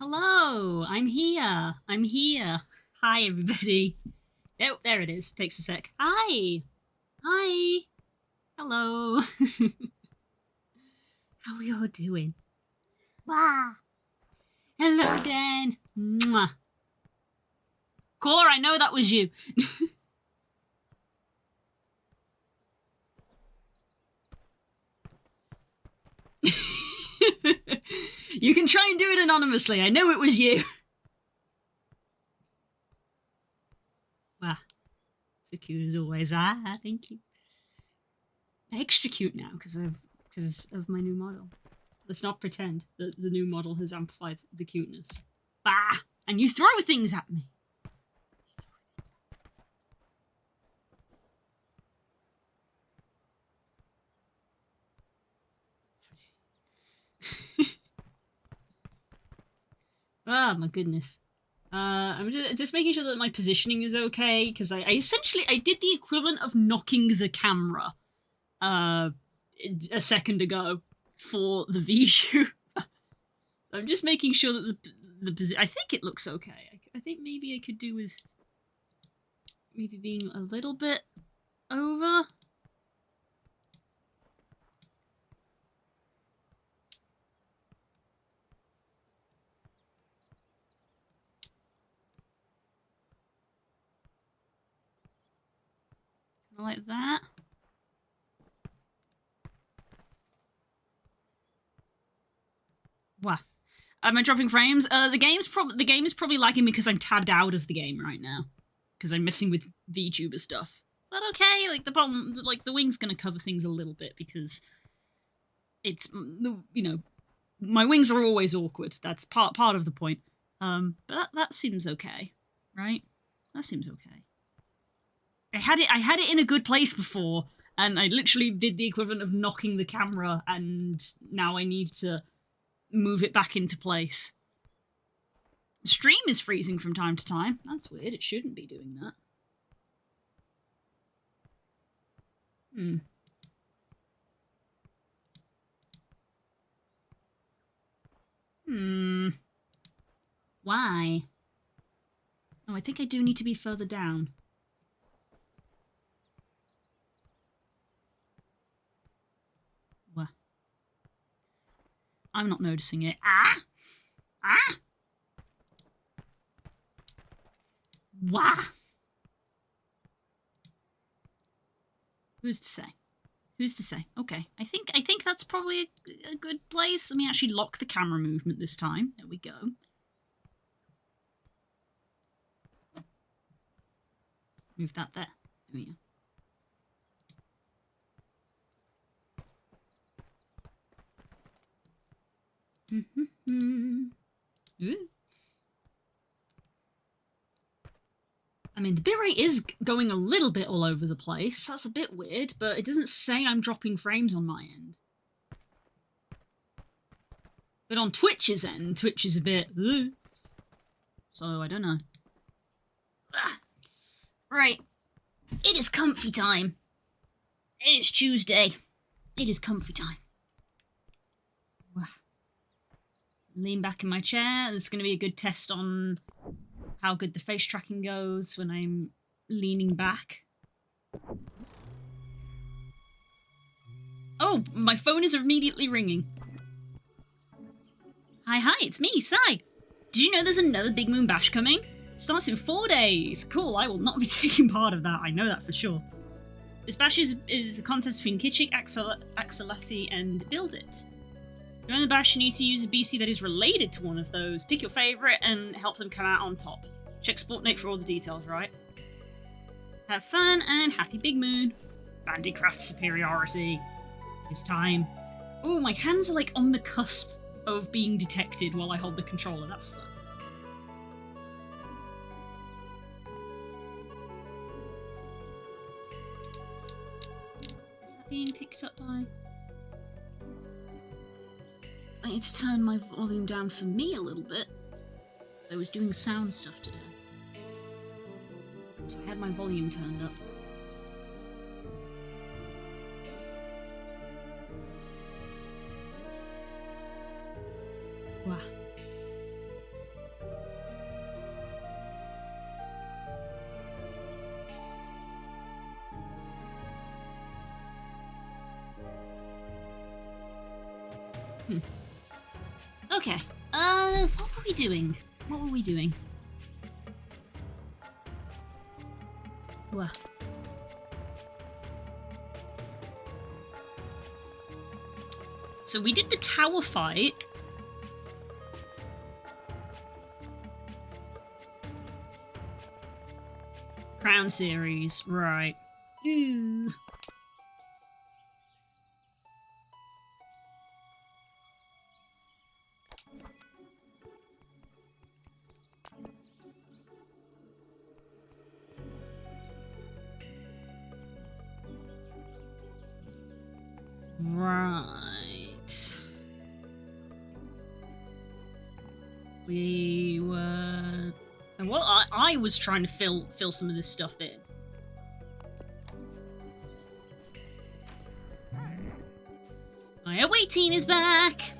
Hello, I'm here. I'm here. Hi, everybody. Oh, there it is. Takes a sec. Hi. Hi. Hello. How are you all doing? Wah. Hello, Dan. Mwah. Caller, I know that was you. You can try and do it anonymously. I know it was you. Wow. So cute as always. Ah, thank you. Extra cute now because of my new model. Let's not pretend that the new model has amplified the cuteness. Bah! And you throw things at me. Oh my goodness. I'm just making sure that my positioning is okay because I essentially I did the equivalent of knocking the camera a second ago for the video. I'm just making sure that the I think it looks okay. I think maybe I could do with maybe being a little bit over. Like that. Wow. Am I dropping frames? The game is probably lagging because I'm tabbed out of the game right now because I'm messing with VTuber stuff. Is that okay? Like the problem, like the wing's gonna cover things a little bit because it's my wings are always awkward. That's part of the point. But that seems okay, right? That seems okay. I had it in a good place before, and I literally did the equivalent of knocking the camera, and now I need to move it back into place. The stream is freezing from time to time. That's weird. It shouldn't be doing that. Why? Oh, I think I do need to be further down. What? I'm not noticing it. Ah! Wow. Who's to say? Who's to say? Okay, I think that's probably a good place. Let me actually lock the camera movement this time. There we go. Move that there. There we go. Ooh. I mean, the bitrate is going a little bit all over the place. That's a bit weird, but it doesn't say I'm dropping frames on my end. But on Twitch's end, Twitch is a bit... Ugh. So, I don't know. Right. It is comfy time. It is Tuesday. It is comfy time. Lean back in my chair. There's going to be a good test on how good the face tracking goes when I'm leaning back. Oh, my phone is immediately ringing. Hi, it's me, Sai. Did you know there's another Big Moon Bash coming? Starts in 4 days. Cool, I will not be taking part of that. I know that for sure. This bash is a contest between Kitschik, Axelasi, and Build It. During the bash, you need to use a BC that is related to one of those. Pick your favourite and help them come out on top. Check Sportnate for all the details, right? Have fun and happy Big Moon. Bandicraft superiority. It's time. Oh, my hands are like on the cusp of being detected while I hold the controller. That's fun. Is that being picked up by... I need to turn my volume down for me a little bit. So I was doing sound stuff today. So I had my volume turned up. Wow. Okay, what were we doing? What were we doing? Wow. So we did the tower fight. Crown series, right. Ew. Right. We were... And well, I was trying to fill some of this stuff in. My away team is back!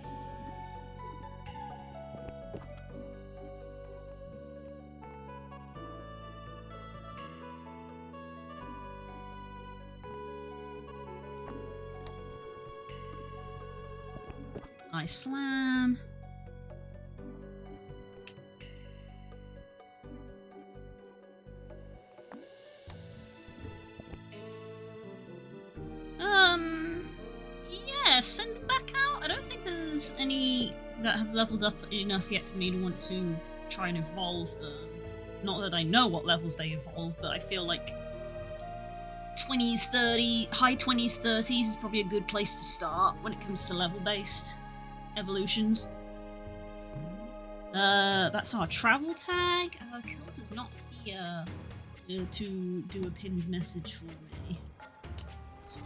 I slam. Yeah, send them back out. I don't think there's any that have leveled up enough yet for me to want to try and evolve them. Not that I know what levels they evolve, but I feel like 20s, 30, high 20s, 30s is probably a good place to start when it comes to level-based evolutions. That's our travel tag. Kills is not here to do a pinned message for me. That's fine.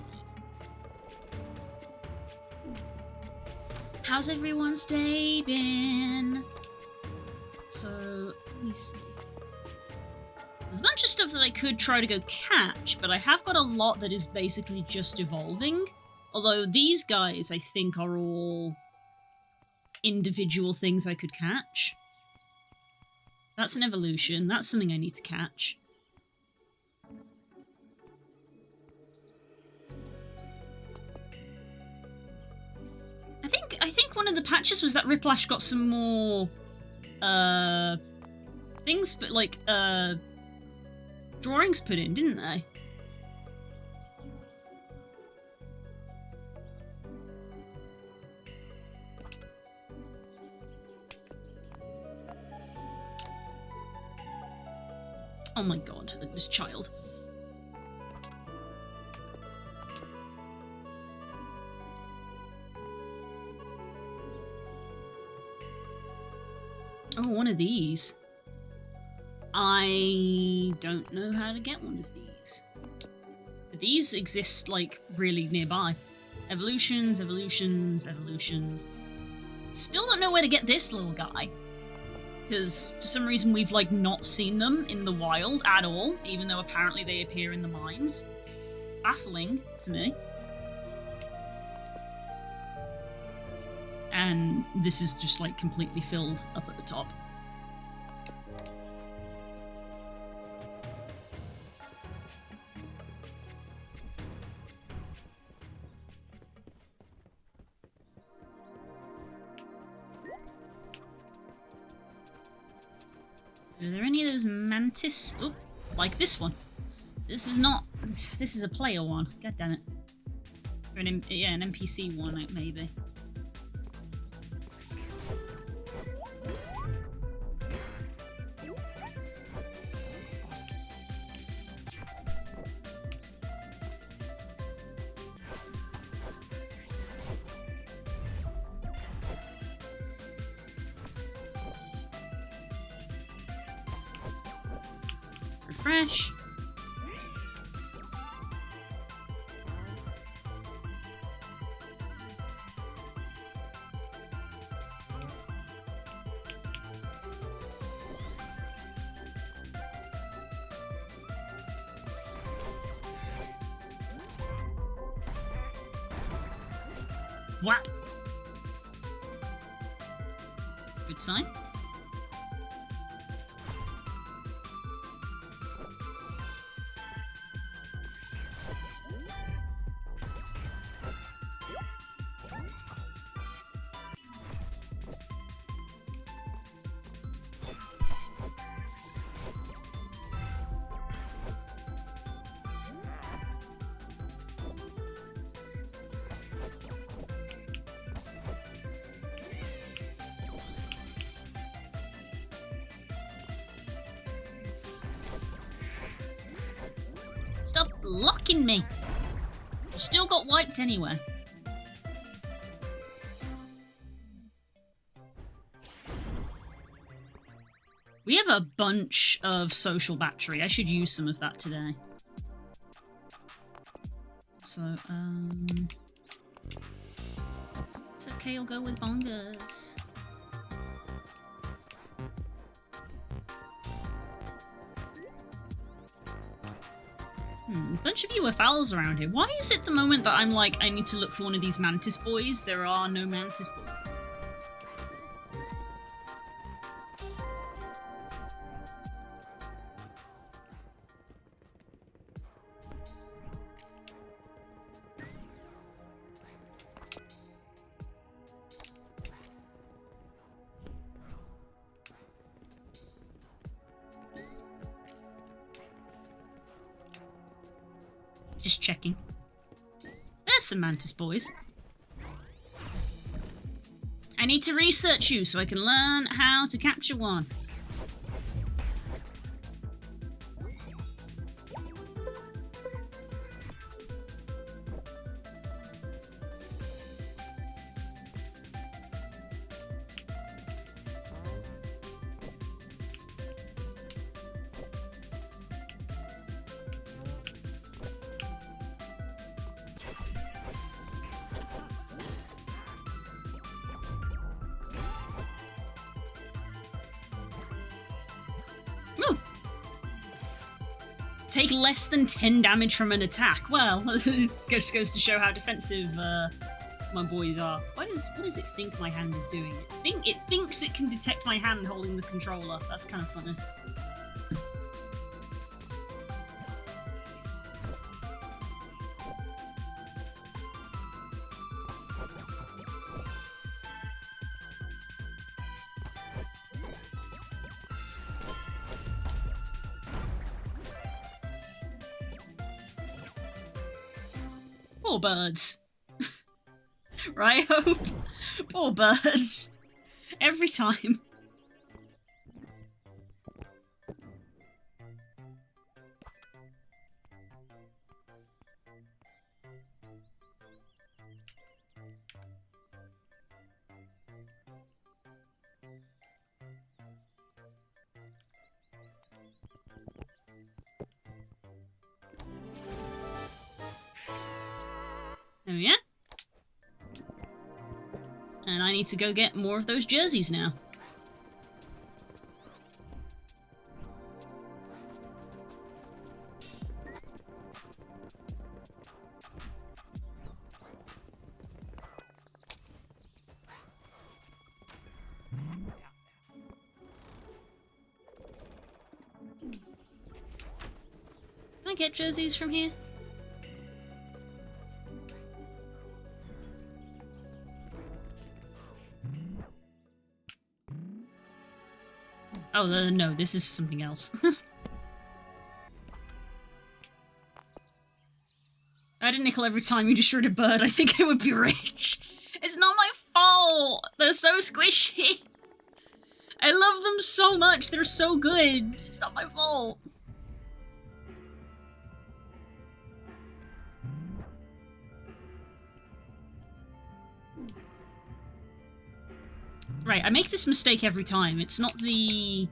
How's everyone's day been? So, let me see. There's a bunch of stuff that I could try to go catch, but I have got a lot that is basically just evolving. Although these guys, I think, are all individual things I could catch. That's an evolution. That's something I need to catch. I think one of the patches was that Riplash got some more things, but like drawings put in, didn't they? Oh my god, this child. Oh, one of these. I don't know how to get one of these. But these exist, like, really nearby. Evolutions, evolutions, evolutions. Still don't know where to get this little guy. Because for some reason we've, like, not seen them in the wild at all, even though apparently they appear in the mines. Baffling to me. And this is just, like, completely filled up at the top. Are there any of those mantis? Oh, like this one. This is not. This is a player one. God damn it. Or an NPC one, maybe. Refresh. Wow. Good sign. Stop locking me! I've still got wiped anyway. We have a bunch of social battery. I should use some of that today. So, it's okay, I'll go with bongers. A bunch of UFLs around here. Why is it the moment that I'm like, I need to look for one of these mantis boys, there are no mantis boys? Just checking. There's some mantis boys. I need to research you so I can learn how to capture one. Ooh. Take less than 10 damage from an attack. Well, it just goes to show how defensive my boys are. What does it think my hand is doing? It thinks it can detect my hand holding the controller. That's kind of funny. Poor birds. Right, Hope? Poor birds. Every time. There we are. And I need to go get more of those jerseys now. Can I get jerseys from here? Oh, no, this is something else. I had a nickel every time you destroyed a bird. I think I would be rich. It's not my fault. They're so squishy. I love them so much. They're so good. It's not my fault. Right, I make this mistake every time. It's not the...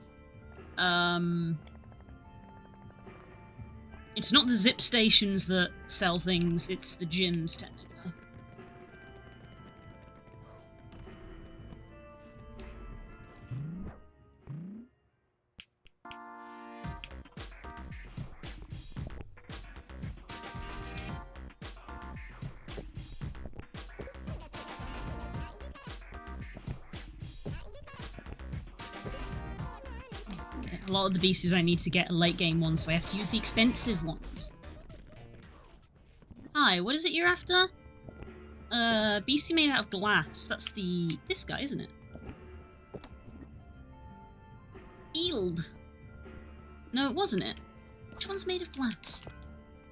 It's not the zip stations that sell things, it's the gyms, technically. A lot of the beasties I need to get are late game ones, so I have to use the expensive ones. Hi, what is it you're after? Beastie made out of glass. That's this guy, isn't it? Eelb. No, it wasn't it. Which one's made of glass?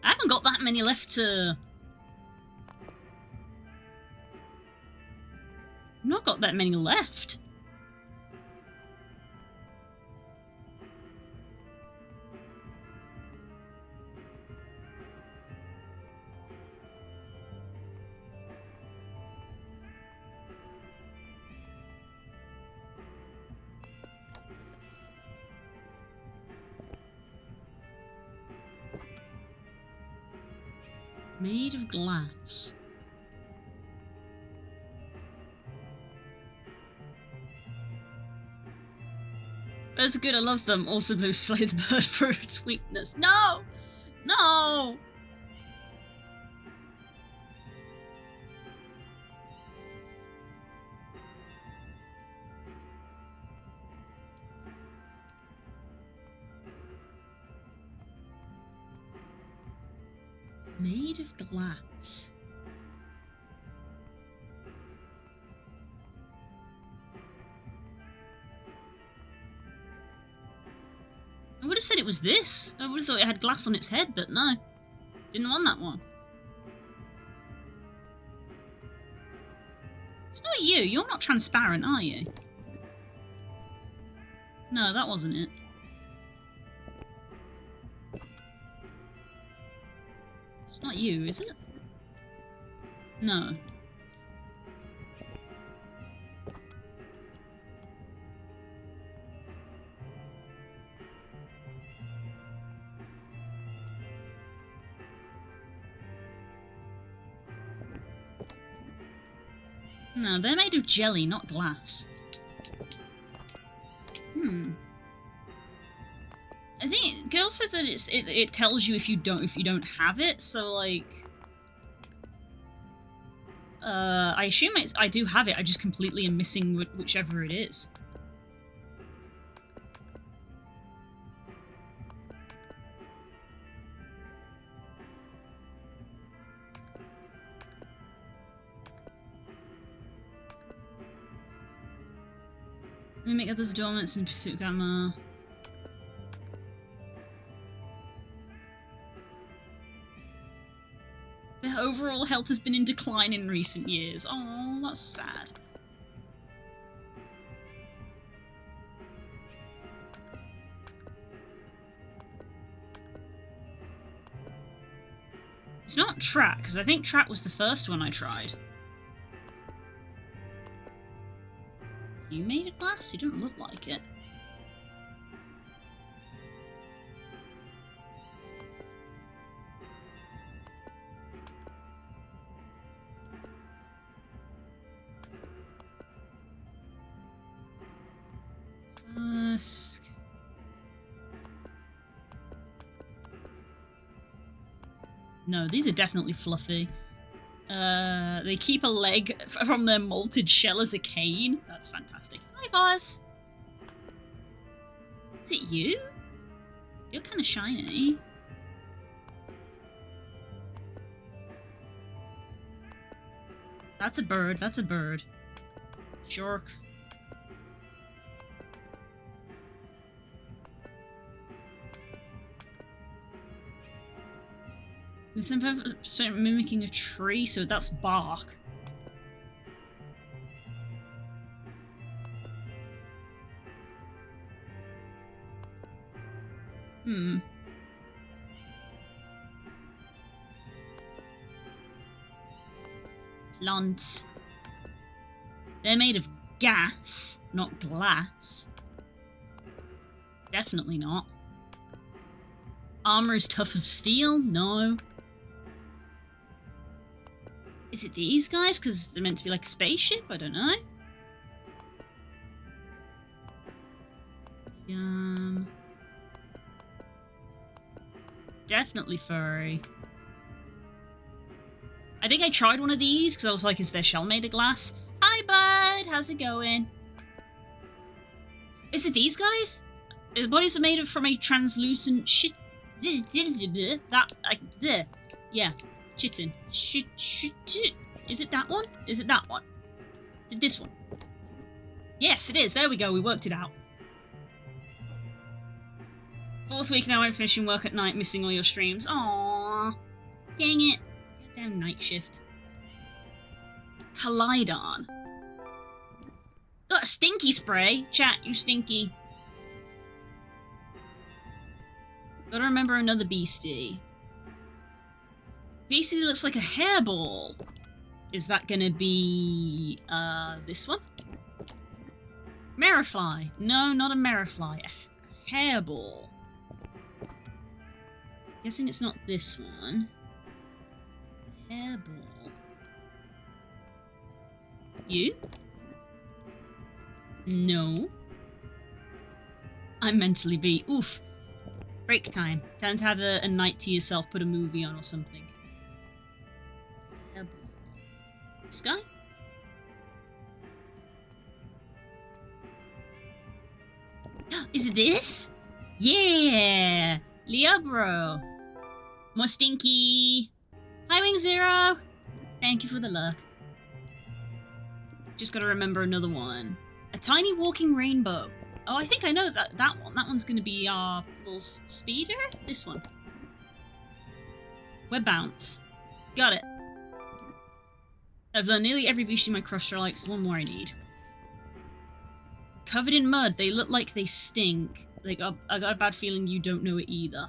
I haven't got that many left to... I've not got that many left. Made of glass. Those are good, I love them. Also Blue slay the bird for its weakness. No! No! Made of glass. I would have said it was this. I would have thought it had glass on its head, but no. Didn't want that one. It's not you. You're not transparent, are you? No, that wasn't it. It's not you, is it? No. No, they're made of jelly, not glass. I think Girl said that it tells you if you don't have it, so like I assume I do have it, I just completely am missing whichever it is. We make others adornments in pursuit of gamma. The overall health has been in decline in recent years. Oh, that's sad. It's not Track, because I think Track was the first one I tried. You made of glass? You don't look like it. Tusk. No, these are definitely fluffy. They keep a leg from their molted shell as a cane. That's fantastic. Hi, Boz. Is it you? You're kind of shiny. That's a bird. That's a bird. Shark. There's some mimicking a tree, so that's bark. Plants. They're made of gas, not glass. Definitely not. Armor is tough of steel? No. Is it these guys? Because they're meant to be like a spaceship? I don't know. Definitely furry. I think I tried one of these because I was like, is their shell made of glass? Hi, bud! How's it going? Is it these guys? Their bodies are made from a translucent shit. That, yeah. Chitin. Shit. Is it that one? Is it that one? Is it this one? Yes, it is. There we go. We worked it out. 4th week now I'm finishing work at night, missing all your streams. Aww. Dang it. Goddamn night shift. Kalydon. Got a stinky spray. Chat, you stinky. Gotta remember another beastie. Beastie looks like a hairball. Is that gonna be, this one? Merrifly. No, not a Merrifly. A hairball. Guessing it's not this one. Hairball. You? No. I'm mentally beat. Oof. Break time. Time to have a night to yourself, put a movie on or something. Hairball. This guy? Is it this? Yeah! Liabro! More stinky! Hi, Wing Zero! Thank you for the luck. Just gotta remember another one. A tiny walking rainbow. Oh, I think I know that one. That one's gonna be our little speeder? This one. We're bounce. Got it. I've learned nearly every beastie my crusher likes. One more I need. Covered in mud. They look like they stink. Like, I got a bad feeling you don't know it either.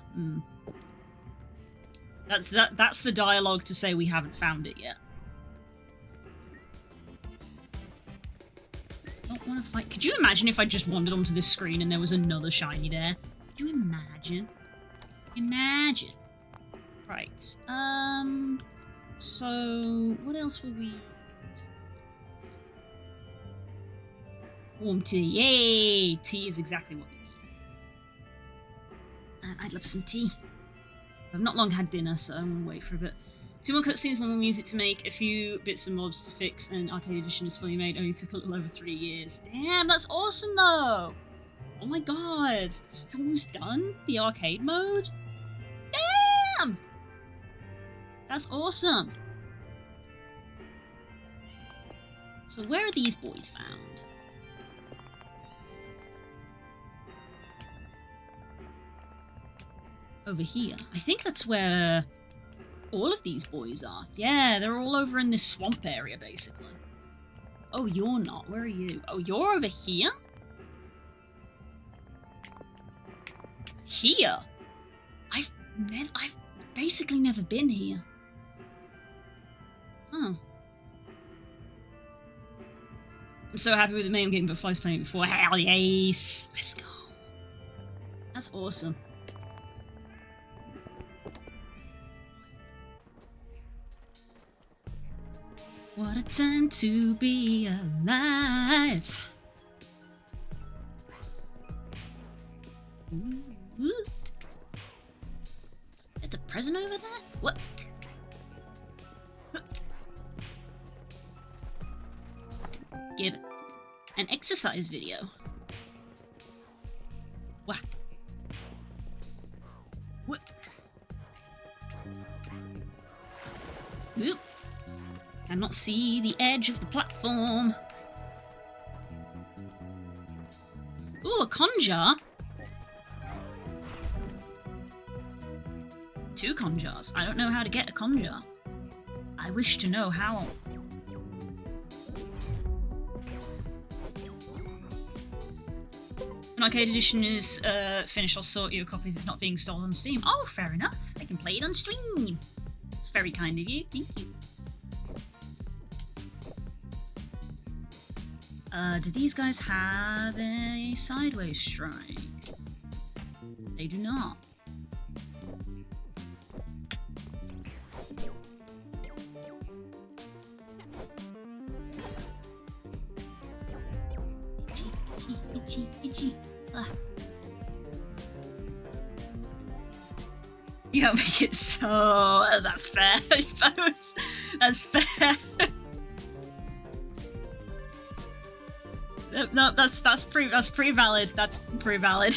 That's the dialogue to say we haven't found it yet. Don't want to fight. Could you imagine if I just wandered onto this screen and there was another shiny there? Could you imagine? Imagine. Right. So what else were we? Warm tea. Yay! Tea is exactly what we need. I'd love some tea. I've not long had dinner, so I'm gonna wait for a bit. 2 more cutscenes, 1 more music to make, a few bits and mobs to fix, and Arcade Edition is fully made. Only took a little over 3 years. Damn, that's awesome though! Oh my god, it's almost done? The arcade mode? Damn! That's awesome! So where are these boys found? Over here. I think that's where all of these boys are. Yeah, they're all over in this swamp area, basically. Oh, you're not. Where are you? Oh, you're over here? Here? I've basically never been here. Huh. I'm so happy with the main game, but I was playing it before. Hell yes! Let's go. That's awesome. What a time to be alive. Ooh. There's a present over there? What? Give an exercise video. What? What? Oop. Cannot see the edge of the platform. Ooh, a conjar. 2 conjars. I don't know how to get a conjar. I wish to know how. When Arcade Edition is finished, I'll sort you a copy. It's not being installed on Steam. Oh, fair enough. I can play it on stream. It's very kind of you. Thank you. Do these guys have a sideways strike? They do not. Itchy. Yeah, make it so. That's fair, I suppose. That's fair. No, that's pretty valid. That's pretty valid.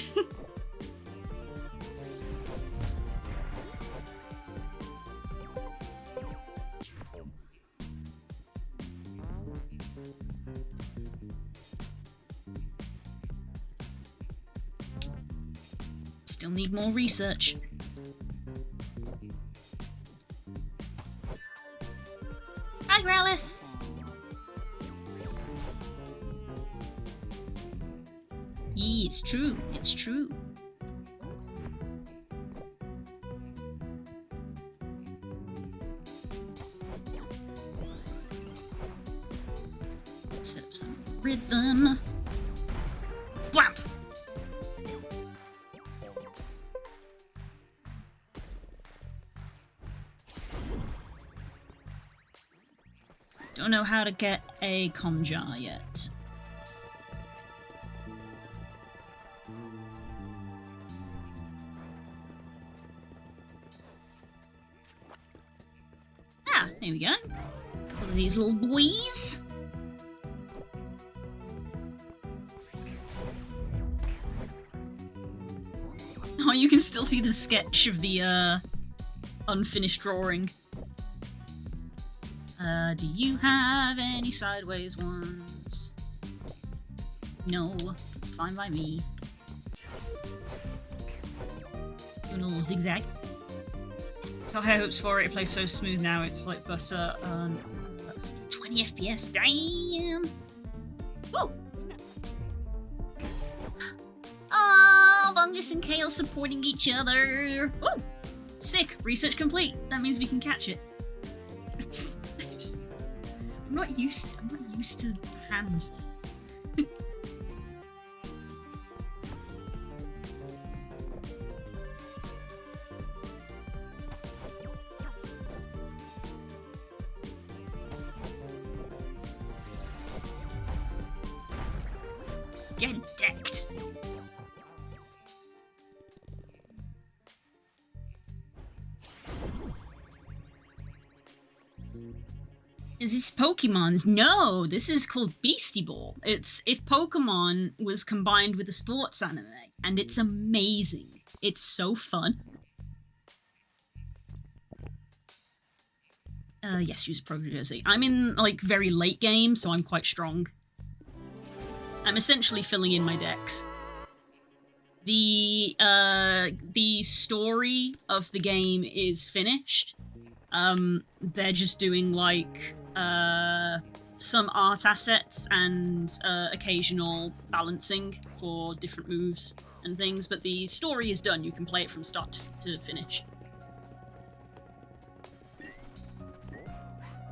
Still need more research. Hi, Growlithe. Yeah, it's true. It's true. Set up some rhythm. Whap! Don't know how to get a conjar yet. Ah, there we go. A couple of these little boys. Oh, you can still see the sketch of the unfinished drawing. Do you have any sideways ones? No, it's fine by me. Doing a little zigzag. Got high hopes for it. It plays so smooth now. It's like butter. 20 FPS. Damn. Woo. Oh, Bungus and Kale supporting each other. Woo. Sick. Research complete. That means we can catch it. I'm not used to hands. Get decked. Is this Pokemon's? No, this is called Beastieball. It's if Pokemon was combined with a sports anime, and it's amazing. It's so fun. Yes, use Pro Jersey. I'm in, like, very late game, so I'm quite strong. I'm essentially filling in my decks. The story of the game is finished. They're just doing like some art assets and occasional balancing for different moves and things, but the story is done. You can play it from start to finish.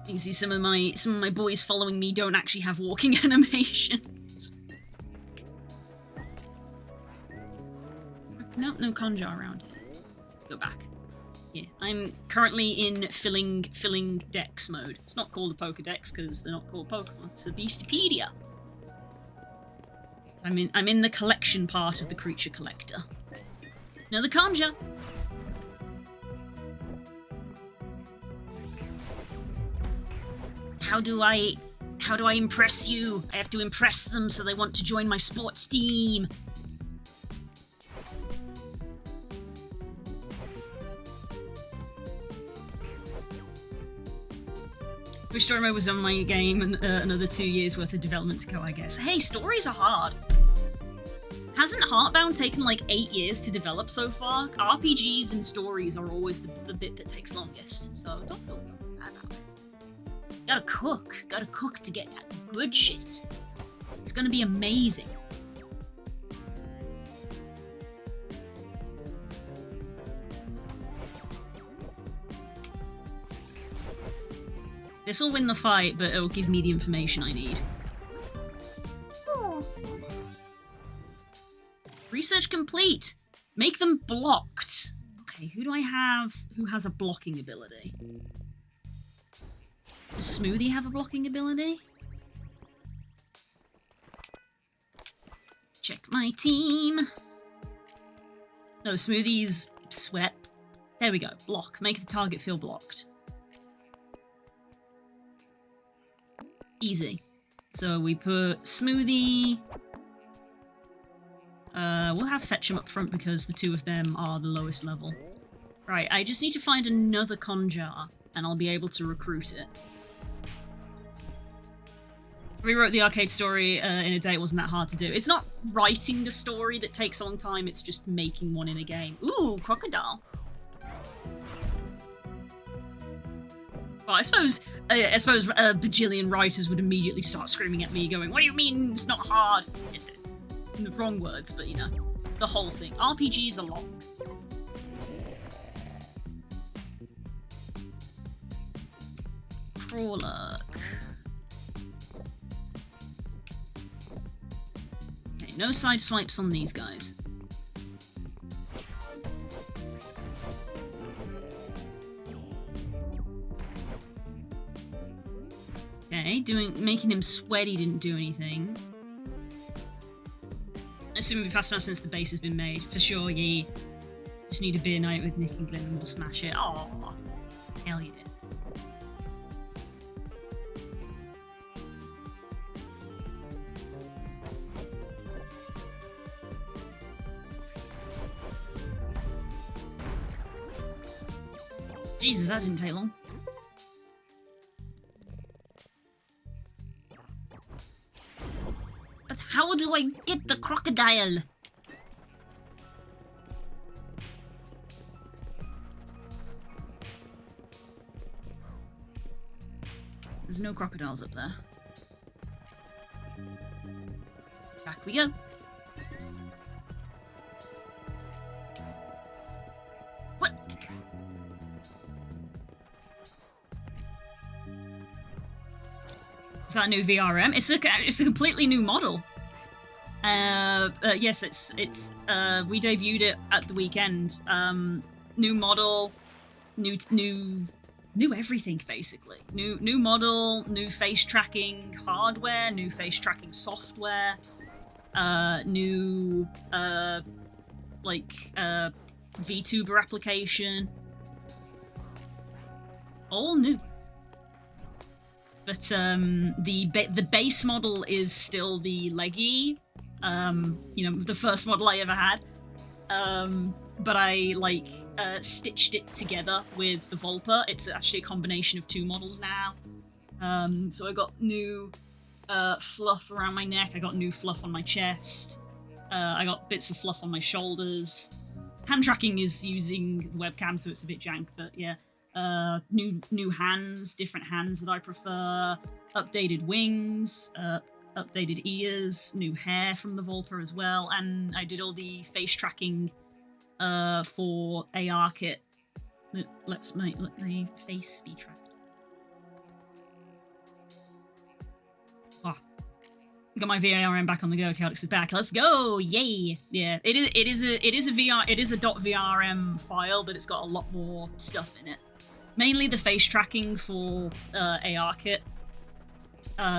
You see some of my boys following me don't actually have walking animations. Nope, no conjure around here. Go back. Yeah, I'm currently in filling Dex mode. It's not called a Pokedex because they're not called Pokemon. It's a Beastiepedia. I'm in the collection part of the creature collector. Another conjure. How do I impress you? I have to impress them so they want to join my sports team. Wish story mode was on my game and another 2 years worth of development to go, I guess. Hey, stories are hard. Hasn't Heartbound taken like 8 years to develop so far? RPGs and stories are always the bit that takes longest, so don't feel bad about it. Gotta cook to get that good shit. It's gonna be amazing. This'll win the fight, but it'll give me the information I need. Oh. Research complete! Make them blocked! Okay, who do I have who has a blocking ability? Does Smoothie have a blocking ability? Check my team. No, Smoothie's sweat. There we go. Block. Make the target feel blocked. Easy. So we put Smoothie. We'll have Fetch'em up front because the two of them are the lowest level. Right, I just need to find another Conjar, and I'll be able to recruit it. I rewrote the arcade story in a day. It wasn't that hard to do. It's not writing a story that takes a long time, it's just making one in a game. Ooh, crocodile. Well, I suppose a bajillion writers would immediately start screaming at me, going, "What do you mean it's not hard?" In the wrong words, but you know, the whole thing. RPGs are long. Crawler. Okay, no side swipes on these guys. Okay, making him sweaty didn't do anything. I assume it'll be fast enough since the base has been made. For sure, yeah. Just need a beer night with Nick and Glenn and we'll smash it. Oh, hell yeah. Jesus, that didn't take long. But how do I get the crocodile? There's no crocodiles up there. Back we go. What? Is that a new VRM? It's a completely new model. Yes, it's we debuted it at the weekend. New model, new everything basically. New model, new face tracking hardware, new face tracking software, new VTuber application. All new. But the base model is still the leggy, you know, the first model I ever had. But I stitched it together with the Volpa. It's actually a combination of two models now. So I got new fluff around my neck. I got new fluff on my chest. I got bits of fluff on my shoulders. Hand tracking is using the webcam, so it's a bit jank, but yeah. new hands, different hands that I prefer, updated wings, updated ears, new hair from the Volper as well, and I did all the face tracking for AR kit that let the face be tracked. Got my VRM back on the go. Chaotix is back. Let's go! Yay! Yeah, it is a .vrm file, but it's got a lot more stuff in it. Mainly the face tracking for AR kit,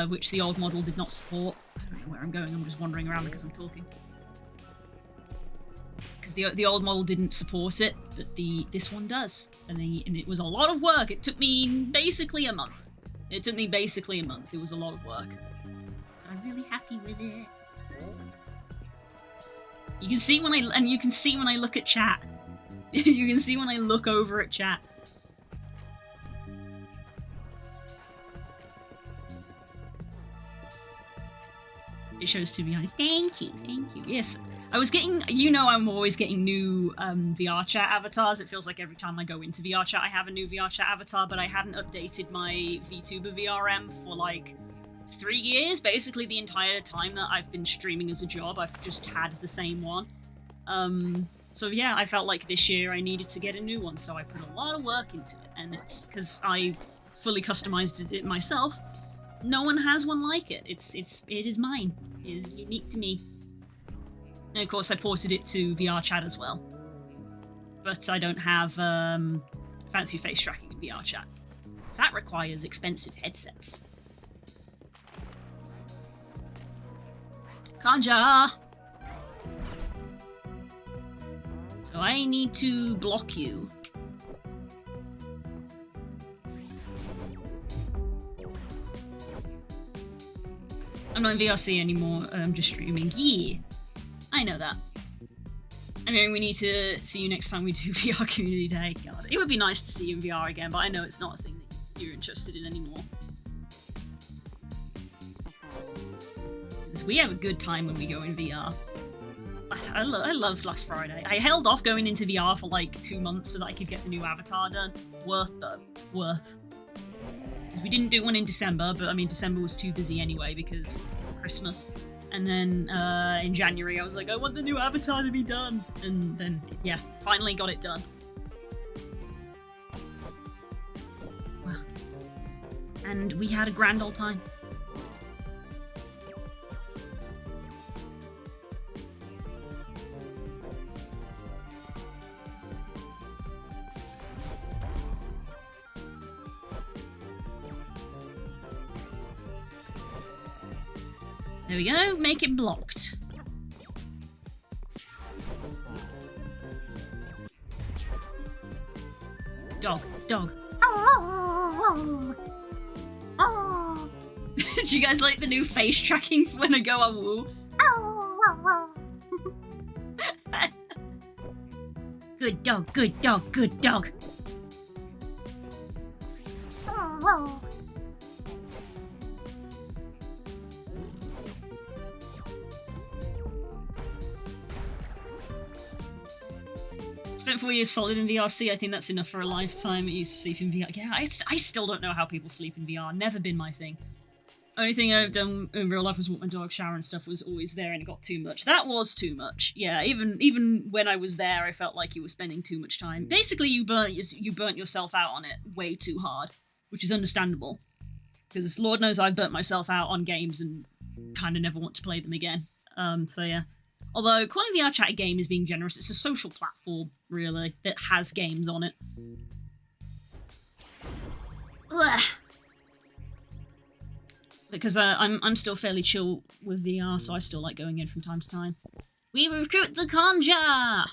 which the old model did not support. I don't know where I'm going. I'm just wandering around because I'm talking. Because the old model didn't support it, but this one does, and it was a lot of work. It took me basically a month. It was a lot of work. I'm really happy with it. You can see when I look at chat. You can see when I look over at chat. It shows to be honest. Thank you. Yes, I was getting. I'm always getting new VR chat avatars. It feels like every time I go into VR chat, I have a new VR chat avatar. But I hadn't updated my VTuber VRM for like 3 years, basically the entire time that I've been streaming as a job. I've just had the same one. So yeah, I felt like this year I needed to get a new one, so I put a lot of work into it, and it's because I fully customized it myself. No one has one like it. It is mine. It is unique to me. And of course I ported it to VR chat as well. But I don't have fancy face tracking in VR chat. So that requires expensive headsets. Kanja! So I need to block you. I'm not in VRC anymore, I'm just streaming. Yeah, I know that. I mean, we need to see you next time we do VR Community Day. God, it would be nice to see you in VR again, but I know it's not a thing that you're interested in anymore. We have a good time when we go in VR. I loved last Friday. I held off going into VR for like 2 months so that I could get the new avatar done. Worth though. Worth. We didn't do one in December, but I mean December was too busy anyway because of Christmas. And then in January I was like, I want the new avatar to be done. And then, yeah, finally got it done. And we had a grand old time. There we go, make it blocked. Dog. Do you guys like the new face tracking when I go on woo? Good dog, good dog, good dog. Spent 4 years solid in VRC. I think that's enough for a lifetime. I used to sleep in VR. Yeah, I still don't know how people sleep in VR. Never been my thing. Only thing I've done in real life was walk my dog, shower and stuff was always there, and it got too much. That was too much. Yeah, even when I was there, I felt like you were spending too much time. Basically, you burnt yourself out on it way too hard, which is understandable. Because Lord knows I've burnt myself out on games and kind of never want to play them again. So yeah. Although, calling VR Chat a game is being generous. It's a social platform, really, that has games on it. Ugh. Because I'm still fairly chill with VR, so I still like going in from time to time. We recruit the conja!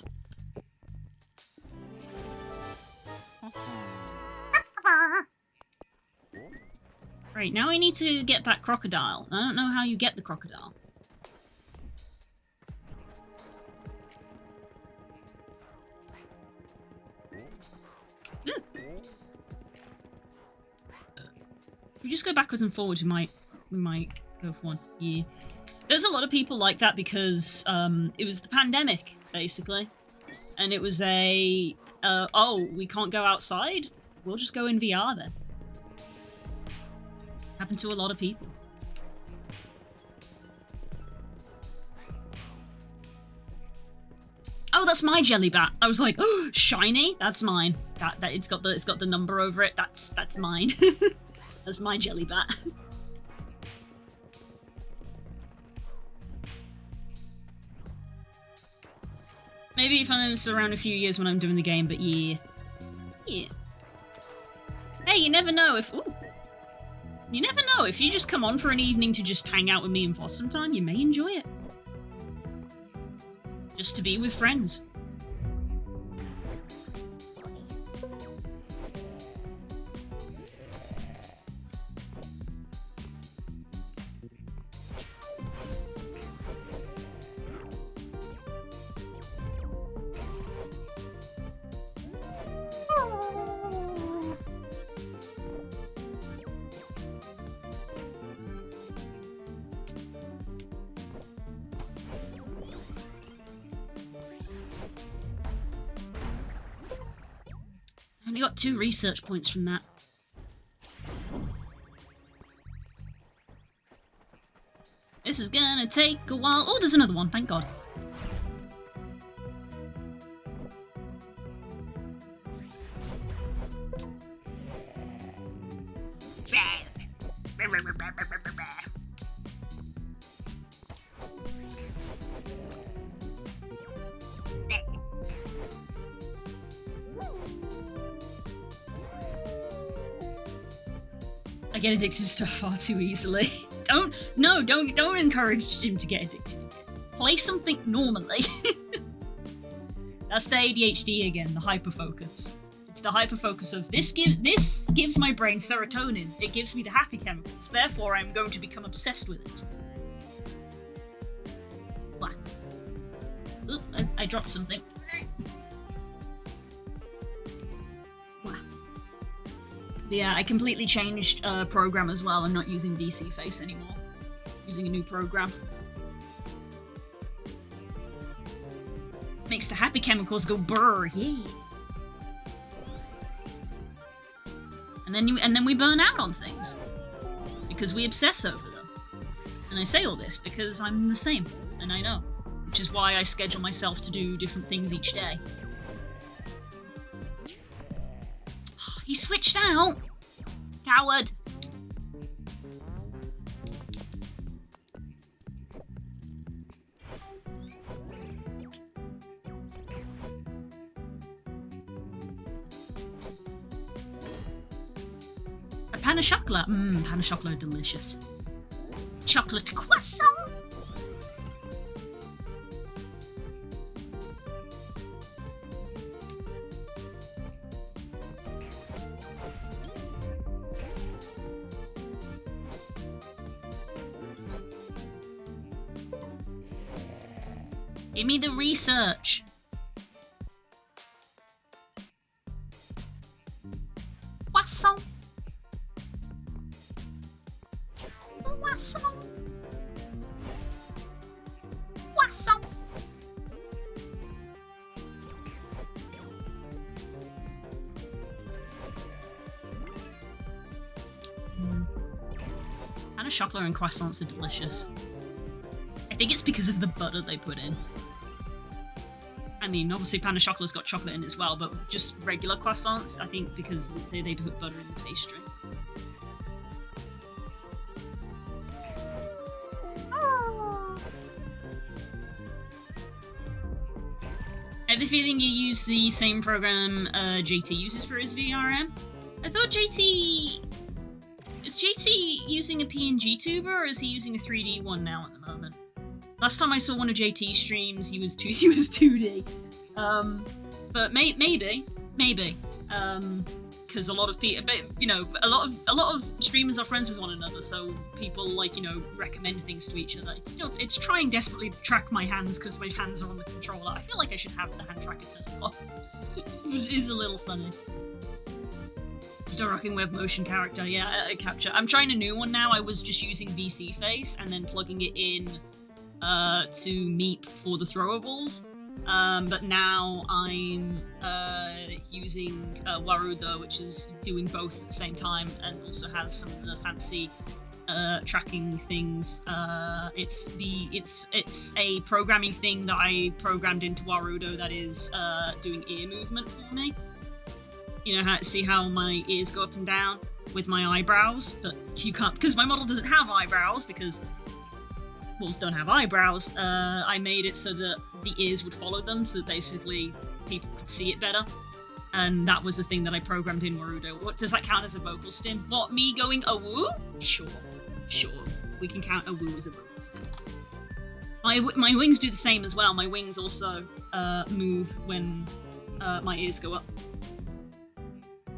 Right, now we need to get that crocodile. I don't know how you get the crocodile. Ooh. If we just go backwards and forwards, we might go for one. Yeah. There's a lot of people like that because it was the pandemic, basically. And it was a, oh, we can't go outside? We'll just go in VR then. Happened to a lot of people. Oh, that's my jelly bat. I was like, oh, shiny. That's mine. That it's got the number over it. That's mine. That's my jelly bat. Maybe if I'm around a few years when I'm doing the game, but yeah. Yeah. Hey, you never know if... Ooh. You never know. If you just come on for an evening to just hang out with me and Voss sometime, you may enjoy it. Just to be with friends. I only got 2 research points from that. This is gonna take a while. Oh, there's another one, thank God. I get addicted to stuff far too easily. Don't encourage him to get addicted again. Play something normally. That's the ADHD again, the hyperfocus. It's the hyperfocus of this gives my brain serotonin. It gives me the happy chemicals. Therefore, I'm going to become obsessed with it. What? Ooh, I dropped something. Yeah, I completely changed program as well. I'm not using VC Face anymore. Using a new program. Makes the happy chemicals go brr, yeah. And then we burn out on things because we obsess over them. And I say all this because I'm the same, and I know, which is why I schedule myself to do different things each day. He switched out! Coward! A pan of chocolate. Pan of chocolate are delicious. Chocolate croissant! Give me the research. Croissant. Croissant. Croissant. Pan of chocolate and croissants are delicious. I think it's because of the butter they put in. I mean, obviously pan of chocolate's got chocolate in it as well, but just regular croissants, I think because they put butter in the pastry. I have a feeling you use the same program JT uses for his VRM. I thought JT... Is JT using a PNG tuber, or is he using a 3D one now at the moment? Last time I saw one of JT's streams, he was 2D. But maybe, because a lot of people, you know, a lot of streamers are friends with one another, so people like, you know, recommend things to each other. It's trying desperately to track my hands because my hands are on the controller. I feel like I should have the hand tracker turned off. It is a little funny. Still rocking web motion character, yeah, capture. I'm trying a new one now. I was just using VC Face and then plugging it in to Meep for the throwables. But now I'm using Warudo, which is doing both at the same time and also has some of the fancy tracking things. It's a programming thing that I programmed into Warudo that is doing ear movement for me. You know, see how my ears go up and down with my eyebrows, but you can't, because my model doesn't have eyebrows, because models don't have eyebrows. I made it so that the ears would follow them, so that basically people could see it better. And that was the thing that I programmed in Warudo. What does that count as a vocal stim? What, me going a woo? Sure. We can count a woo as a vocal stim. My wings do the same as well. My wings also move when my ears go up.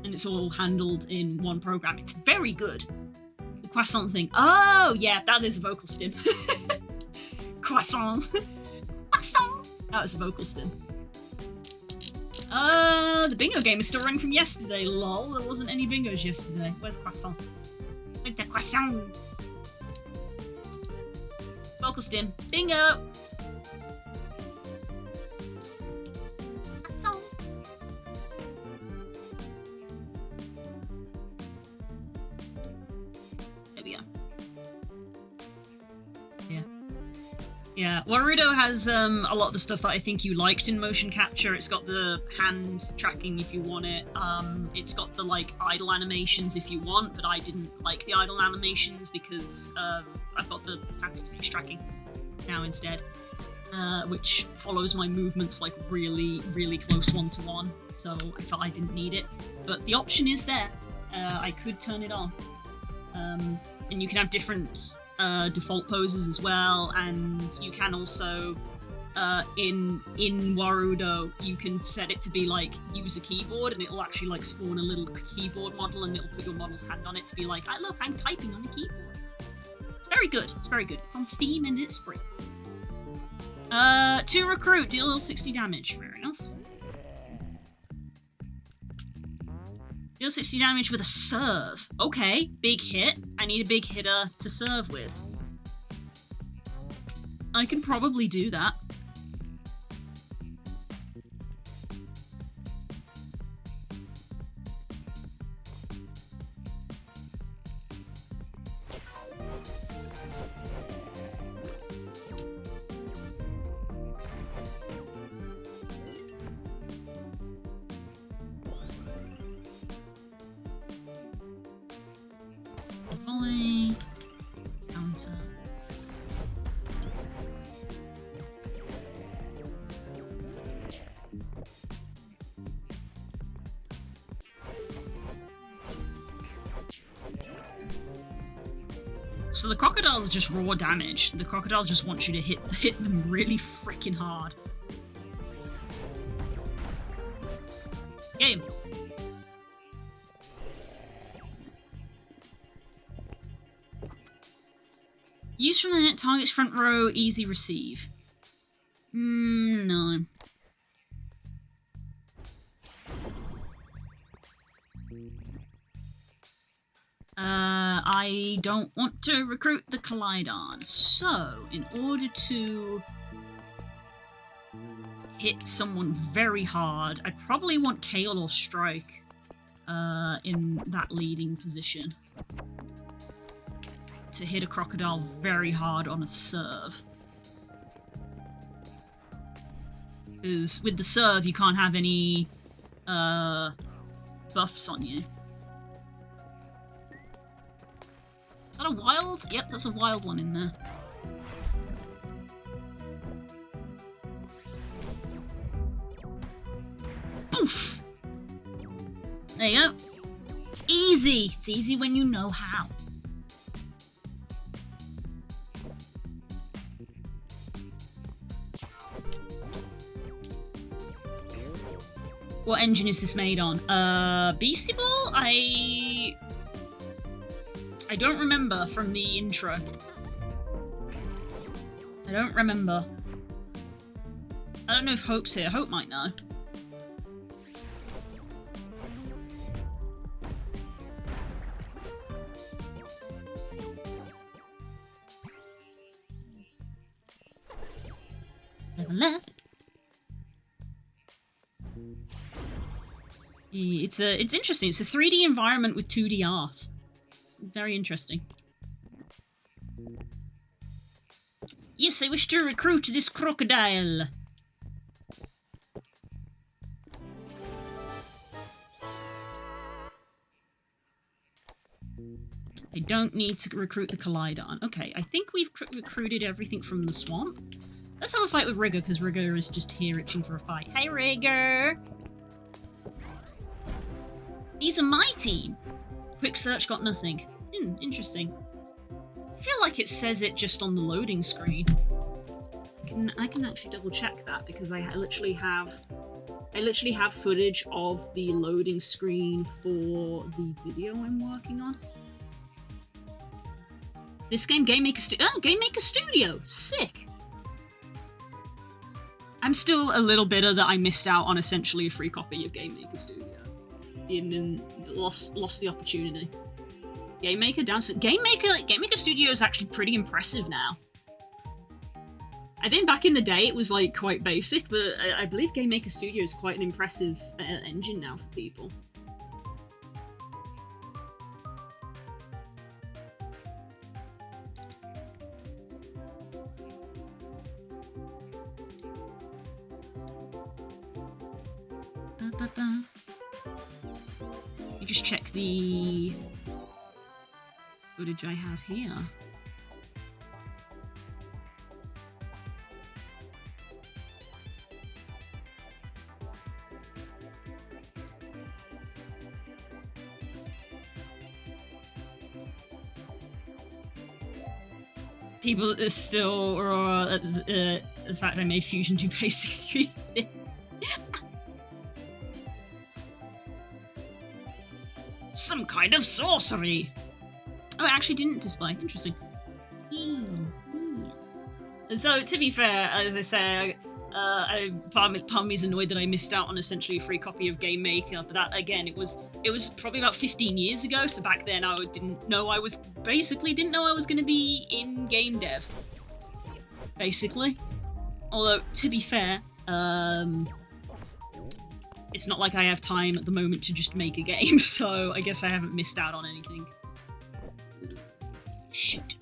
And it's all handled in one program. It's very good. The croissant thing. Oh, yeah, that is a vocal stim. Croissant. Croissant. That was a vocal stim. The bingo game is still running from yesterday, lol. There wasn't any bingos yesterday. Where's croissant? Where's the croissant? Vocal stim. Bingo! Croissant. There we go. Yeah, Warudo has a lot of the stuff that I think you liked in motion capture. It's got the hand tracking if you want it. It's got the idle animations if you want, but I didn't like the idle animations because I've got the fancy face tracking now instead, which follows my movements really, really close one-to-one. So I felt I didn't need it, but the option is there. I could turn it on, and you can have different default poses as well, and you can also in Warudo you can set it to be use a keyboard, and it'll actually spawn a little keyboard model, and it'll put your model's hand on it to be look, I'm typing on a keyboard. It's very good. It's on Steam and it's free. To recruit, deal 60 damage. Fair enough. Deal 60 damage with a serve. Okay, big hit. I need a big hitter to serve with. I can probably do that. Volley. Counter. So the crocodiles are just raw damage. The crocodile just wants you to hit them really freaking hard. Game. Use from the net target's front row, easy receive. No. I don't want to recruit the Collidon, so in order to hit someone very hard, I probably want Kale or Strike in that leading position to hit a crocodile very hard on a serve. Because with the serve, you can't have any buffs on you. Is that a wild? Yep, that's a wild one in there. Boof! There you go. Easy! It's easy when you know how. What engine is this made on? Beastieball? I don't remember from the intro. I don't remember. I don't know if Hope's here. Hope might know. Level up. It's interesting. It's a 3D environment with 2D art. It's very interesting. Yes, I wish to recruit this crocodile. I don't need to recruit the Collidon. Okay, I think we've recruited everything from the swamp. Let's have a fight with Rigger, because Rigger is just here itching for a fight. Hey, Rigger! These are my team! Quick search got nothing. Interesting. I feel like it says it just on the loading screen. I can actually double check that, because I literally have footage of the loading screen for the video I'm working on. This game, Game Maker Studio! Sick! I'm still a little bitter that I missed out on essentially a free copy of Game Maker Studio. Lost the opportunity. Game Maker Game Maker Studio is actually pretty impressive now. I think back in the day it was like quite basic, but I believe Game Maker Studio is quite an impressive engine now for people. You just check the footage I have here. People are still the fact I made Fusion 2 Basic 3. Some kind of sorcery! Oh, it actually didn't display. Interesting. So, to be fair, as I say, part of me is annoyed that I missed out on essentially a free copy of Game Maker, but that, again, it was probably about 15 years ago, so back then I didn't know I was going to be in game dev. Basically. Although, to be fair, it's not like I have time at the moment to just make a game, so I guess I haven't missed out on anything. Shoot.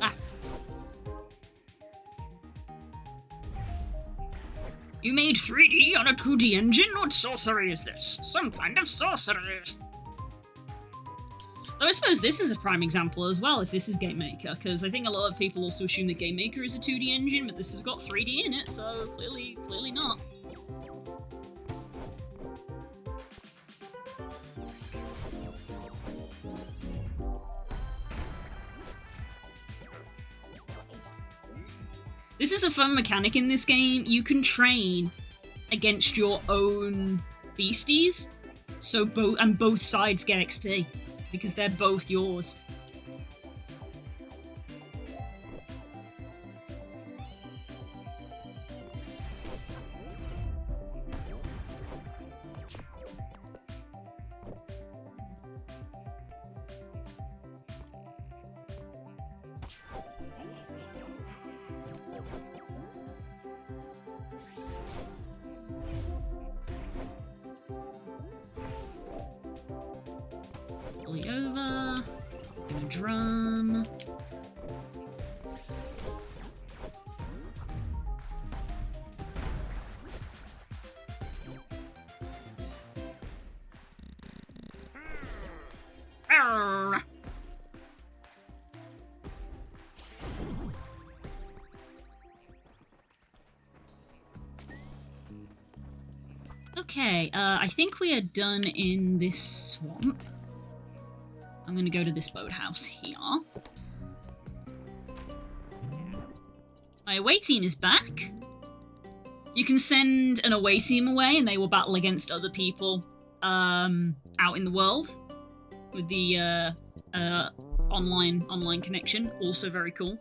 Ah. You made 3D on a 2D engine? What sorcery is this? Some kind of sorcery. Though I suppose this is a prime example as well, if this is Game Maker, because I think a lot of people also assume that Game Maker is a 2D engine, but this has got 3D in it, so clearly not. This is a fun mechanic in this game. You can train against your own beasties, so both sides get XP. Because they're both yours. Fully over. Gonna drum. Arrgh. Okay, I think we are done in this swamp. I'm gonna go to this boathouse here. My away team is back. You can send an away team away and they will battle against other people out in the world with the online connection. Also very cool.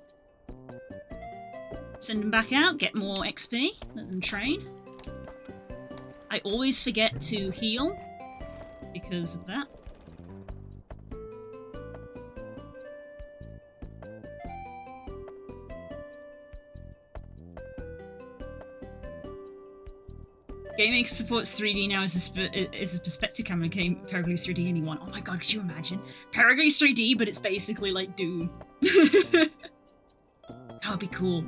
Send them back out, get more XP, let them train. I always forget to heal because of that. Game Maker supports 3D now as a perspective camera game. Perigly's 3D anyone. Oh my god, could you imagine? Perigly's 3D, but it's basically like Doom. That would be cool.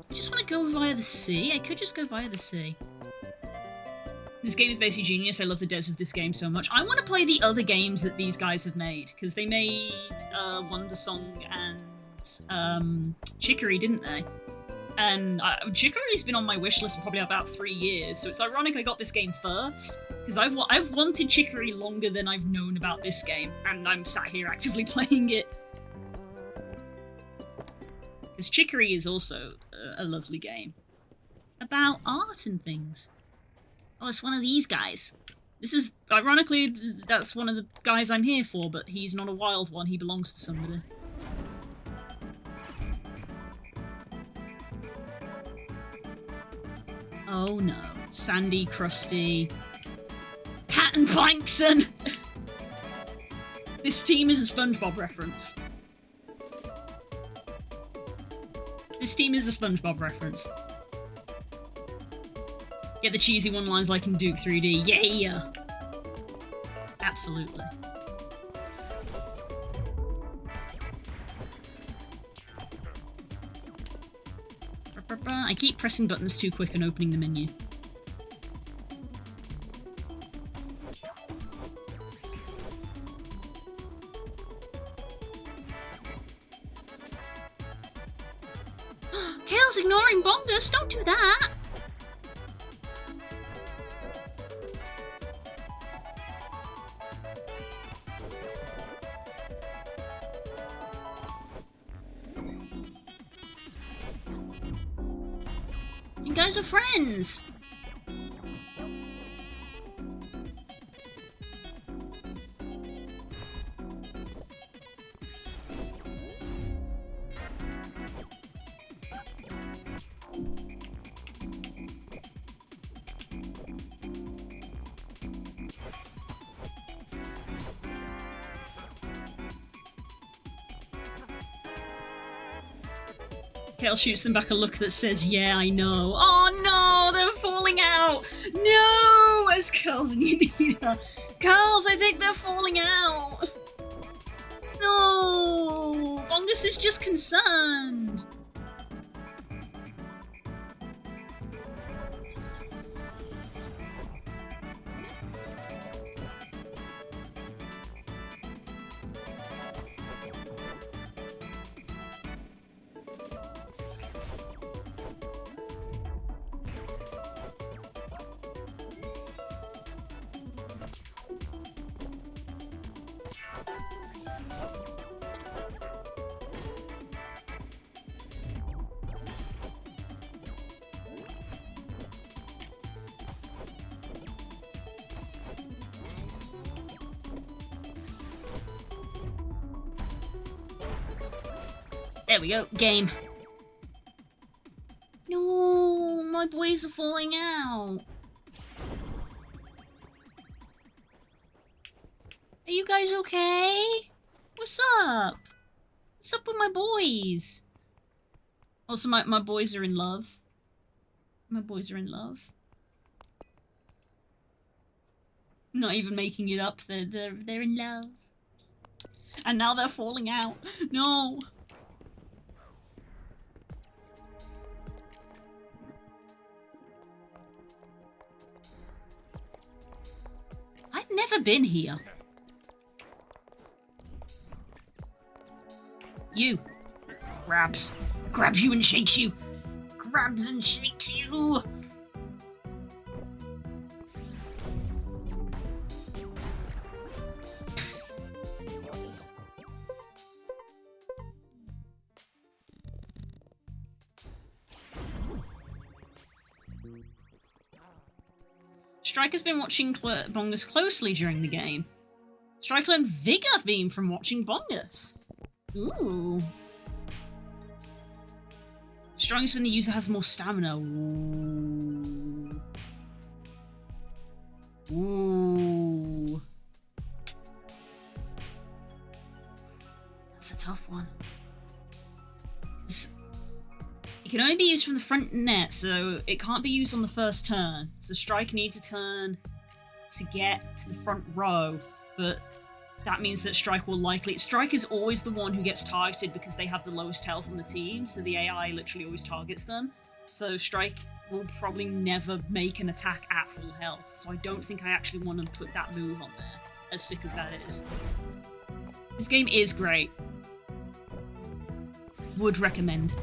I just want to go via the sea. I could just go via the sea. This game is basically genius. I love the devs of this game so much. I want to play the other games that these guys have made, because they made Wonder Song and Chicory, didn't they? And Chicory's been on my wish list for probably about 3 years, so it's ironic I got this game first, because I've wanted Chicory longer than I've known about this game, and I'm sat here actively playing it. Because Chicory is also a lovely game. About art and things. Oh, it's one of these guys. This is, ironically, that's one of the guys I'm here for, but he's not a wild one, he belongs to somebody. Oh no. Sandy, crusty. Cat and Plankton! This team is a SpongeBob reference. This team is a SpongeBob reference. Get the cheesy one-liners like in Duke 3D. Yeah! Absolutely. I keep pressing buttons too quick and opening the menu. Kale's ignoring Bongus! Don't do that! You guys are friends! Kale shoots them back a look that says, yeah, I know. Oh no, they're falling out! No! Where's Curls and Yanita? Curls, I think they're falling out! No! Bongus is just concerned! There we go, game. No, my boys are falling out. Are you guys okay? What's up? What's up with my boys? Also, my boys are in love. My boys are in love. I'm not even making it up. They're in love. And now they're falling out. No. I've never been here. You. Grabs. Grabs you and shakes you. Grabs and shakes you. Striker's been watching Bongus closely during the game. Striker learned Vigor theme from watching Bongus. Ooh. Strongest when the user has more stamina. Ooh. Ooh. That's a tough one. It can only be used from the front net, so it can't be used on the first turn. So Strike needs a turn to get to the front row, but that means that Strike will likely... Strike is always the one who gets targeted because they have the lowest health on the team, so the AI literally always targets them. So Strike will probably never make an attack at full health, so I don't think I actually want to put that move on there, as sick as that is. This game is great. Would recommend.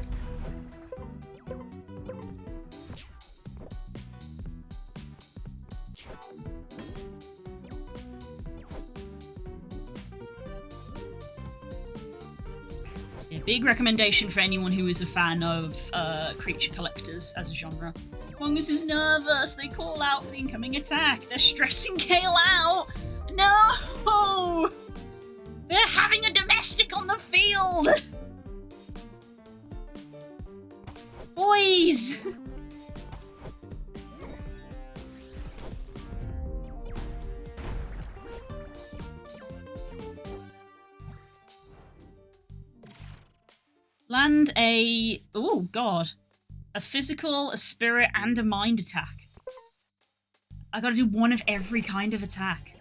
Yeah, big recommendation for anyone who is a fan of creature collectors as a genre. Mongoose is nervous. They call out for the incoming attack. They're stressing Kale out. No! They're having a domestic on the field! Boys! Land a... Oh, God. A physical, a spirit, and a mind attack. I gotta do one of every kind of attack.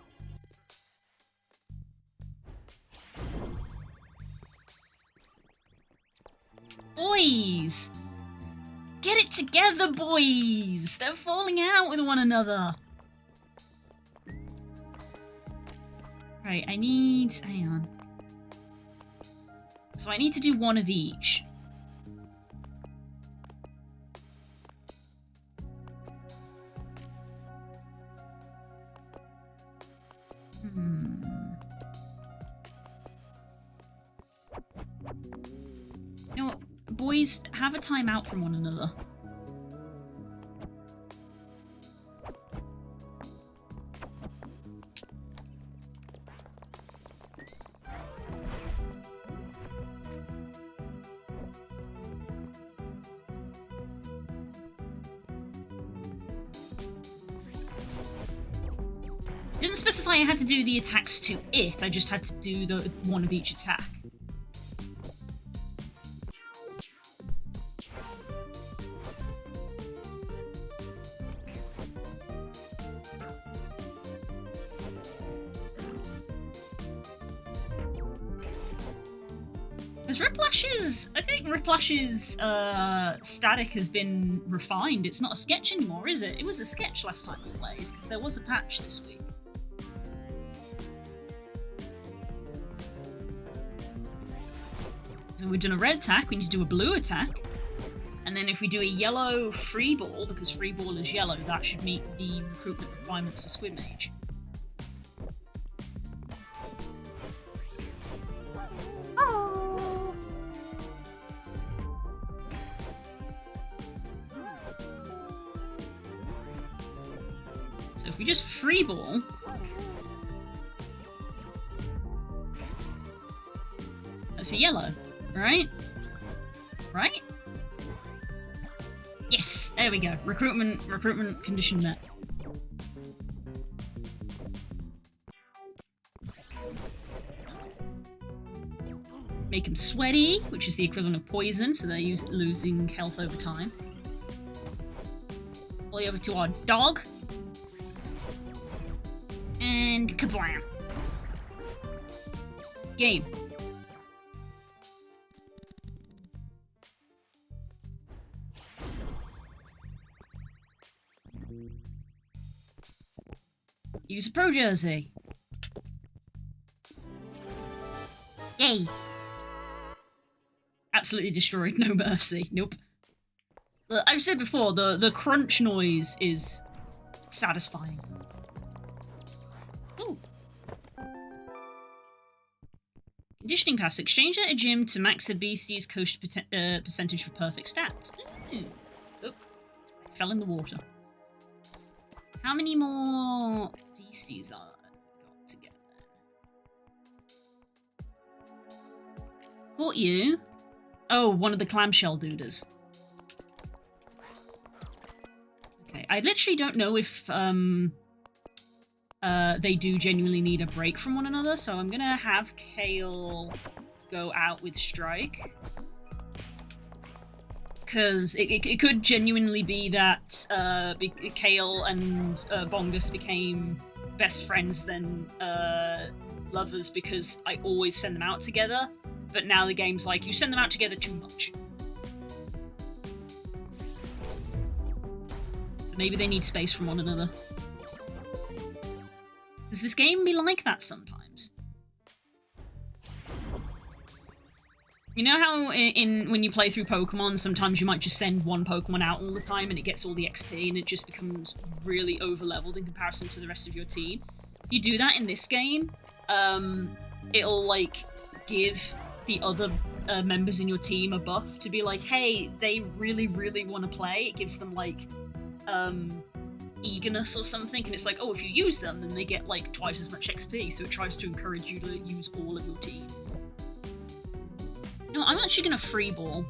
Boys! Get it together, boys! They're falling out with one another. Right, I need... Hang on. So I need to do one of each. You know what? Boys, have a timeout from one another. Didn't specify I had to do the attacks to it, I just had to do the one of each attack. Because Riplash's... I think Riplash's static has been refined. It's not a sketch anymore, is it? It was a sketch last time I played, because there was a patch this week. So we've done a red attack, we need to do a blue attack. And then if we do a yellow free ball, because free ball is yellow, that should meet the recruitment requirements for Squid Mage. Oh. So if we just free ball... That's a yellow. Right? Right? Yes! There we go. Recruitment condition met. Make them sweaty, which is the equivalent of poison, so they're losing health over time. All the way over to our dog. And kablam! Game. Use a pro jersey. Yay. Absolutely destroyed, no mercy. Nope. I've said before, the crunch noise is satisfying. Ooh. Conditioning pass. Exchange at a gym to max the Beastie's coast percentage for perfect stats. Ooh. Oh. I fell in the water. How many more Beasties are got to get then? Caught you. Oh, one of the clamshell duders. Okay, I literally don't know if they do genuinely need a break from one another, so I'm gonna have Kale go out with Strike. Because it could genuinely be that Kale and Bongus became best friends than lovers because I always send them out together, but now the game's like, you send them out together too much. So maybe they need space from one another. Does this game be like that sometimes? You know how when you play through Pokemon, sometimes you might just send one Pokemon out all the time and it gets all the XP and it just becomes really over-leveled in comparison to the rest of your team? If you do that in this game, it'll, like, give the other members in your team a buff to be like, hey, they really, really want to play. It gives them, like, eagerness or something, and it's like, oh, if you use them, then they get, like, twice as much XP, so it tries to encourage you to use all of your team. No, I'm actually gonna free ball.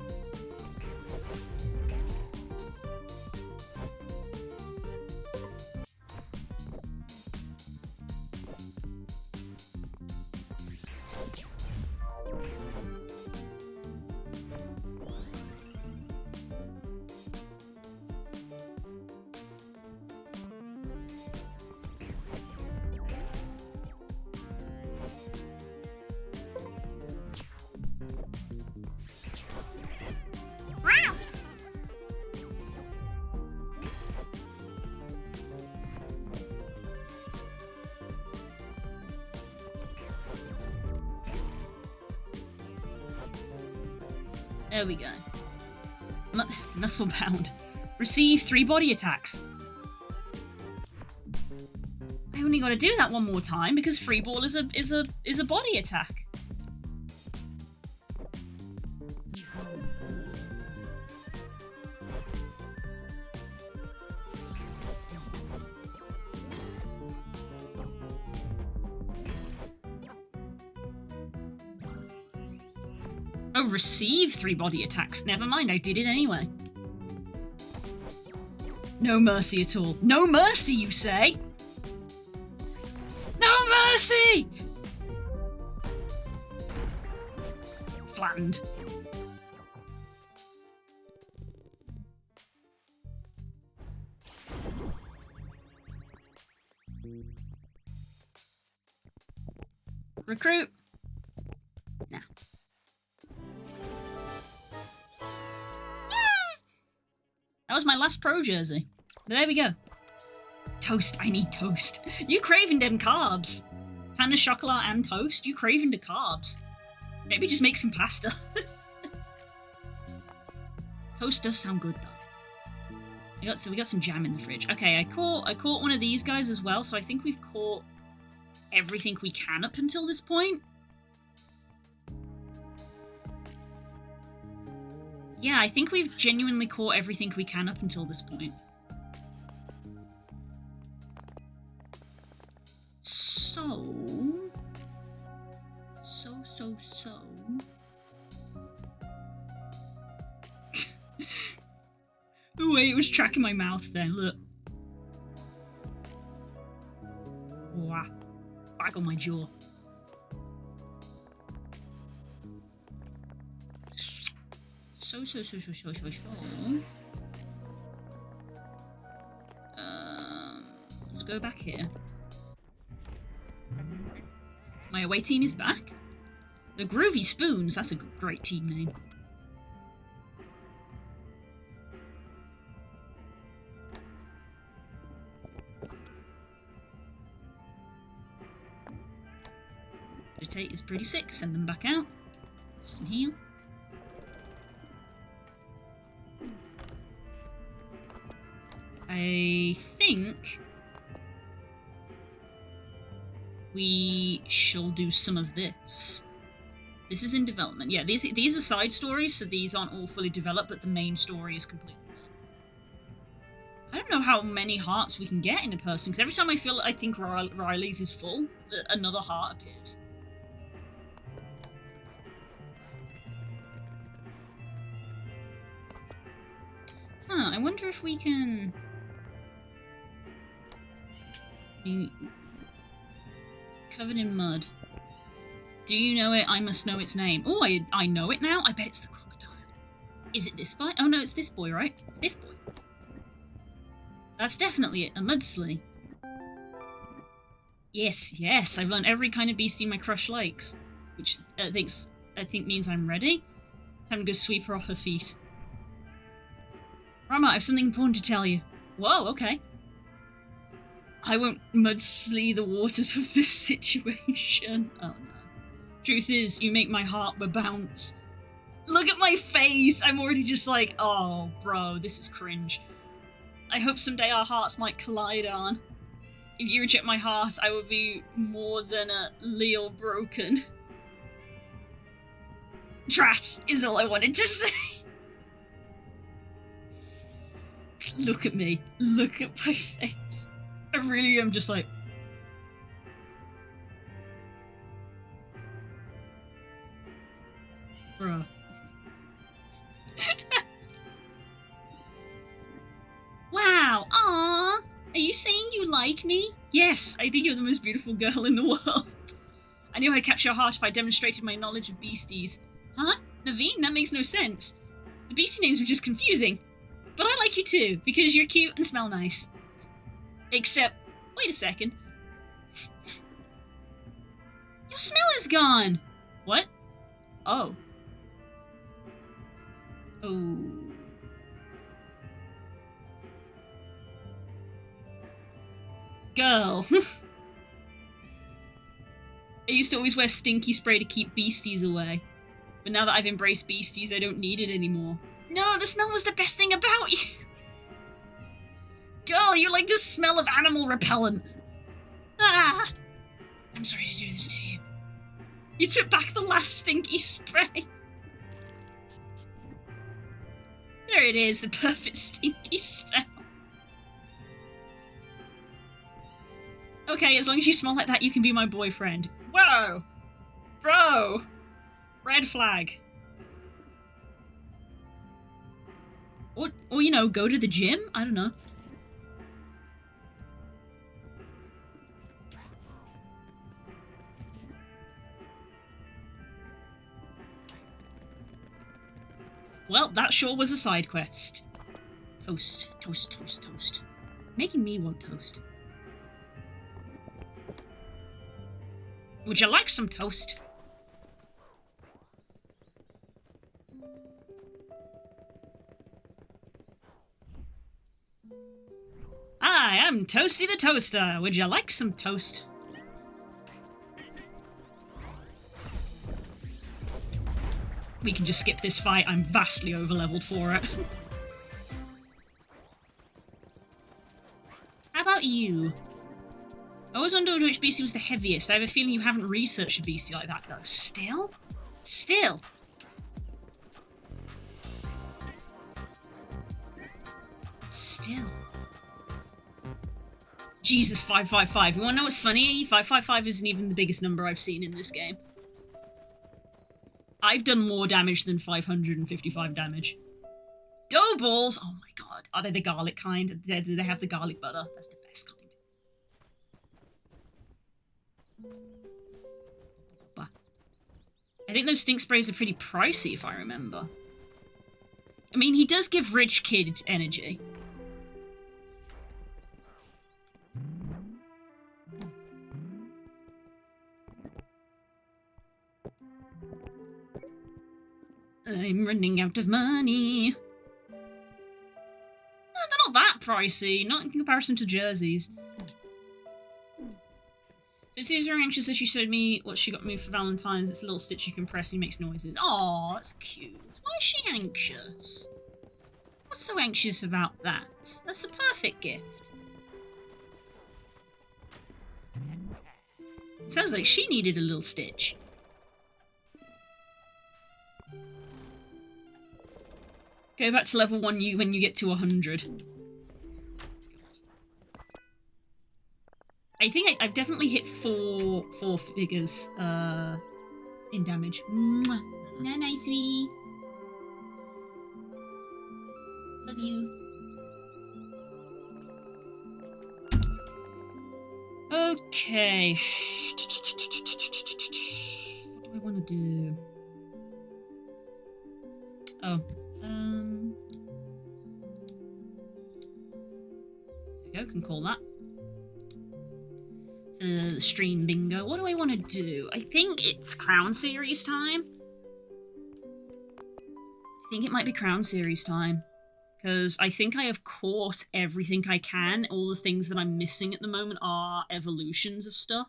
There we go. Muscle bound. Receive 3 body attacks. I only got to do that one more time because free ball is a body attack. Oh, receive 3 body attacks. Never mind, I did it anyway. No mercy at all. No mercy, you say? No mercy! Flattened. Recruit. Nah. That was my last pro jersey. But there we go. Toast. I need toast. You craving them carbs. Pain au chocolat and toast. You craving the carbs. Maybe just make some pasta. Toast does sound good though. So we got some jam in the fridge. Okay, I caught one of these guys as well, so I think we've caught everything we can up until this point. Yeah, I think we've genuinely caught everything we can up until this point. So... Oh wait, it was tracking my mouth then, look. Wow. Back on my jaw. So. Let's go back here. My away team is back. The Groovy Spoons, that's a great team name. Meditate is pretty sick, send them back out. Just in heal. I think we shall do some of this. This is in development. Yeah, these are side stories, so these aren't all fully developed, but the main story is completely done. I don't know how many hearts we can get in a person, because every time I think Riley's is full, another heart appears. Huh, I wonder if we can... Covered in mud. Do you know it? I must know its name. Oh, I know it now? I bet it's the crocodile. Is it this boy? Oh no, it's this boy, right? It's this boy. That's definitely it, a mudsling. Yes, yes, I've learned every kind of beastie my crush likes. Which I think means I'm ready. Time to go sweep her off her feet. Rama, I have something important to tell you. Whoa, okay. I won't mudslee the waters of this situation. Oh no. Truth is, you make my heart bounce. Look at my face! I'm already just like, oh, bro, this is cringe. I hope someday our hearts might collide on. If you reject my heart, I will be more than a little broken. Drat is all I wanted to say. Look at me. Look at my face. I really am just like... Bruh. Wow, aww! Are you saying you like me? Yes, I think you're the most beautiful girl in the world. I knew I'd capture your heart if I demonstrated my knowledge of beasties. Huh? Naveen? That makes no sense. The beastie names were just confusing. But I like you too, because you're cute and smell nice. Except, wait a second. Your smell is gone! What? Oh. Oh. Girl. I used to always wear stinky spray to keep beasties away. But now that I've embraced beasties, I don't need it anymore. No, the smell was the best thing about you! Girl, you're like the smell of animal repellent. Ah! I'm sorry to do this to you. You took back the last stinky spray. There it is, the perfect stinky smell. Okay, as long as you smell like that, you can be my boyfriend. Whoa! Bro! Red flag. Or, you know, go to the gym? I don't know. Well, that sure was a side quest. Toast, toast, toast, toast. Making me want toast. Would you like some toast? Hi, I'm Toasty the Toaster. Would you like some toast? We can just skip this fight. I'm vastly overleveled for it. How about you? I always wondered which beastie was the heaviest. I have a feeling you haven't researched a beastie like that, though. Still? Still? Still. Jesus, 555. You wanna know what's funny? 555 isn't even the biggest number I've seen in this game. I've done more damage than 555 damage. Dough balls! Oh my god. Are they the garlic kind? Do they have the garlic butter? That's the best kind. I think those stink sprays are pretty pricey, if I remember. I mean, he does give rich kid energy. I'm running out of money. They're not that pricey, not in comparison to jerseys. So it seems very anxious as she showed me what she got me for Valentine's. It's a little stitch you can press and he makes noises. Aw, that's cute. Why is she anxious? What's so anxious about that? That's the perfect gift. Sounds like she needed a little stitch. Go back to level 1 when you get to 100. I think I've definitely hit four figures in damage. Mwah. Night, sweetie. Love you. Okay. What do I want to do? Oh, There we go, can call that. Stream bingo. What do I want to do? I think it's Crown Series time. I think it might be Crown Series time. Because I think I have caught everything I can. All the things that I'm missing at the moment are evolutions of stuff.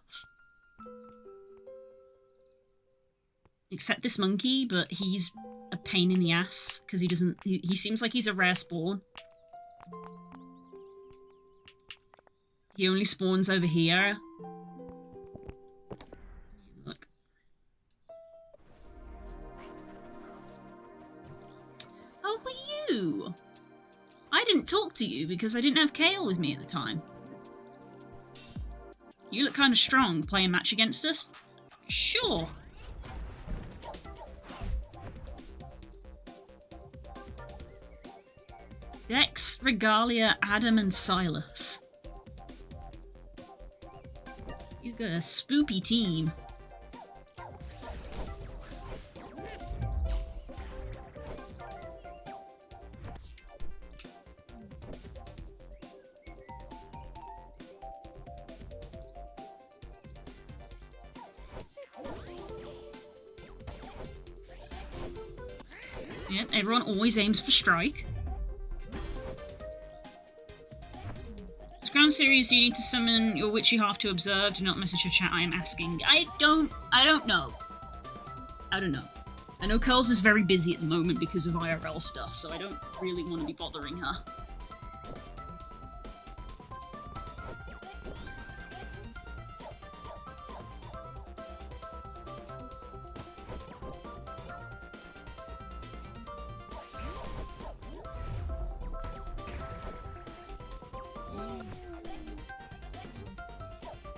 Except this monkey, but he's a pain in the ass. Because he doesn't... He seems like he's a rare spawn. He only spawns over here. Look. Oh, were you? I didn't talk to you because I didn't have Kale with me at the time. You look kind of strong. Play a match against us? Sure. Dex, Regalia, Adam, and Silas. He's got a spoopy team. Yep, everyone always aims for strike. Ground series, you need to summon your witch you have to observe. Do not message your chat, I am asking. I don't know. I don't know. I know Curls is very busy at the moment because of IRL stuff, so I don't really want to be bothering her.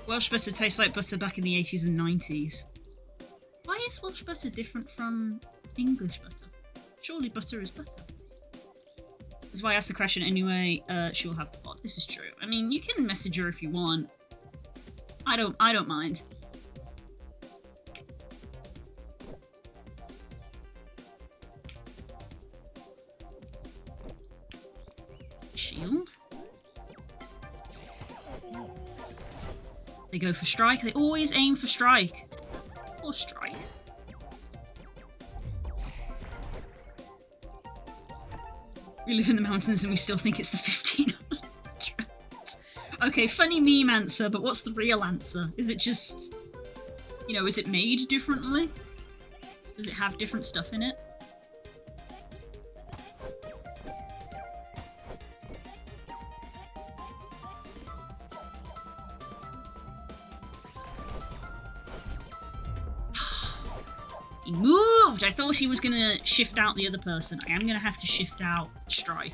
Welsh butter tastes like butter back in the 80s and 90s. Why is Welsh butter different from English butter? Surely butter is butter. That's why I asked the question anyway. She'll have the pod. This is true. I mean, you can message her if you want. I don't mind. Shield. They go for strike. They always aim for strike. Or strike. We live in the mountains and we still think it's the 1500s. Okay, funny meme answer, but what's the real answer? Is it just... You know, is it made differently? Does it have different stuff in it? He moved! I thought he was gonna shift out the other person. I am gonna have to shift out strike.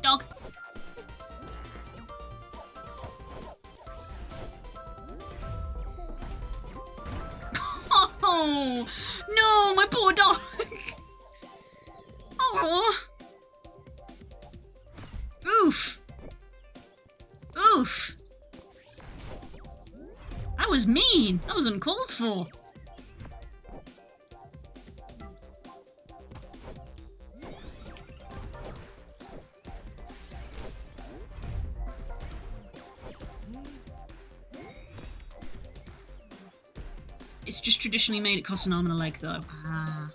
Dog. Oh no, my poor dog. Oh. Oof. Oof. That was mean. That was uncalled for. It's just traditionally made. It costs an arm and a leg, though. Ah.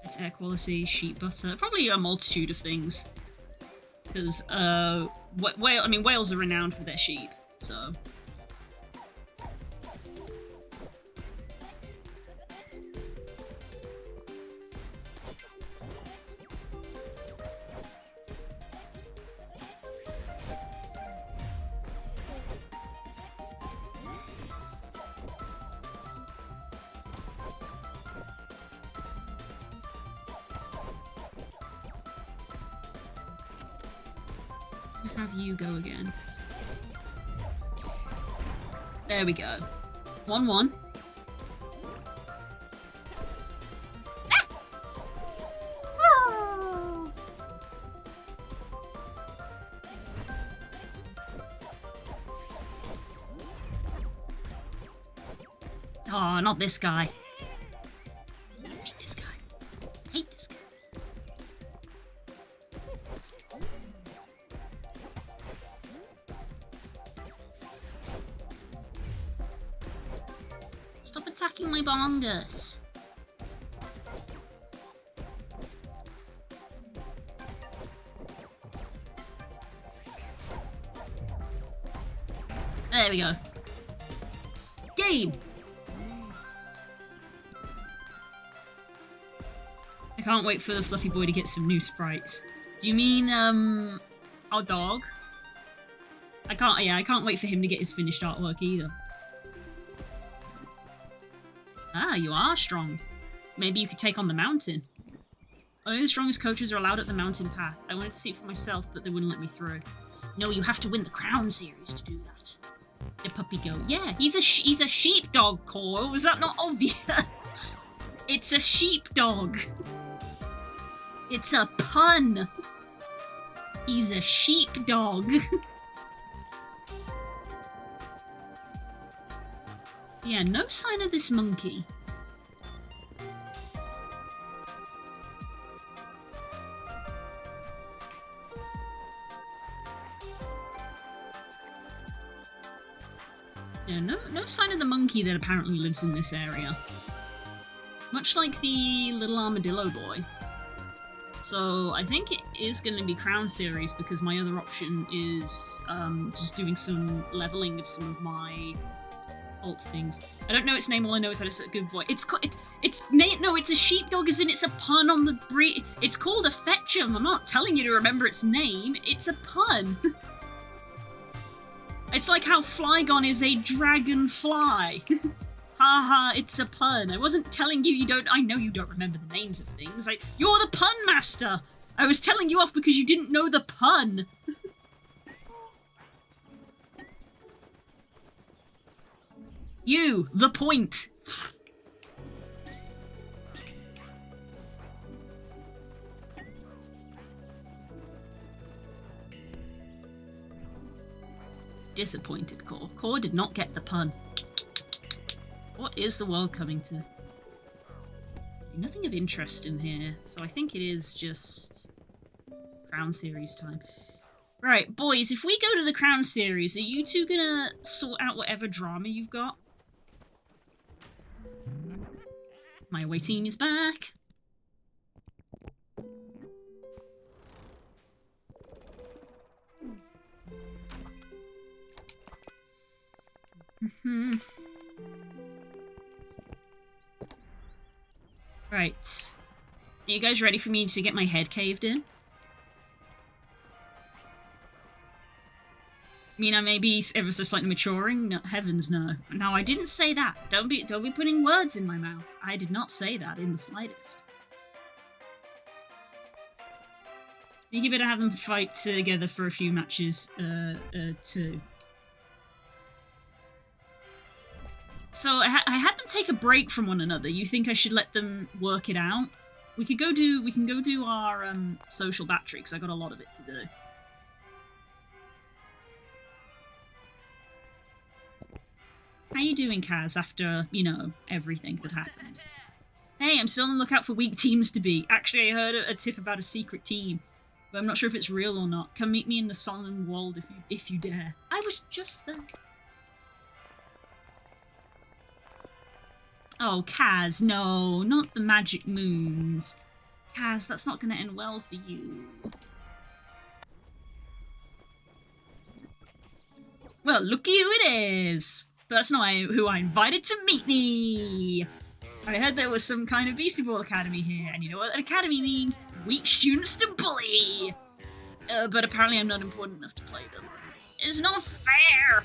It's air quality, sheep butter, probably a multitude of things. Because Wales are renowned for their sheep, so. Have you go again. There we go. 1-1. Ah! Oh! Oh, not this guy. I hate this guy. I hate this guy. Stop attacking my bongus. There we go. Game! I can't wait for the fluffy boy to get some new sprites. Do you mean, our dog? I can't wait for him to get his finished artwork either. Ah, you are strong. Maybe you could take on the mountain. Only the strongest coaches are allowed at the mountain path. I wanted to see it for myself, but they wouldn't let me through. No, you have to win the crown series to do that. The puppy goat. Yeah, he's a sheepdog, Core. Was that not obvious? It's a sheepdog. It's a pun. He's a sheepdog. Yeah, no sign of this monkey. Yeah, no sign of the monkey that apparently lives in this area. Much like the little armadillo boy. So I think it is going to be Crown Series because my other option is just doing some leveling of some of my alt things. I don't know its name, all I know is that it's a good boy. It's a sheepdog, as in it's a pun on the breed. It's called a Fetchum. I'm not telling you to remember its name. It's a pun. It's like how Flygon is a dragonfly. Haha, it's a pun. I wasn't telling you I know you don't remember the names of things. You're the pun master! I was telling you off because you didn't know the pun. You, the point. Disappointed, Core. Core did not get the pun. What is the world coming to? Nothing of interest in here, so I think it is just Crown Series time. Right, boys, if we go to the Crown Series, are you two gonna sort out whatever drama you've got? My away team is back. Right. Are you guys ready for me to get my head caved in? I mean, I may be ever so slightly maturing. No, heavens no. No, I didn't say that. Don't be putting words in my mouth. I did not say that in the slightest. I think you better have them fight together for a few matches, too. So I had them take a break from one another. You think I should let them work it out? We can go do our social battery because I got a lot of it to do. How you doing, Kaz, after, you know, everything that happened? Hey, I'm still on the lookout for weak teams to beat. Actually, I heard a tip about a secret team, but I'm not sure if it's real or not. Come meet me in the Solemn Wold if you dare. I was just there. Oh, Kaz, no, not the magic moons. Kaz, that's not going to end well for you. Well, looky who it is. Person who I invited to meet me. I heard there was some kind of Beastieball Academy here, and you know what that academy means? Weak students to bully. But apparently I'm not important enough to play them. It's not fair.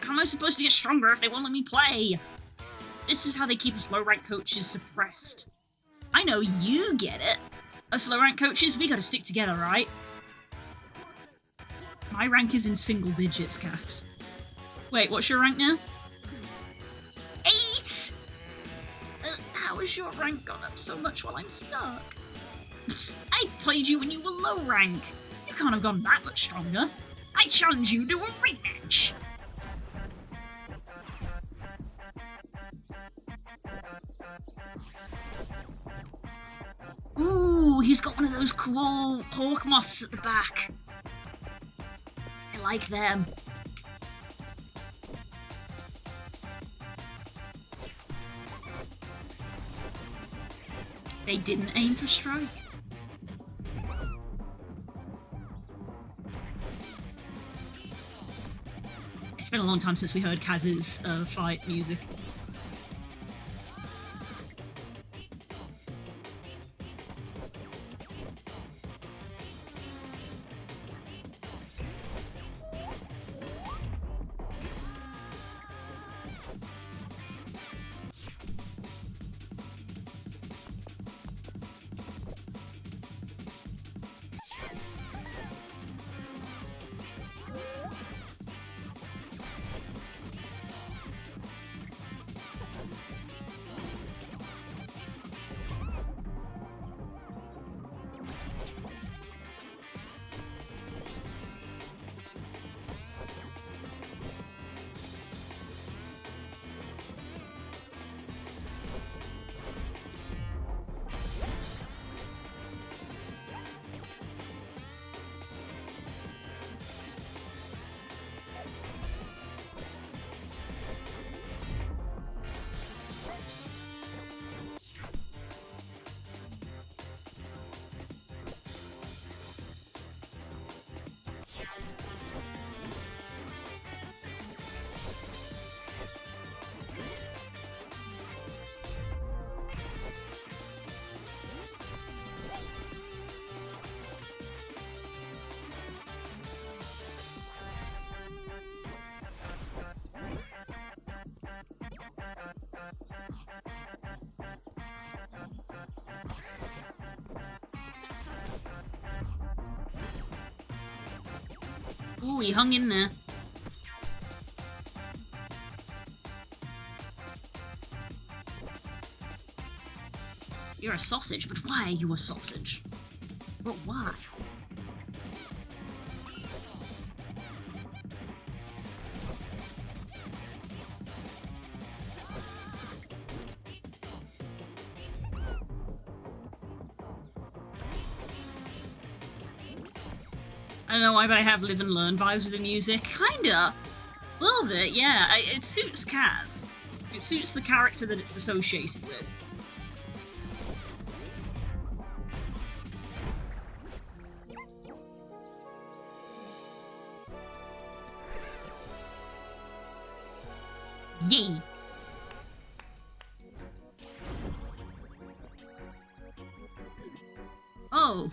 How am I supposed to get stronger if they won't let me play? This is how they keep us low-rank coaches suppressed. I know you get it. Us low-rank coaches, we gotta stick together, right? My rank is in single digits, Cass. Wait, what's your rank now? 8! How has your rank gone up so much while I'm stuck? I played you when you were low rank. You can't have gone that much stronger. I challenge you to a rematch. Ooh, he's got one of those cool hawk moths at the back. I like them. They didn't aim for strike. It's been a long time since we heard Kaz's fight music. Ooh, he hung in there. You're a sausage, but why are you a sausage? But why? I don't know why, but I have live and learn vibes with the music. Kinda. A little bit, yeah. It suits Kaz. It suits the character that it's associated with. Yay! Oh.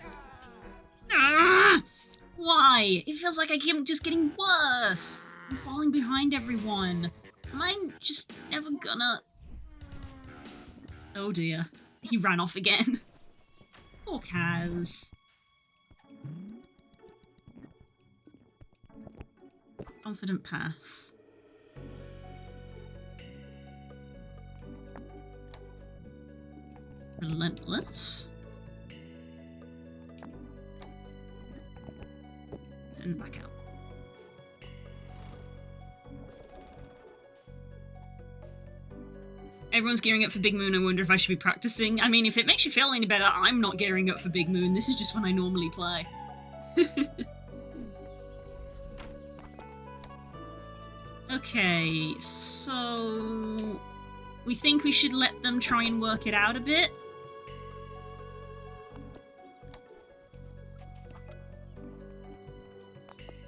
Why? It feels like I keep just getting worse. I'm falling behind everyone. Am I just never gonna... Oh dear. He ran off again. Poor Kaz. Confident pass. Relentless. Send back out. Everyone's gearing up for Big Moon. I wonder if I should be practicing. I mean, if it makes you feel any better, I'm not gearing up for Big Moon. This is just when I normally play. Okay, so... we think we should let them try and work it out a bit.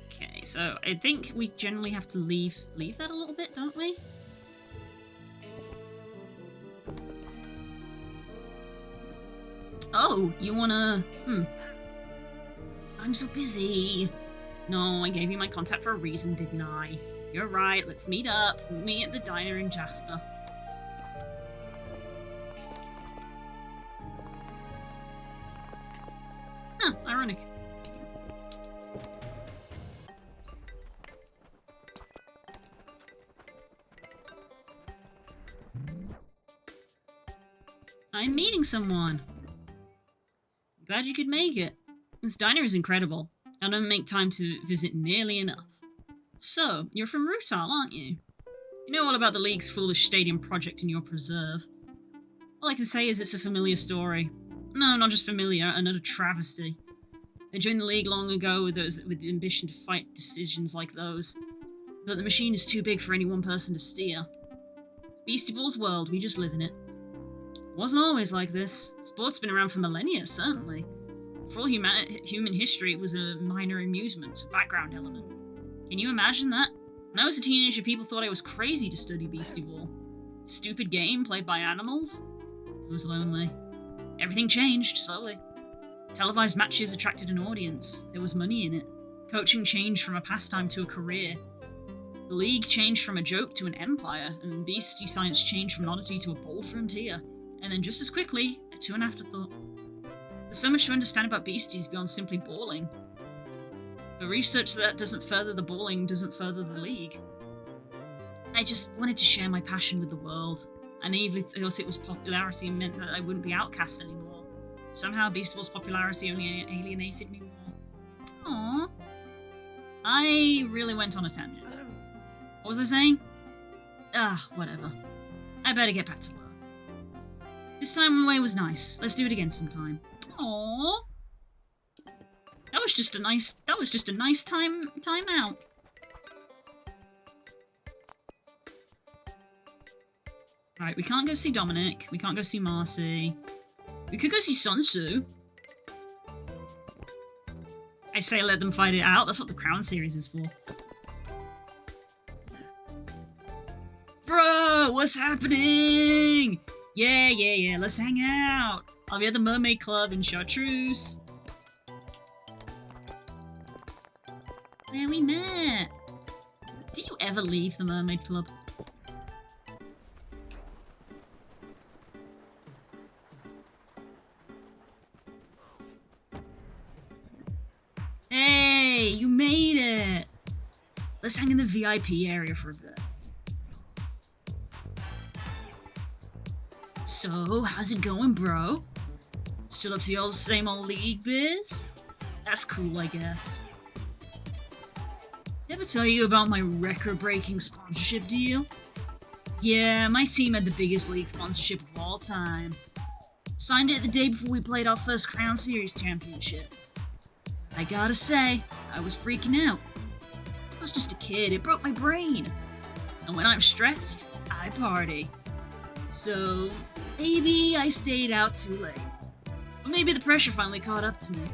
Okay, so I think we generally have to leave that a little bit, don't we? Oh, you wanna... I'm so busy. No, I gave you my contact for a reason, didn't I? You're right, let's meet up. Me at the diner in Jasper. Huh, ironic. I'm meeting someone. Glad you could make it. This diner is incredible. I don't make time to visit nearly enough. So, you're from Rutal, aren't you? You know all about the League's foolish stadium project in your preserve. All I can say is it's a familiar story. No, not just familiar, another travesty. I joined the league long ago with the ambition to fight decisions like those. But the machine is too big for any one person to steer. It's Beastieball's world, we just live in it. It wasn't always like this. Sport's been around for millennia, certainly. For all human history, it was a minor amusement, a background element. Can you imagine that? When I was a teenager, people thought I was crazy to study Beastieball. Stupid game played by animals? It was lonely. Everything changed, slowly. Televised matches attracted an audience. There was money in it. Coaching changed from a pastime to a career. The league changed from a joke to an empire, and Beastie Science changed from an oddity to a bold frontier. And then just as quickly, to an afterthought. There's so much to understand about beasties beyond simply balling. But research that doesn't further the balling doesn't further the league. I just wanted to share my passion with the world. I naively thought it was popularity meant that I wouldn't be outcast anymore. Somehow Beastieball's popularity only alienated me more. Aww. I really went on a tangent. What was I saying? Whatever. I better get back to work. This time away was nice. Let's do it again sometime. Aww. That was just a nice time out. Right, we can't go see Dominic. We can't go see Marcy. We could go see Sun Tzu. I say let them fight it out. That's what the Crown series is for. Bro, what's happening? Yeah. Let's hang out. I'll be at the Mermaid Club in Chartreuse. Where we met. Do you ever leave the Mermaid Club? Hey, you made it! Let's hang in the VIP area for a bit. So, how's it going, bro? Still up to the same old league biz? That's cool, I guess. Ever tell you about my record-breaking sponsorship deal? Yeah, my team had the biggest league sponsorship of all time. Signed it the day before we played our first Crown Series championship. I gotta say, I was freaking out. I was just a kid, it broke my brain. And when I'm stressed, I party. So, maybe I stayed out too late. Or maybe the pressure finally caught up to me.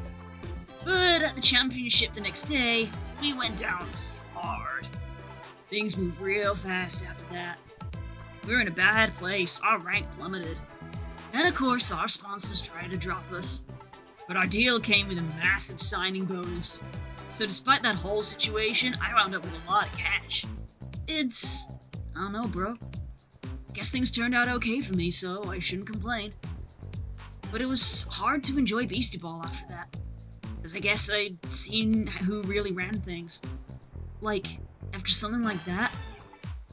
But at the championship the next day, we went down hard. Things moved real fast after that. We were in a bad place, our rank plummeted. And of course, our sponsors tried to drop us. But our deal came with a massive signing bonus. So despite that whole situation, I wound up with a lot of cash. I don't know, bro. Guess things turned out okay for me, so I shouldn't complain. But it was hard to enjoy Beastieball after that. Because I guess I'd seen who really ran things. Like, after something like that,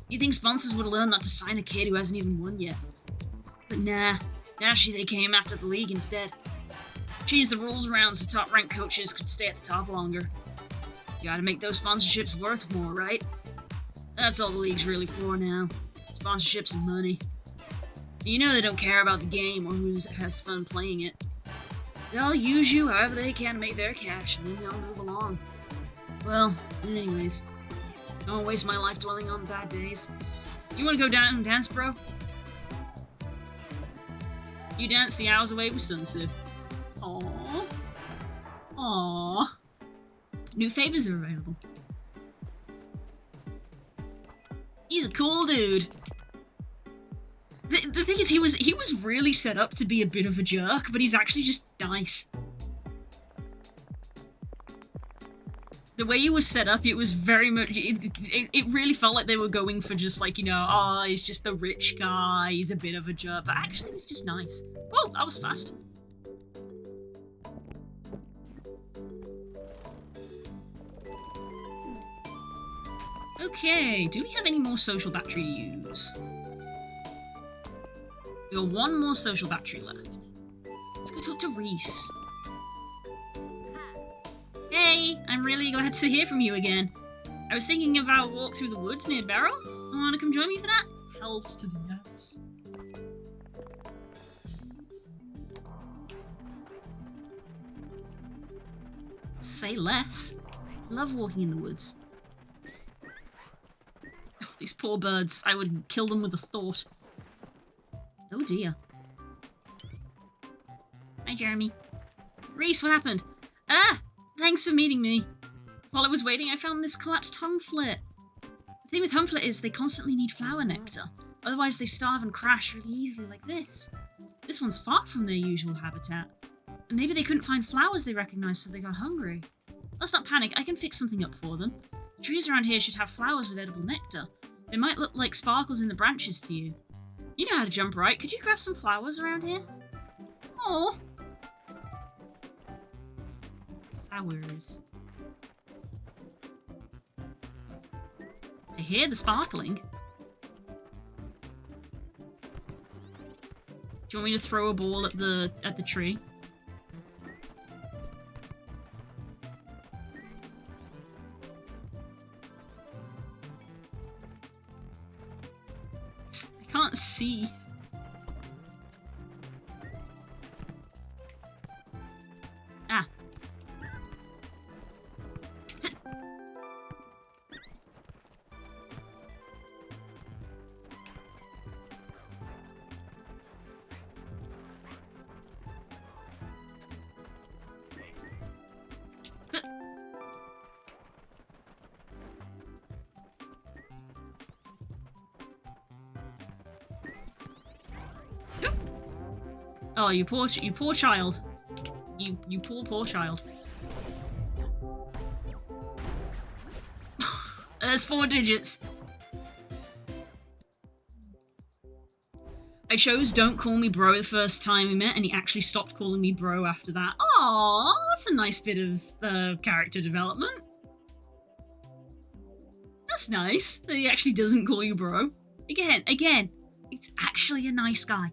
you think sponsors would have learned not to sign a kid who hasn't even won yet. But nah, actually they came after the league instead. Changed the rules around so top-ranked coaches could stay at the top longer. Gotta make those sponsorships worth more, right? That's all the league's really for now. Sponsorships and money. You know they don't care about the game or who has fun playing it. They'll use you however they can to make their cash, and then they'll move along. Well, anyways. Don't waste my life dwelling on bad days. You wanna go down and dance, bro? You dance the hours away with Sun Tzu. Aww. New favors are available. He's a cool dude. The thing is, he was really set up to be a bit of a jerk, but he's actually just nice. The way he was set up, it was very much... It really felt like they were going for just like, you know, oh, he's just the rich guy, he's a bit of a jerk, but actually he's just nice. Well, that was fast. Okay, do we have any more social battery to use? We got one more social battery left. Let's go talk to Reese. Hey, I'm really glad to hear from you again. I was thinking about a walk through the woods near Barrow. Wanna come join me for that? Hells to the yes. Say less. Love walking in the woods. Oh, these poor birds. I would kill them with a thought. Oh dear. Hi, Jeremy. Reese, what happened? Ah! Thanks for meeting me. While I was waiting, I found this collapsed humpflit. The thing with humpflit is they constantly need flower nectar. Otherwise, they starve and crash really easily like this. This one's far from their usual habitat. And maybe they couldn't find flowers they recognized, so they got hungry. Let's not panic, I can fix something up for them. The trees around here should have flowers with edible nectar. They might look like sparkles in the branches to you. You know how to jump, right? Could you grab some flowers around here? Oh. Flowers. I hear the sparkling. Do you want me to throw a ball at the tree? I can't see. Ah. Oh, you poor child. You poor child. There's 4 digits. I chose don't call me bro the first time we met, and he actually stopped calling me bro after that. Aww, that's a nice bit of character development. That's nice that he actually doesn't call you bro. Again, it's actually a nice guy.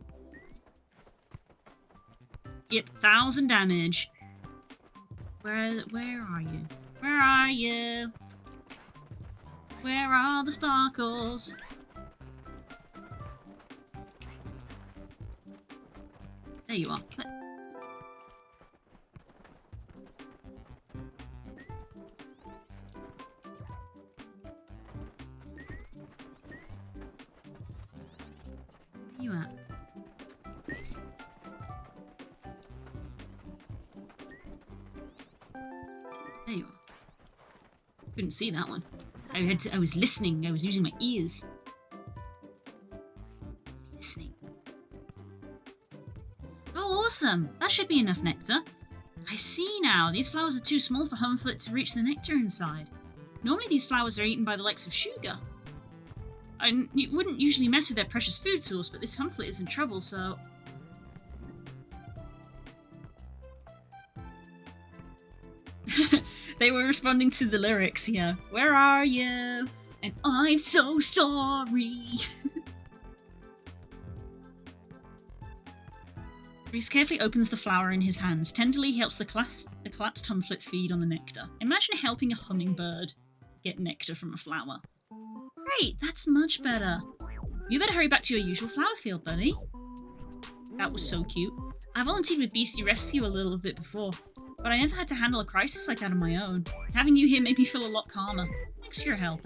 Yep, 1,000 damage. Where are you? Where are you? Where are the sparkles? There you are. Where you at? There you are. Couldn't see that one. I was listening. I was using my ears. Listening. Oh, awesome! That should be enough nectar. I see now. These flowers are too small for humpflit to reach the nectar inside. Normally these flowers are eaten by the likes of sugar. You wouldn't usually mess with their precious food source, but this humpflit is in trouble, so... They were responding to the lyrics, yeah. Where are you? And I'm so sorry. Reese carefully opens the flower in his hands. Tenderly, he helps the collapsed humpflit feed on the nectar. Imagine helping a hummingbird get nectar from a flower. Great, that's much better. You better hurry back to your usual flower field, buddy. That was so cute. I volunteered with Beastie Rescue a little bit before, but I never had to handle a crisis like that on my own. Having you here made me feel a lot calmer. Thanks for your help.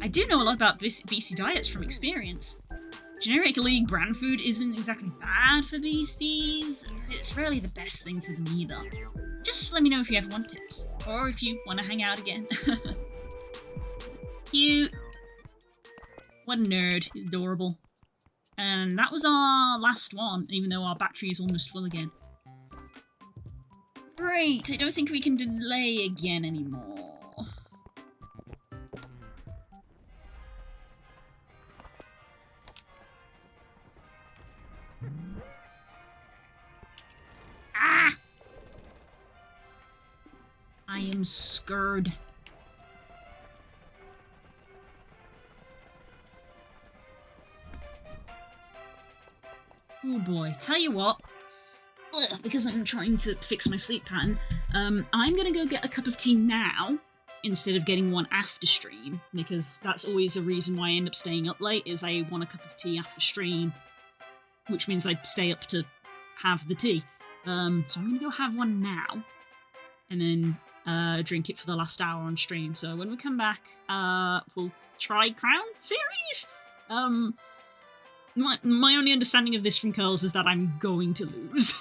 I do know a lot about beastie diets from experience. Generic league brand food isn't exactly bad for beasties. It's rarely the best thing for them either. Just let me know if you ever want tips, or if you want to hang out again. Cute. What a nerd. He's adorable. And that was our last one, even though our battery is almost full again. Great, I don't think we can delay again anymore. Ah! I am scared. Oh boy, tell you what. Because I'm trying to fix my sleep pattern, I'm gonna go get a cup of tea now instead of getting one after stream, because that's always a reason why I end up staying up late, is I want a cup of tea after stream, which means I stay up to have the tea. So I'm gonna go have one now. and then drink it for the last hour on stream. So when we come back, we'll try Crown Series. My only understanding of this from Curls is that I'm going to lose.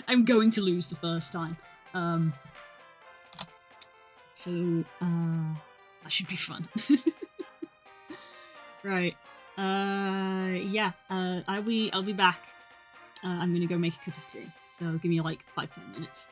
I'm going to lose the first time. So that should be fun. Right. Yeah. I'll be back. I'm gonna go make a cup of tea. So give me like 5-10 minutes.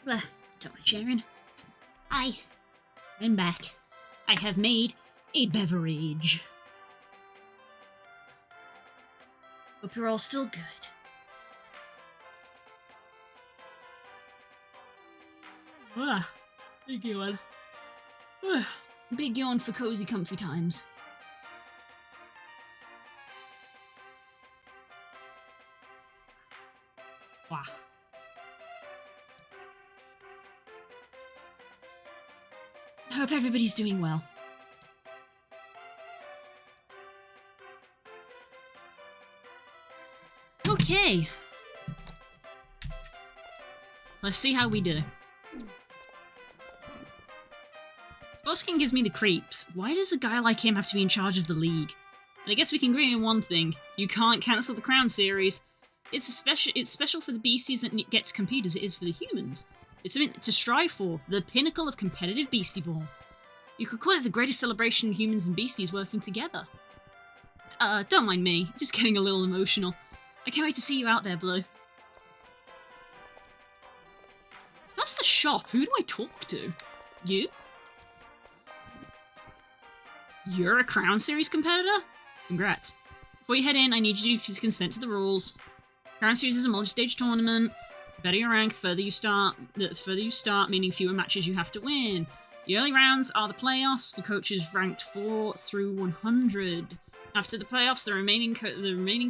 Don't worry, Sharon. I'm back. I have made a beverage. Hope you're all still good. Big yawn. Big yawn for cozy, comfy times. Wow. I hope everybody's doing well. Okay. Let's see how we do. Boskin gives me the creeps. Why does a guy like him have to be in charge of the league? And I guess we can agree on one thing. You can't cancel the Crown Series. It's special for the beasties that get to compete as it is for the humans. It's something to strive for. The pinnacle of competitive Beastieball. You could call it the greatest celebration of humans and beasties working together. Don't mind me. Just getting a little emotional. I can't wait to see you out there, Blue. If that's the shop, who do I talk to? You? You're a Crown Series competitor? Congrats. Before you head in, I need you to consent to the rules. Crown Series is a multi-stage tournament. The better your rank, the further you start, meaning fewer matches you have to win. The early rounds are the playoffs for coaches ranked 4 through 100. After the playoffs, the remaining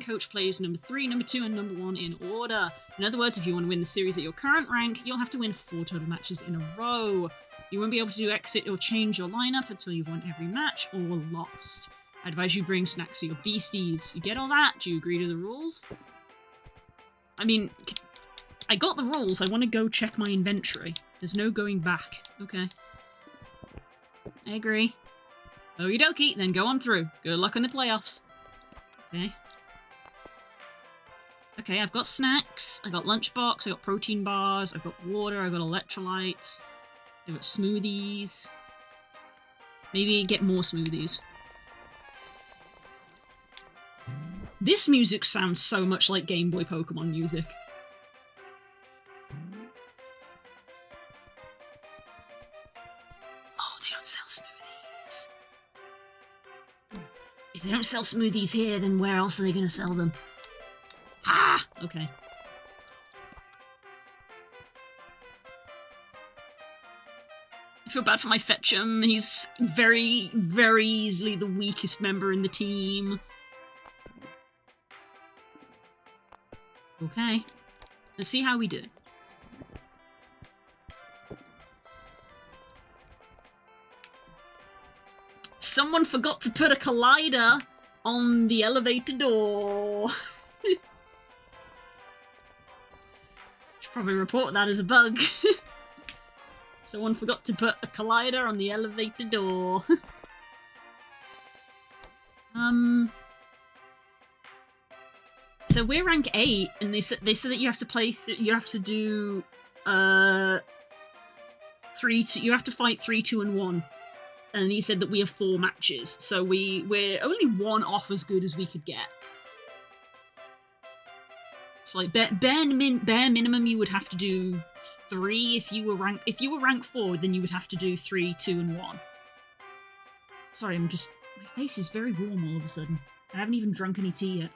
coach plays number 3, number 2, and number 1 in order. In other words, if you want to win the series at your current rank, you'll have to win 4 total matches in a row. You won't be able to exit or change your lineup until you've won every match or lost. I advise you bring snacks for your beasties. You get all that? Do you agree to the rules? I mean, I got the rules. I want to go check my inventory. There's no going back. Okay. I agree. Okie dokie, then go on through. Good luck in the playoffs. Okay. Okay, I've got snacks. I got lunchbox. I got protein bars. I've got water. I've got electrolytes. I've got smoothies. Maybe get more smoothies. This music sounds so much like Game Boy Pokemon music. Oh, they don't sell smoothies. If they don't sell smoothies here, then where else are they gonna sell them? Ah! Okay. I feel bad for my Fetchum. He's very, very easily the weakest member in the team. Okay. Let's see how we do. Someone forgot to put a collider on the elevator door. Should probably report that as a bug. Someone forgot to put a collider on the elevator door. So we're rank 8, and they said that you have to play. You have to do 3. You have to fight 3, 2, and 1. And he said that we have 4 matches, so we're only 1 off as good as we could get. It's like bare minimum you would have to do 3 if you were rank 4, then you would have to do 3, 2, and 1. Sorry, my face is very warm all of a sudden. I haven't even drunk any tea yet.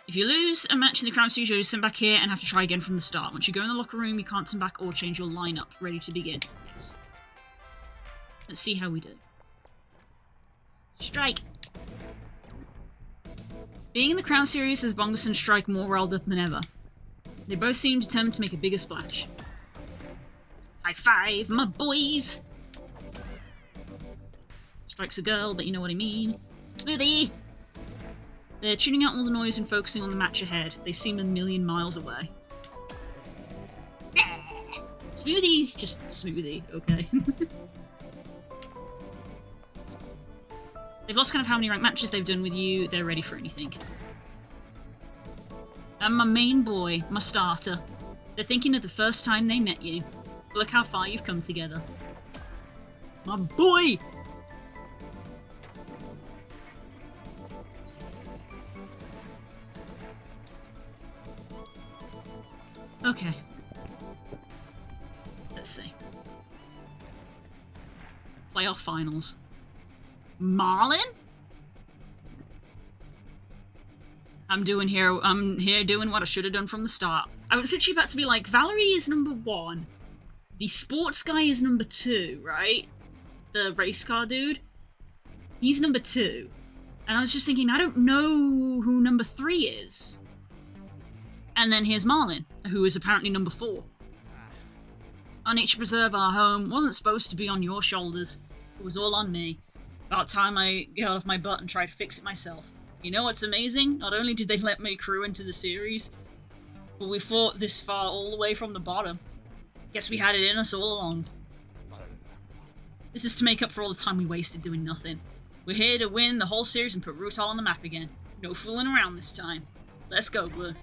If you lose a match in the Crown Series, you send back here and have to try again from the start. Once you go in the locker room, you can't turn back or change your lineup. Ready to begin. Yes. Let's see how we do. Strike! Being in the Crown Series has Bongus and Strike more riled up than ever. They both seem determined to make a bigger splash. High five, my boys! Strike's a girl, but you know what I mean. Smoothie! They're tuning out all the noise and focusing on the match ahead. They seem a million miles away. Smoothie's just smoothie, okay. They've lost kind of how many ranked matches they've done with you. They're ready for anything. And my main boy, my starter. They're thinking of the first time they met you. Look how far you've come together. My boy! Okay. Let's see. Playoff finals. Marlin? I'm here doing what I should have done from the start. I was literally about to be like, Valerie is number 1. The sports guy is number 2, right? The race car dude. He's number 2. And I was just thinking, I don't know who number 3 is. And then here's Marlin, who is apparently number 4. I need to preserve our home. Wasn't supposed to be on your shoulders. It was all on me. About time I got off my butt and tried to fix it myself. You know what's amazing? Not only did they let my crew into the series, but we fought this far all the way from the bottom. Guess we had it in us all along. This is to make up for all the time we wasted doing nothing. We're here to win the whole series and put Root Hall on the map again. No fooling around this time. Let's go, Blue.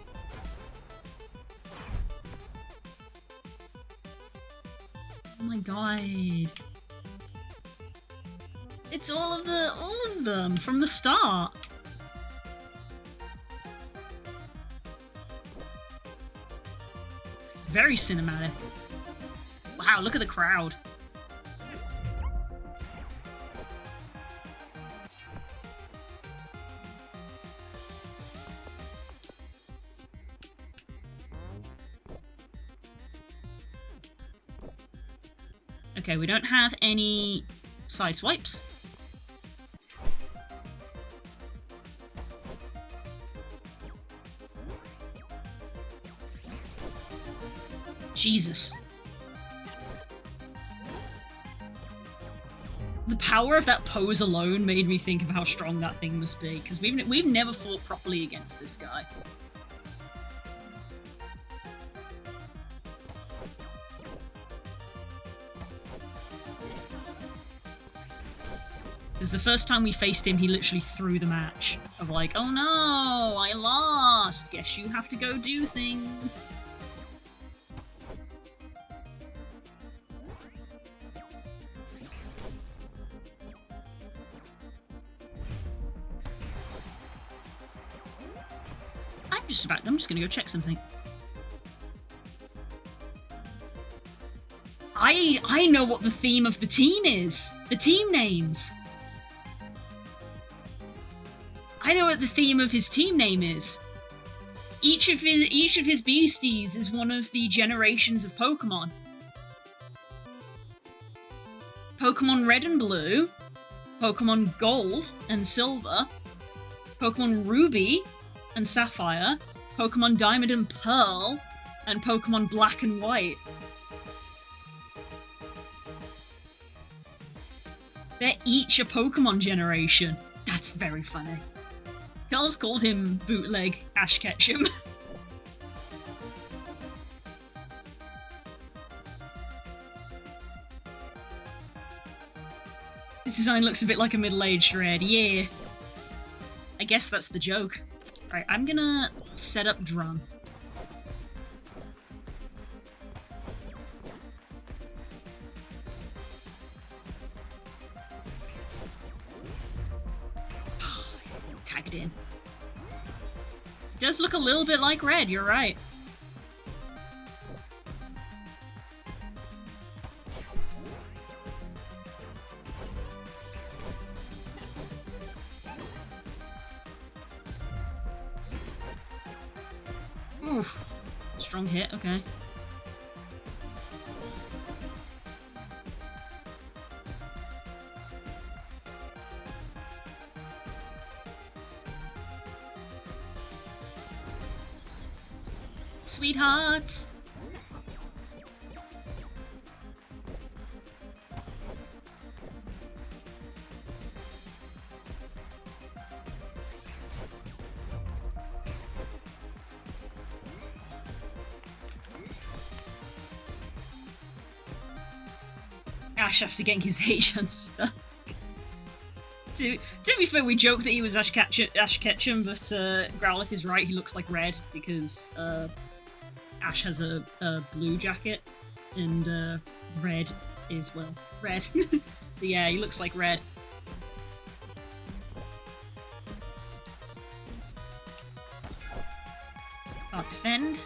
Oh my god. It's all of them from the start. Very cinematic. Wow, look at the crowd. Okay, we don't have any side swipes. Jesus. The power of that pose alone made me think of how strong that thing must be, because we've never fought properly against this guy. Because the first time we faced him, he literally threw the match. Of like, oh no, I lost. Guess you have to go do things. I'm just gonna go check something. I know what the theme of the team is. The team names. I know what the theme of his team name is. Each of his beasties is one of the generations of Pokemon. Pokemon Red and Blue, Pokemon Gold and Silver, Pokemon Ruby and Sapphire, Pokemon Diamond and Pearl, and Pokemon Black and White. They're each a Pokemon generation. That's very funny. Carl's called him Bootleg Ash Ketchum. His design looks a bit like a middle-aged Red, yeah. I guess that's the joke. Right, I'm gonna set up drum. Tagged in. It does look a little bit like Red, you're right. Oof. Strong hit, okay. Sweethearts! Ash after getting his H unstuck. To be fair, we joked that he was Ash Ketchum, but Growlithe is right, he looks like Red, because Ash has a blue jacket, and Red is, well, red. So yeah, he looks like Red. I'll defend.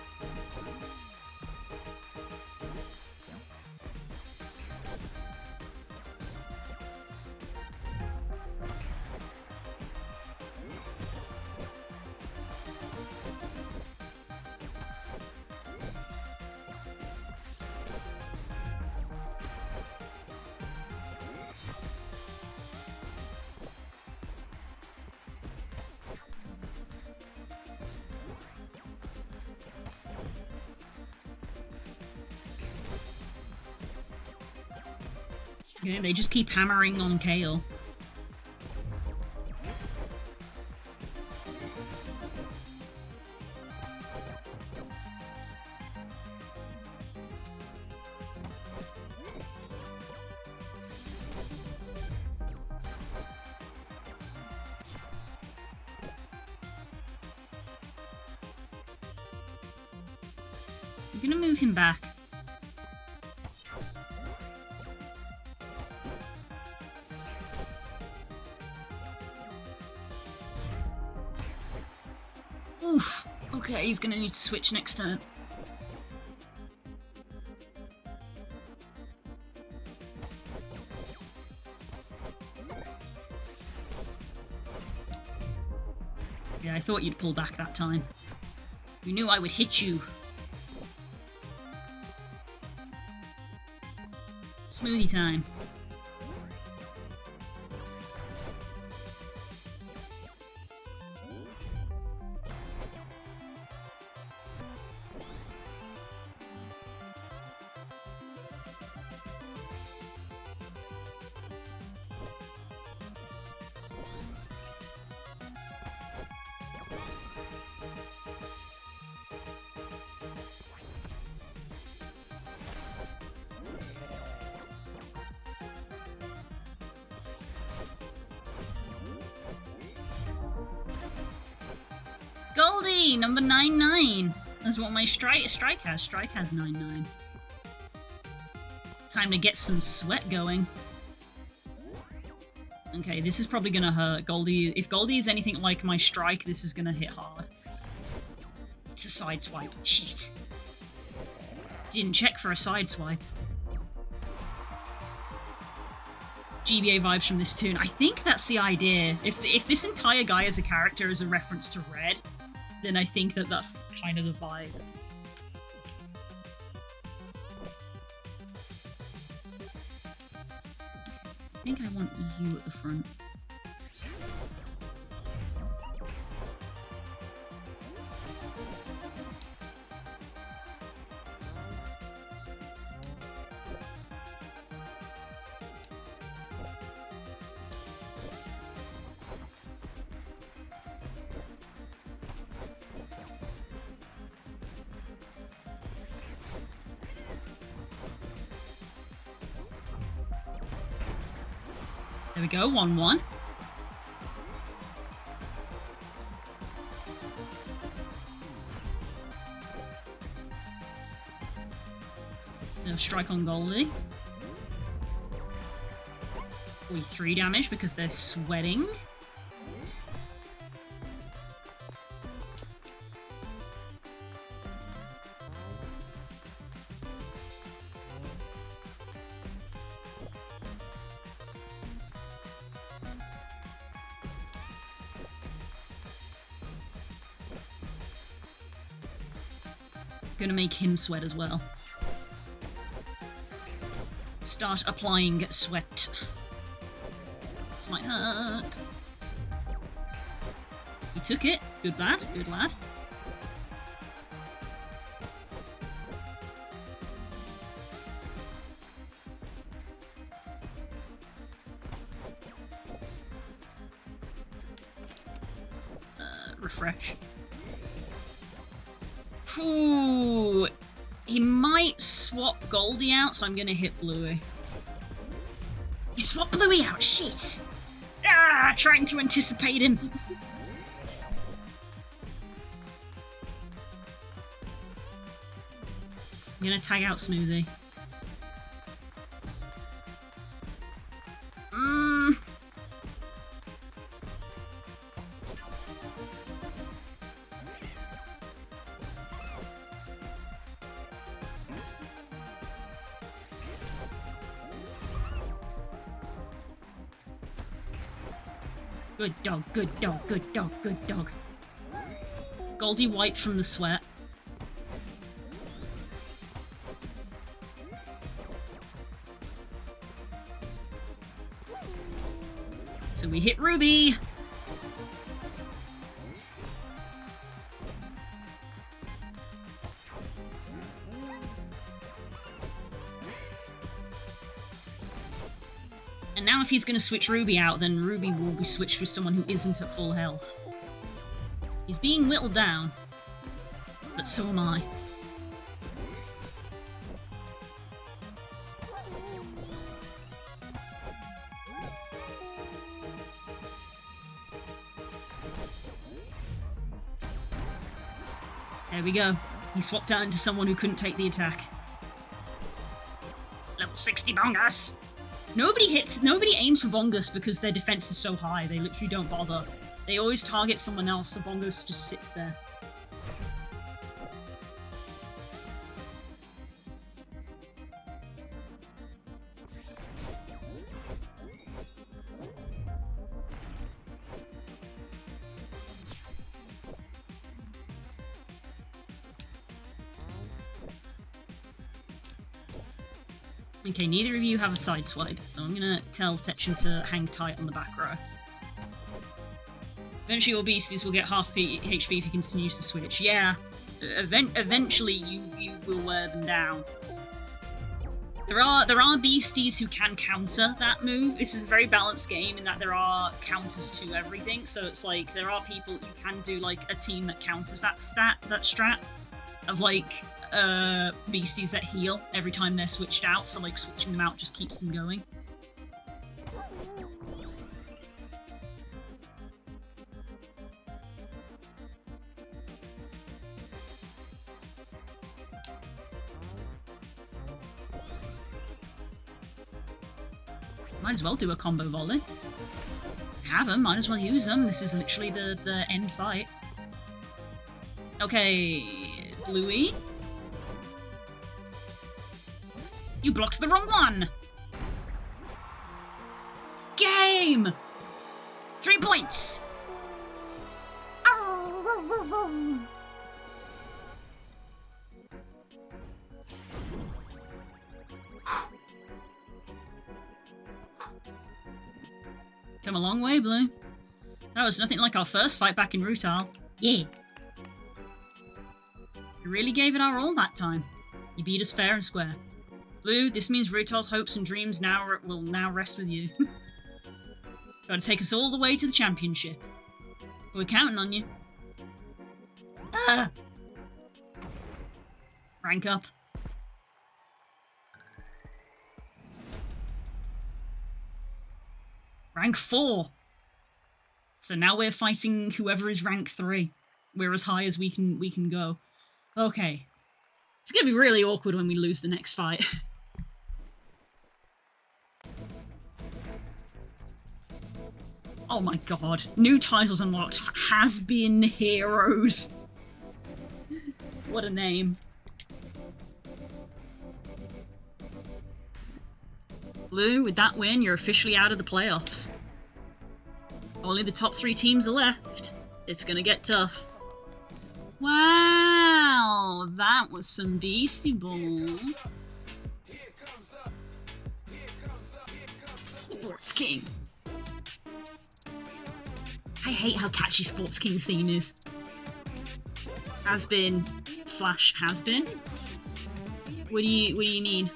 Yeah, they just keep hammering on Kale. I'm gonna move him back. Oof. Okay, he's gonna need to switch next turn. Yeah, I thought you'd pull back that time. You knew I would hit you. Smoothie time. Goldie, number 99. That's what my strike has. Strike has 99. Time to get some sweat going. Okay, this is probably gonna hurt. Goldie, if Goldie is anything like my strike, this is gonna hit hard. It's a side swipe. Shit. Didn't check for a side swipe. GBA vibes from this tune. I think that's the idea. If this entire guy as a character is a reference to Red, then I think that that's kind of the vibe. I think I want you at the front. There we go, 1-1. Strike on Goldie. 43 damage because they're sweating. Gonna make him sweat as well. Start applying sweat. This might hurt. He took it. Good lad. Good lad. Refresh. Ooh, he might swap Goldie out, so I'm gonna hit Bluey. You swapped Bluey out, shit! Ah, trying to anticipate him. I'm gonna tag out Smoothie. Good dog, good dog, good dog, good dog. Goldie wiped from the sweat. So we hit Ruby. And now if he's going to switch Ruby out, then Ruby will be switched with someone who isn't at full health. He's being whittled down, but so am I. There we go. He swapped out into someone who couldn't take the attack. Level 60 Bongus! Nobody aims for Bongus because their defense is so high, they literally don't bother. They always target someone else, so Bongus just sits there. Okay, neither of you have a sideswipe, so I'm gonna tell Fetch'em to hang tight on the back row. Eventually your beasties will get half HP if he continues to switch. Yeah, eventually you will wear them down. There are beasties who can counter that move. This is a very balanced game in that there are counters to everything, so it's like there are people you can do like a team that counters that strat of like beasties that heal every time they're switched out, so like switching them out just keeps them going. Might as well do a combo volley. Have them, might as well use them. This is literally the end fight. Okay, Bluey. You blocked the wrong one! Game! 3 points! Come a long way, Blue. That was nothing like our first fight back in Rutal. Yeah. We really gave it our all that time. You beat us fair and square. Blue, this means Rutal's hopes and dreams will now rest with you. Gotta take us all the way to the championship. We're counting on you. Ah! Rank up. Rank 4. So now we're fighting whoever is rank 3. We're as high as we can go. Okay. It's gonna be really awkward when we lose the next fight. Oh my god. New titles unlocked. Has been heroes. What a name. Blue, with that win, you're officially out of the playoffs. Only the top 3 teams are left. It's gonna get tough. Wow, that was some Beastieball. Sports King. I hate how catchy Sports King theme is. Has been / has been. What do you need?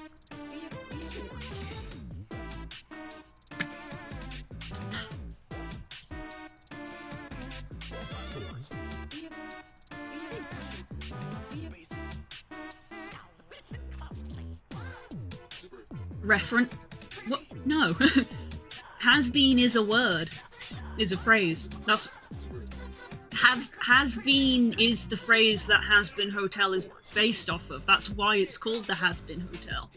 Reference? What? No. Has been is a word. Is a phrase. That's has been is the phrase that Has Been Hotel is based off of. That's why it's called the Has Been Hotel.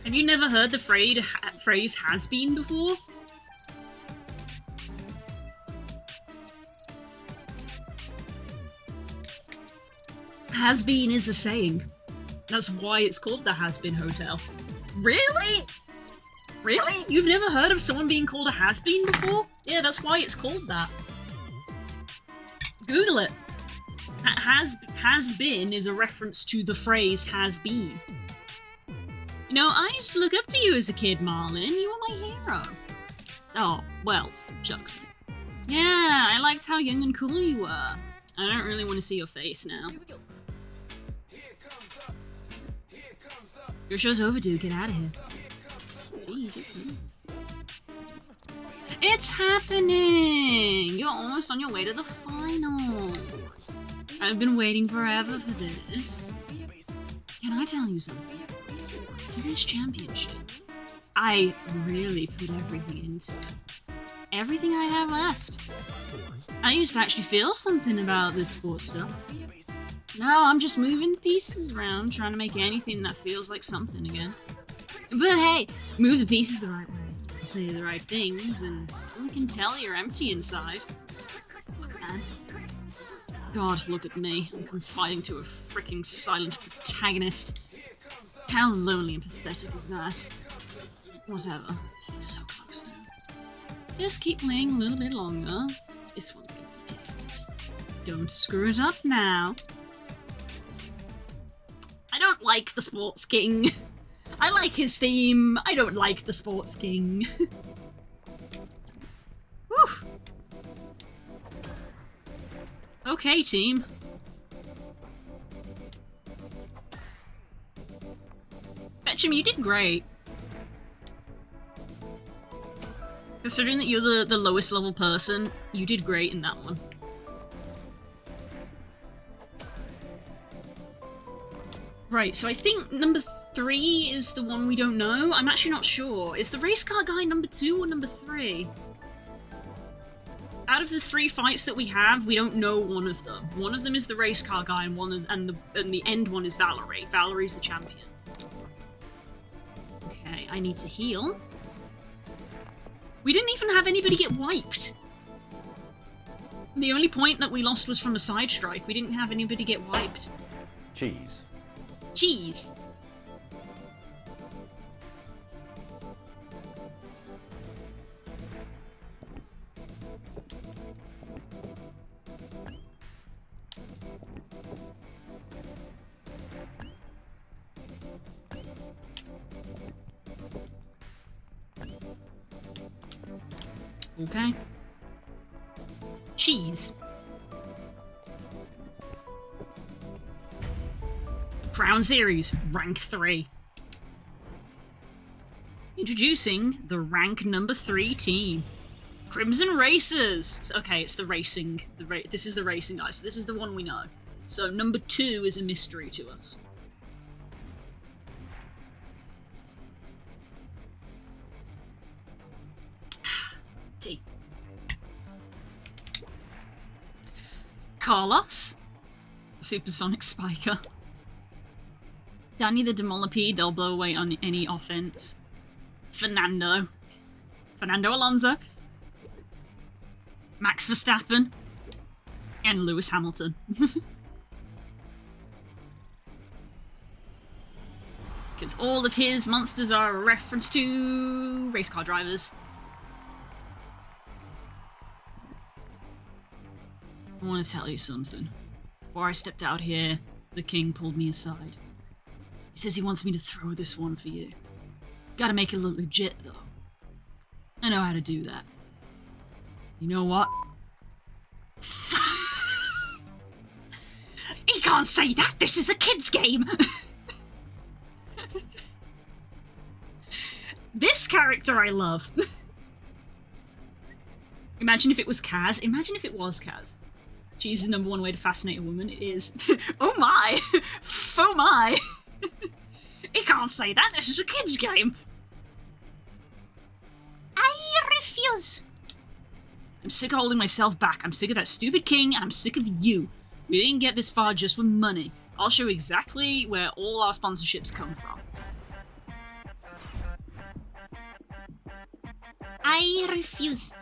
Have you never heard the phrase has been before? Has been is a saying. That's why it's called the Has Been Hotel. Really? Really? You've never heard of someone being called a has-been before? Yeah, that's why it's called that. Google it. Has been is a reference to the phrase has been. You know, I used to look up to you as a kid, Marlon. You were my hero. Oh, well, shucks. Yeah, I liked how young and cool you were. I don't really want to see your face now. Your show's overdue. Get out of here. Jeez, okay. It's happening! You're almost on your way to the finals. I've been waiting forever for this. Can I tell you something? In this championship, I really put everything into it. Everything I have left. I used to actually feel something about this sports stuff. Now I'm just moving pieces around, trying to make anything that feels like something again. But hey, move the pieces the right way, say the right things, and one can tell you're empty inside. Look, man. God, look at me. I'm confiding to a freaking silent protagonist. How lonely and pathetic is that? Whatever. I'm so close now. Just keep playing a little bit longer. This one's gonna be different. Don't screw it up now. I don't like the Sports King. I like his theme. I don't like the Sports King. Whew. Okay, team. Fetchum, you did great. Considering that you're the lowest level person, you did great in that one. Right, so I think number 3 is the one we don't know. I'm actually not sure. Is the race car guy number 2 or number 3? Out of the 3 fights that we have, we don't know one of them. One of them is the race car guy, and the end one is Valerie. Valerie's the champion. Okay, I need to heal. We didn't even have anybody get wiped. The only point that we lost was from a side strike. We didn't have anybody get wiped. Cheese. Cheese. Okay. Cheese. Crown Series, rank 3. Introducing the rank number 3 team. Crimson Racers. Okay, it's the racing. This is the racing guy, so this is the one we know. So number 2 is a mystery to us. T. Carlos. Supersonic Spiker. Danny the Demolipede, they'll blow away on any offense. Fernando Alonso. Max Verstappen. And Lewis Hamilton. Because all of his monsters are a reference to race car drivers. I want to tell you something. Before I stepped out here, the king pulled me aside. He says he wants me to throw this one for you. Gotta make it look legit, though. I know how to do that. You know what? He can't say that! This is a kid's game! This character I love. Imagine if it was Kaz. Imagine if it was Kaz. Cheese is the #1 way to fascinate a woman. It is. Oh my! Oh my! He can't say that! This is a kid's game! I refuse! I'm sick of holding myself back. I'm sick of that stupid king, and I'm sick of you. We didn't get this far just with money. I'll show you exactly where all our sponsorships come from. I refuse.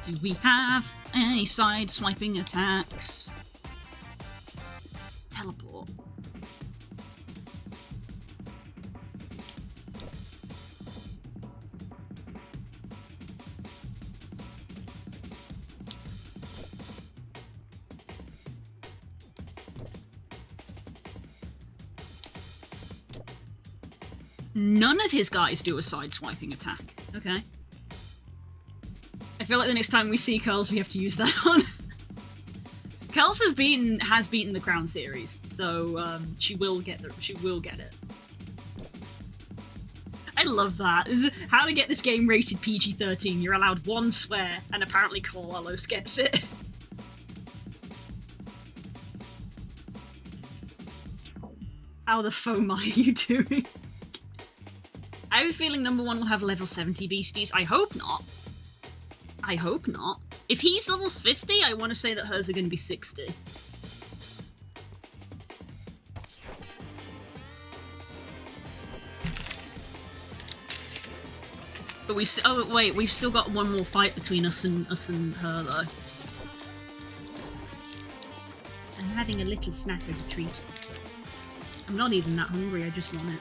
Do we have any side-swiping attacks? Teleport. None of his guys do a side-swiping attack. Okay. I feel like the next time we see Curls, we have to use that on. Curls has beaten the Crown series, so she will get it. I love that. This is how to get this game rated PG-13. You're allowed one swear, and apparently Carlos gets it. How the foam are you doing? I have a feeling number 1 will have level 70 beasties. I hope not. I hope not. If he's level 50, I want to say that hers are going to be 60. But we've we've still got one more fight between us and her though. I'm having a little snack as a treat. I'm not even that hungry, I just want it.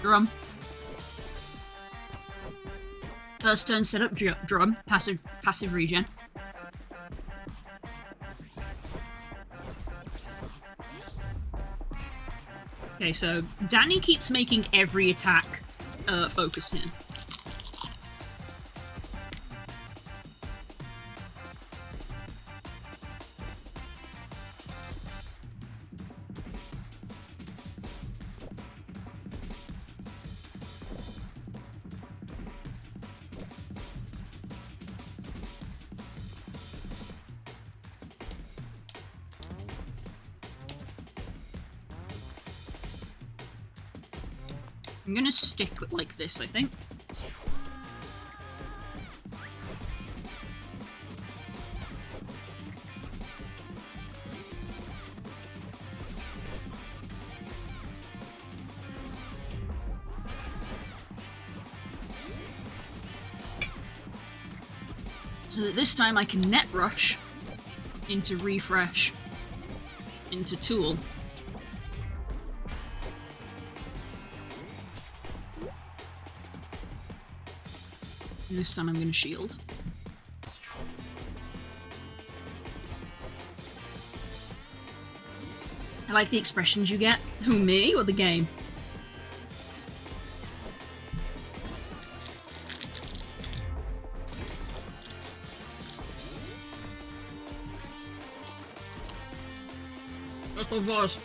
Drum. First turn setup drum. Passive regen. Okay, so Danny keeps making every attack focus him. I'm gonna stick like this, I think. So that this time I can net rush into refresh into tool. And this time I'm going to shield. I like the expressions you get. Who, me or the game? Of course.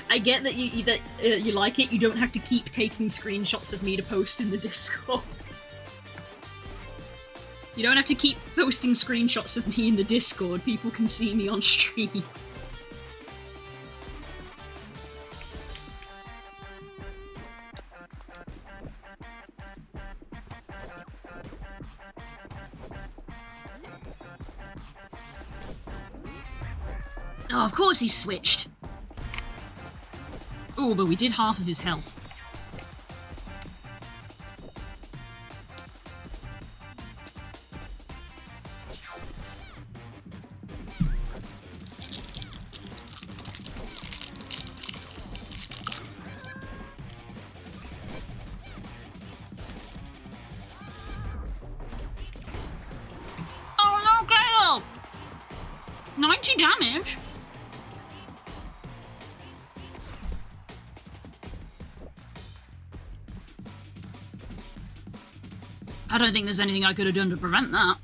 I get that you like it. You don't have to keep taking screenshots of me to post in the Discord. You don't have to keep posting screenshots of me in the Discord. People can see me on stream. Oh, of course he switched. Oh, but we did half of his health. Oh no, Gale! 90 damage? I don't think there's anything I could have done to prevent that.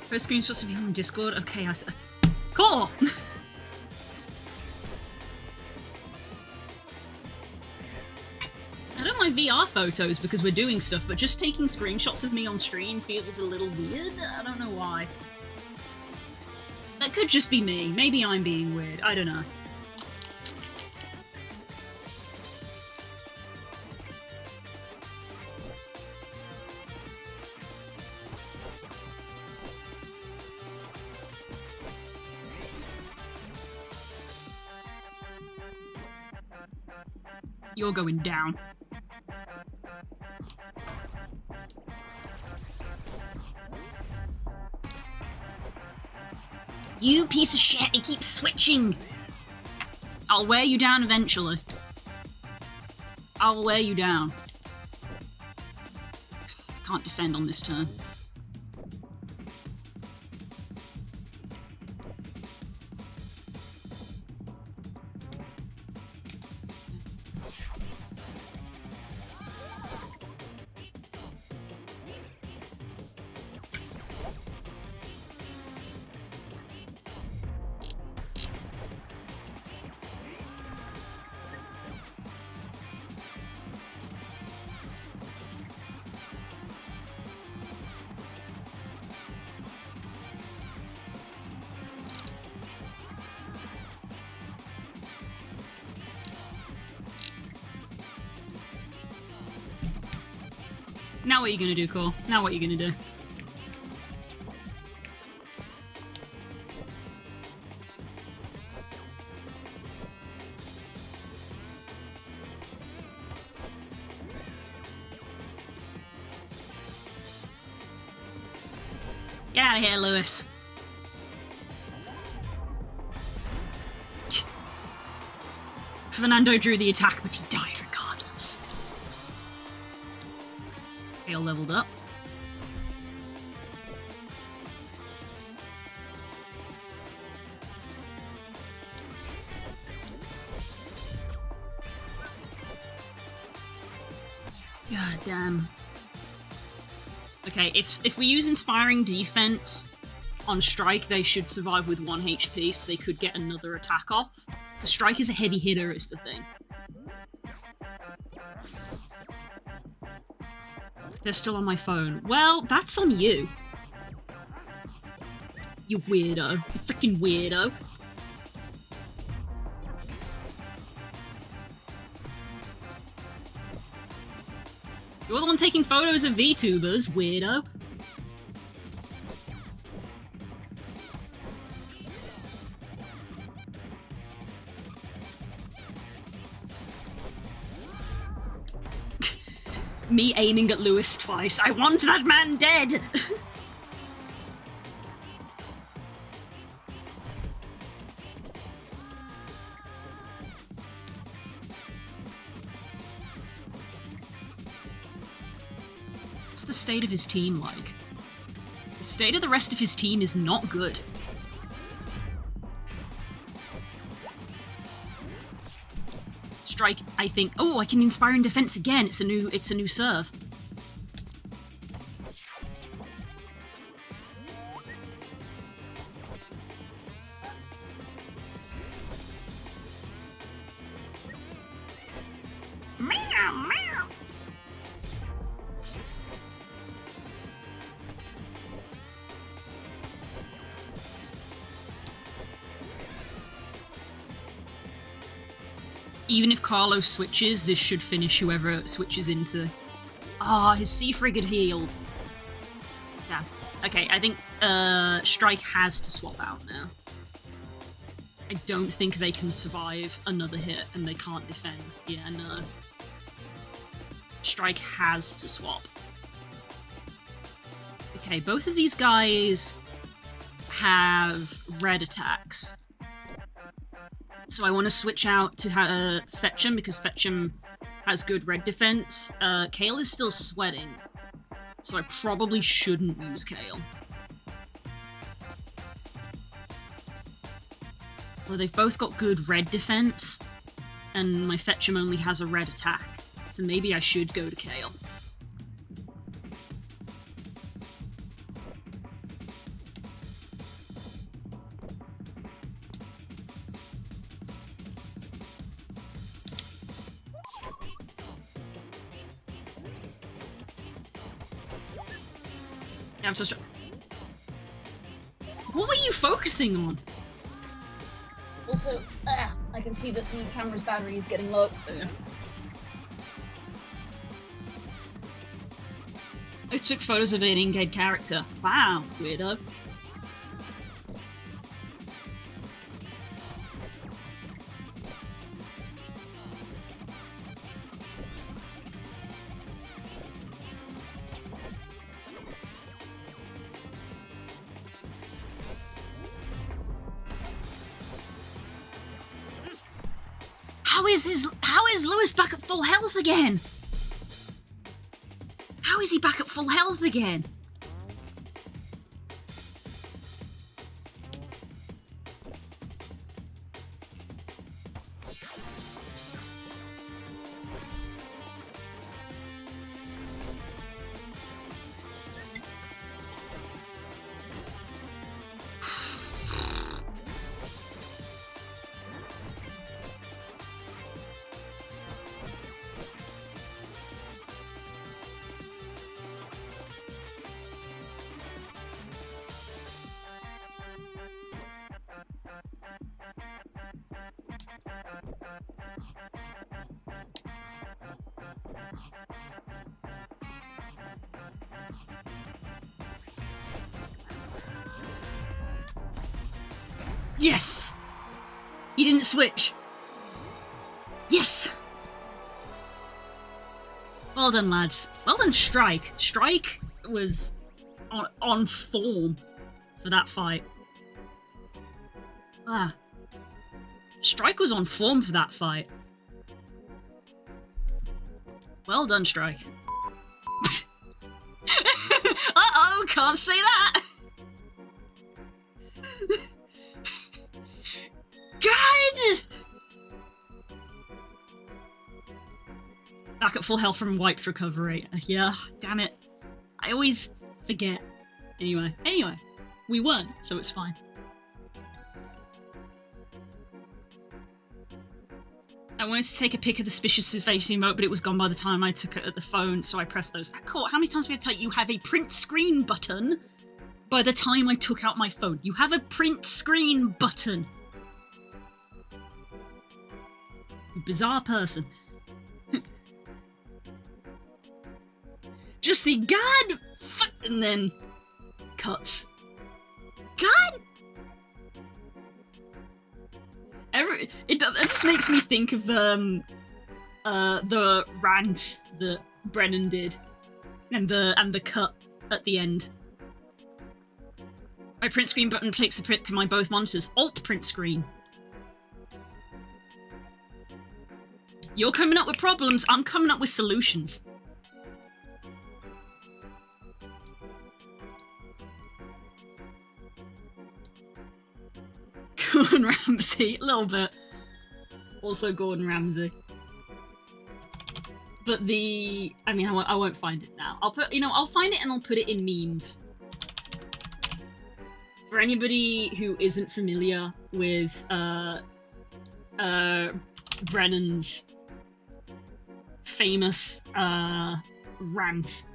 Post screenshots of you on Discord? Okay, I said. Cool! I don't like VR photos because we're doing stuff, but just taking screenshots of me on stream feels a little weird. I don't know why. That could just be me. Maybe I'm being weird. I don't know. You're going down. You piece of shit, he keeps switching. I'll wear you down eventually. I'll wear you down. Can't defend on this turn. Now what are you gonna do, Cole? Now what are you gonna do? Get out of here, Lewis. Fernando drew the attack, but he died regardless. They all leveled up. God damn. Okay, if we use Inspiring Defense on Strike, they should survive with 1 HP, so they could get another attack off. Because Strike is a heavy hitter, is the thing. They're still on my phone. Well, that's on you. You weirdo. You freaking weirdo. You're the one taking photos of VTubers, weirdo. Me aiming at Lewis twice. I want that man dead! What's the state of his team like? The state of the rest of his team is not good. Strike, I think. Oh, I can inspire in defense again. It's a new serve. Meow, meow. Even if Carlos switches, this should finish whoever it switches into. Ah, his Sea Frigate healed. Yeah. Okay, I think Strike has to swap out now. I don't think they can survive another hit, and they can't defend. Yeah, no. Strike has to swap. Okay, both of these guys have red attacks. So I want to switch out to Fetch'em, because Fetch'em has good red defense. Kale is still sweating, so I probably shouldn't use Kale. Well, they've both got good red defense, and my Fetch'em only has a red attack, so maybe I should go to Kale. Yeah, I'm so strong. What were you focusing on? Also, I can see that the camera's battery is getting low. I took photos of an in-game character. Wow, weirdo. How is Lewis back at full health again? How is he back at full health again? Yes! He didn't switch. Yes! Well done, lads. Well done, Strike. Strike was on form for that fight. Ah. Strike was on form for that fight. Well done, Strike. Uh-oh, can't say that! God! Back at full health from wiped recovery. Yeah, damn it. I always forget. Anyway, we won, so it's fine. I wanted to take a pic of the suspicious face emote, but it was gone by the time I took it at the phone, so I pressed those. Cool, how many times have we had to type, you have a print screen button by the time I took out my phone? You have a print screen button. Bizarre person. Just the God, and then cuts. God. It just makes me think of the rant that Brennan did, and the cut at the end. My print screen button takes the print to my both monitors. Alt print screen. You're coming up with problems, I'm coming up with solutions. Gordon Ramsay, a little bit. Also Gordon Ramsay. But I mean, I won't find it now. I'll find it and I'll put it in memes. For anybody who isn't familiar with, Brennan's famous rant.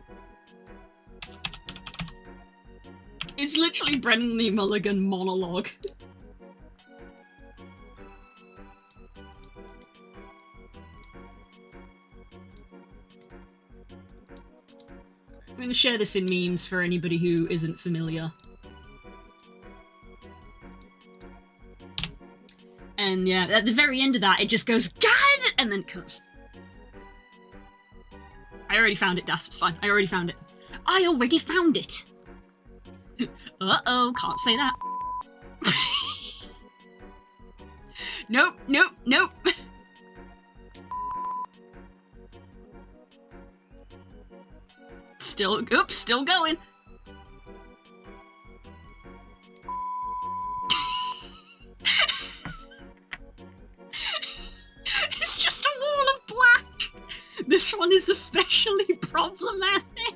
It's literally Brennan Lee Mulligan monologue. I'm going to share this in memes for anybody who isn't familiar. And yeah, at the very end of that, it just goes, God! And then cuts. I already found it, Das. It's fine. I already found it. I already found it! Uh-oh, can't say that. Nope, nope, nope. Still, oops, still going. It's just a wall of black. This one is especially problematic.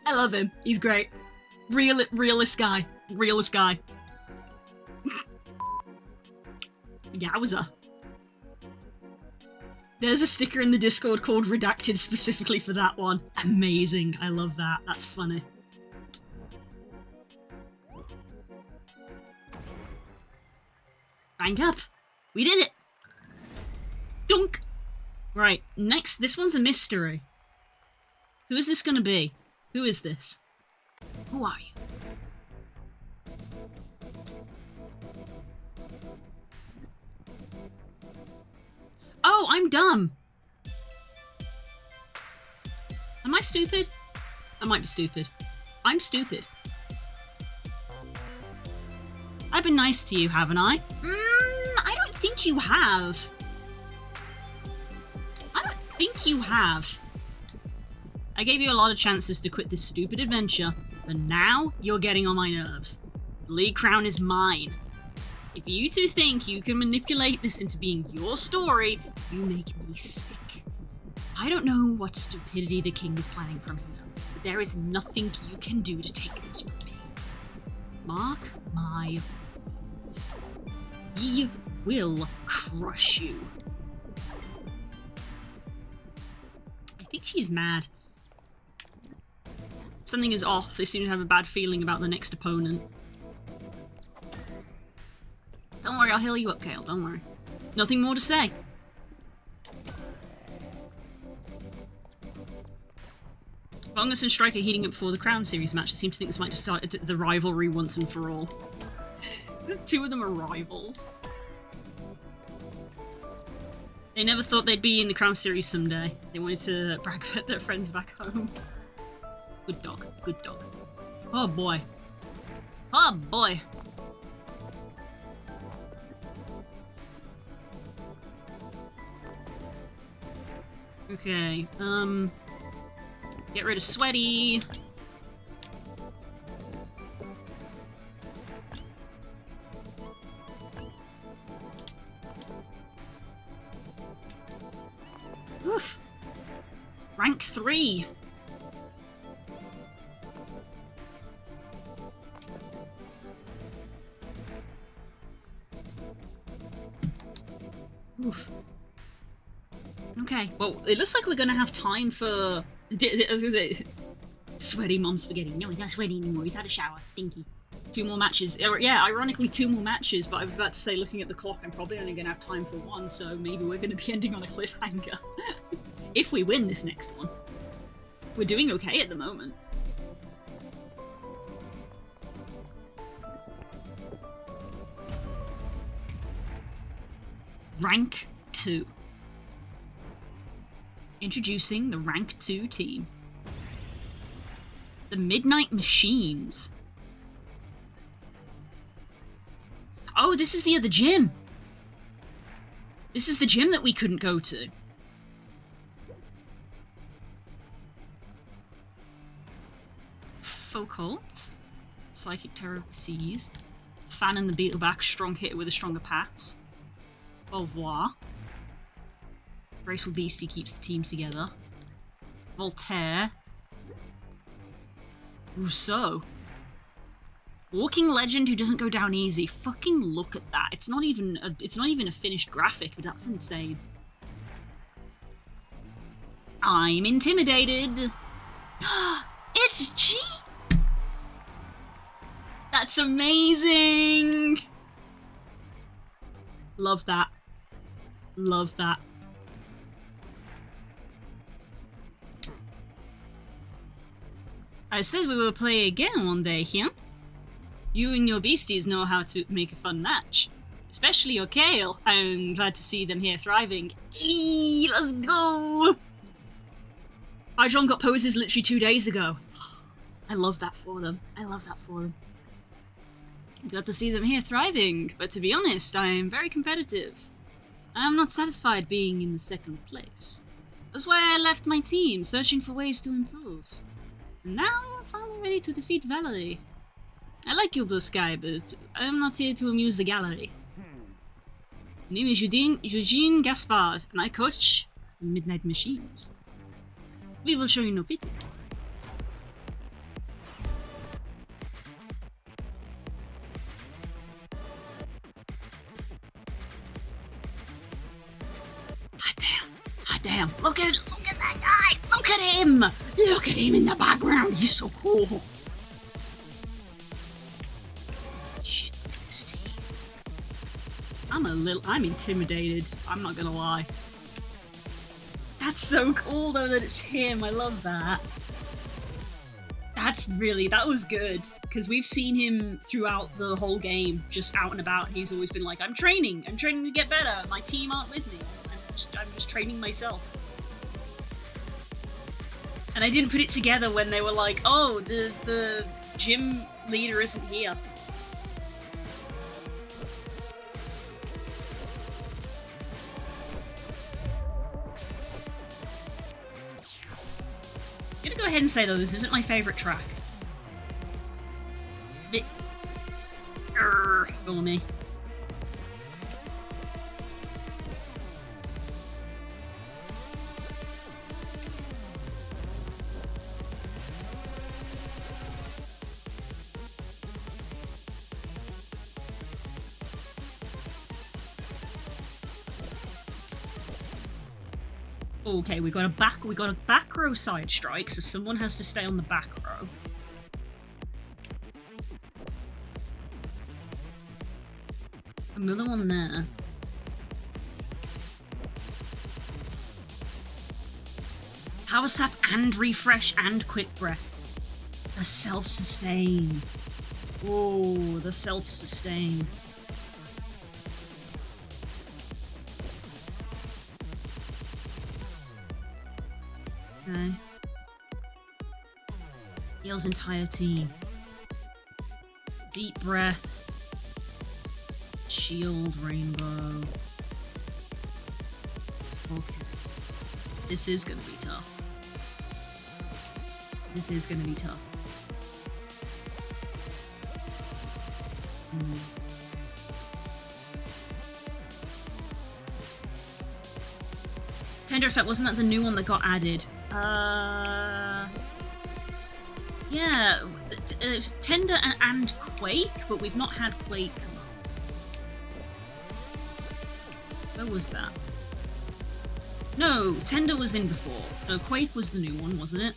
I love him. He's great. Realist guy. Realist guy. Yowza. There's a sticker in the Discord called Redacted specifically for that one. Amazing. I love that. That's funny. Rank up. We did it. Dunk. Right, next. This one's a mystery. Who is this gonna be? Who is this? Who are you? Oh, I'm dumb. Am I stupid? I might be stupid. I'm stupid. I've been nice to you, haven't I? think you have. I don't think you have. I gave you a lot of chances to quit this stupid adventure, but now you're getting on my nerves. The League Crown is mine. If you two think you can manipulate this into being your story, you make me sick. I don't know what stupidity the king is planning from here, but there is nothing you can do to take this from me. Mark my words. He will crush you. I think she's mad. Something is off. They seem to have a bad feeling about the next opponent. Don't worry, I'll heal you up, Kale. Don't worry. Nothing more to say. Vongus and Striker heating up for the Crown Series match. They seem to think this might just start the rivalry once and for all. The two of them are rivals. They never thought they'd be in the Crown Series someday. They wanted to brag about their friends back home. Good dog. Good dog. Oh boy. Oh boy. Okay, get rid of Sweaty. Oof. Rank 3. Oof. Okay, well, it looks like we're gonna have time for... I was gonna say... Sweaty mom's spaghetti. No, he's not sweaty anymore. He's had a shower. Stinky. 2 more matches. Yeah, ironically 2 more matches, but I was about to say, looking at the clock, I'm probably only gonna have time for 1, so maybe we're gonna be ending on a cliffhanger. If we win this next one. We're doing okay at the moment. Rank 2. Introducing the Rank 2 team. The Midnight Machines. Oh, this is the other gym! This is the gym that we couldn't go to. Focult. Psychic Terror of the Seas. Fan and the Beetleback, strong hitter with a stronger pass. Au revoir. Graceful Beastie keeps the team together. Voltaire. Rousseau. Walking legend who doesn't go down easy. Fucking look at that. It's not even a finished graphic, but that's insane. I'm intimidated. It's G. That's amazing. Love that. Love that. I said we will play again one day, here. You and your beasties know how to make a fun match. Especially your Kale. I'm glad to see them here thriving. Eee, let's go! John got poses literally 2 days ago. I love that for them. I love that for them. Glad to see them here thriving, but to be honest, I am very competitive. I am not satisfied being in the 2nd place. That's why I left my team, searching for ways to improve. And now I'm finally ready to defeat Valerie. I like you, Blue Sky, but I am not here to amuse the gallery. My name is Eugene Gaspard, and I coach the Midnight Machines. We will show you no pity. Damn, look at that guy! Look at him! Look at him in the background, he's so cool. Shit, look at this team. I'm intimidated, I'm not gonna lie. That's so cool though that it's him, I love that. That was good, because we've seen him throughout the whole game, just out and about. He's always been like, I'm training to get better, my team aren't with me. I'm just training myself. And I didn't put it together when they were like, oh, the gym leader isn't here. I'm gonna go ahead and say, though, this isn't my favourite track. It's a bit... for me. Okay, we got a back row side strike, so someone has to stay on the back row. Another one there. Power sap and refresh and quick breath. The self-sustain. Oh, the self-sustain. Okay. Heals entire team. Deep breath. Shield rainbow. Okay. This is gonna be tough. This is gonna be tough. Tender Effect, wasn't that the new one that got added? Yeah, Tender and Quake, but we've not had Quake come up. Where was that? No, Tender was in before. No, Quake was the new one, wasn't it?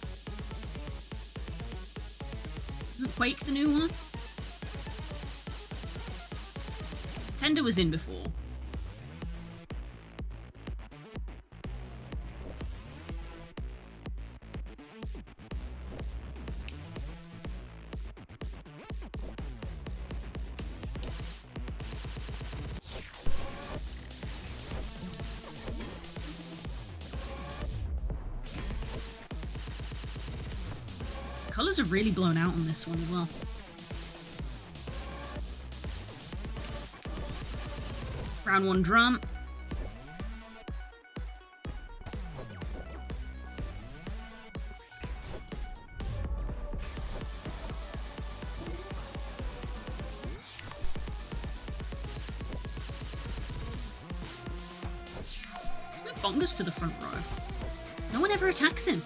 Wasn't Quake the new one? Tender was in before. Colours are really blown out on this one as well. Round one drum. Let's move Bongus to the front row. No one ever attacks him.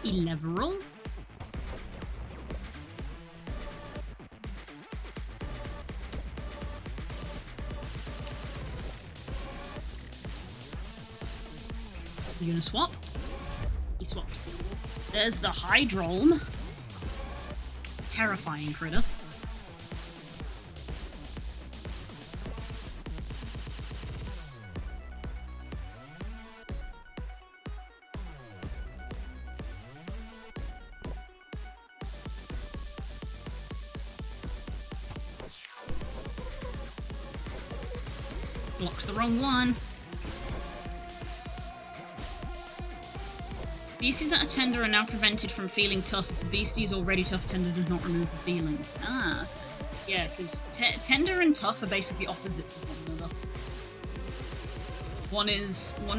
Leveral. You gonna swap? He swapped. There's the Hydrolm. Terrifying critter. Blocked the wrong one. Beasties that are tender are now prevented from feeling tough. If a beastie is already tough, tender does not remove the feeling. Ah. Yeah, because tender and tough are basically opposites of one another. One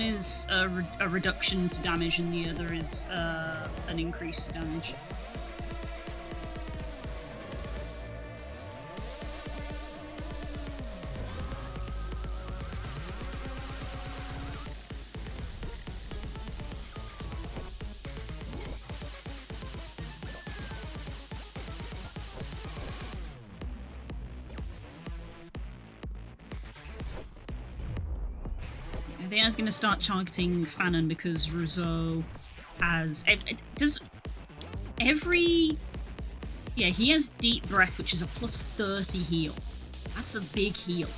is a reduction to damage, and the other is an increase to damage. I think I was going to start targeting Fanon because Rousseau has... Does every Yeah, he has Deep Breath, which is a plus 30 heal. That's a big heal.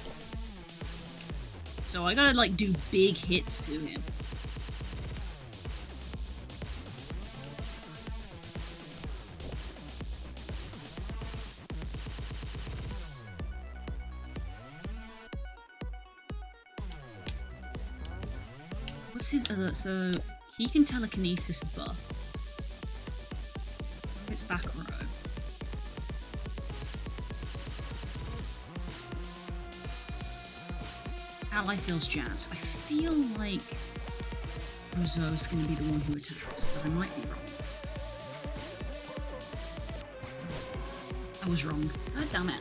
So I gotta, like, do big hits to him. What's his other... So, he can telekinesis buff. Target's back row. Ally feels jazz. I feel like Roseau's gonna be the one who attacks, but I might be wrong. I was wrong. God damn it.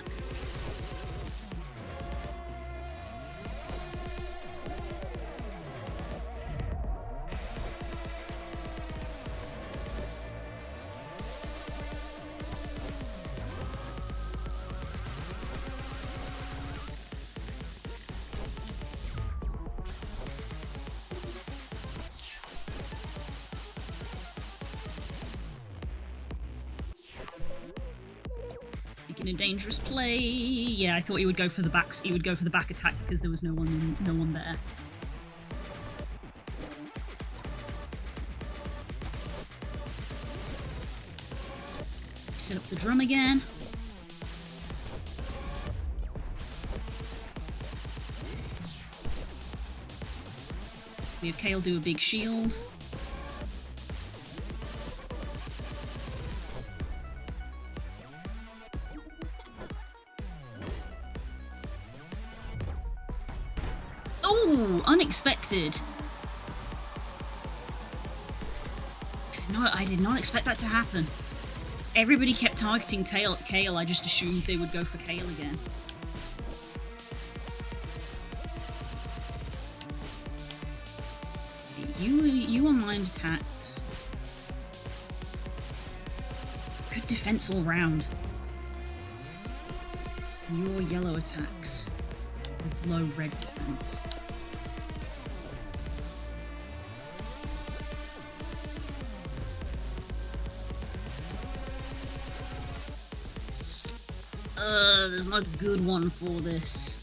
Making a dangerous play. Yeah, I thought he would go for the back. He would go for the back attack because there was no one there. Set up the drum again. We have Kale do a big shield. Oh, unexpected. I did not expect that to happen. Everybody kept targeting Kale. I just assumed they would go for Kale again. You are mind attacks. Good defense all round. Your yellow attacks with low red defense. There's no good one for this.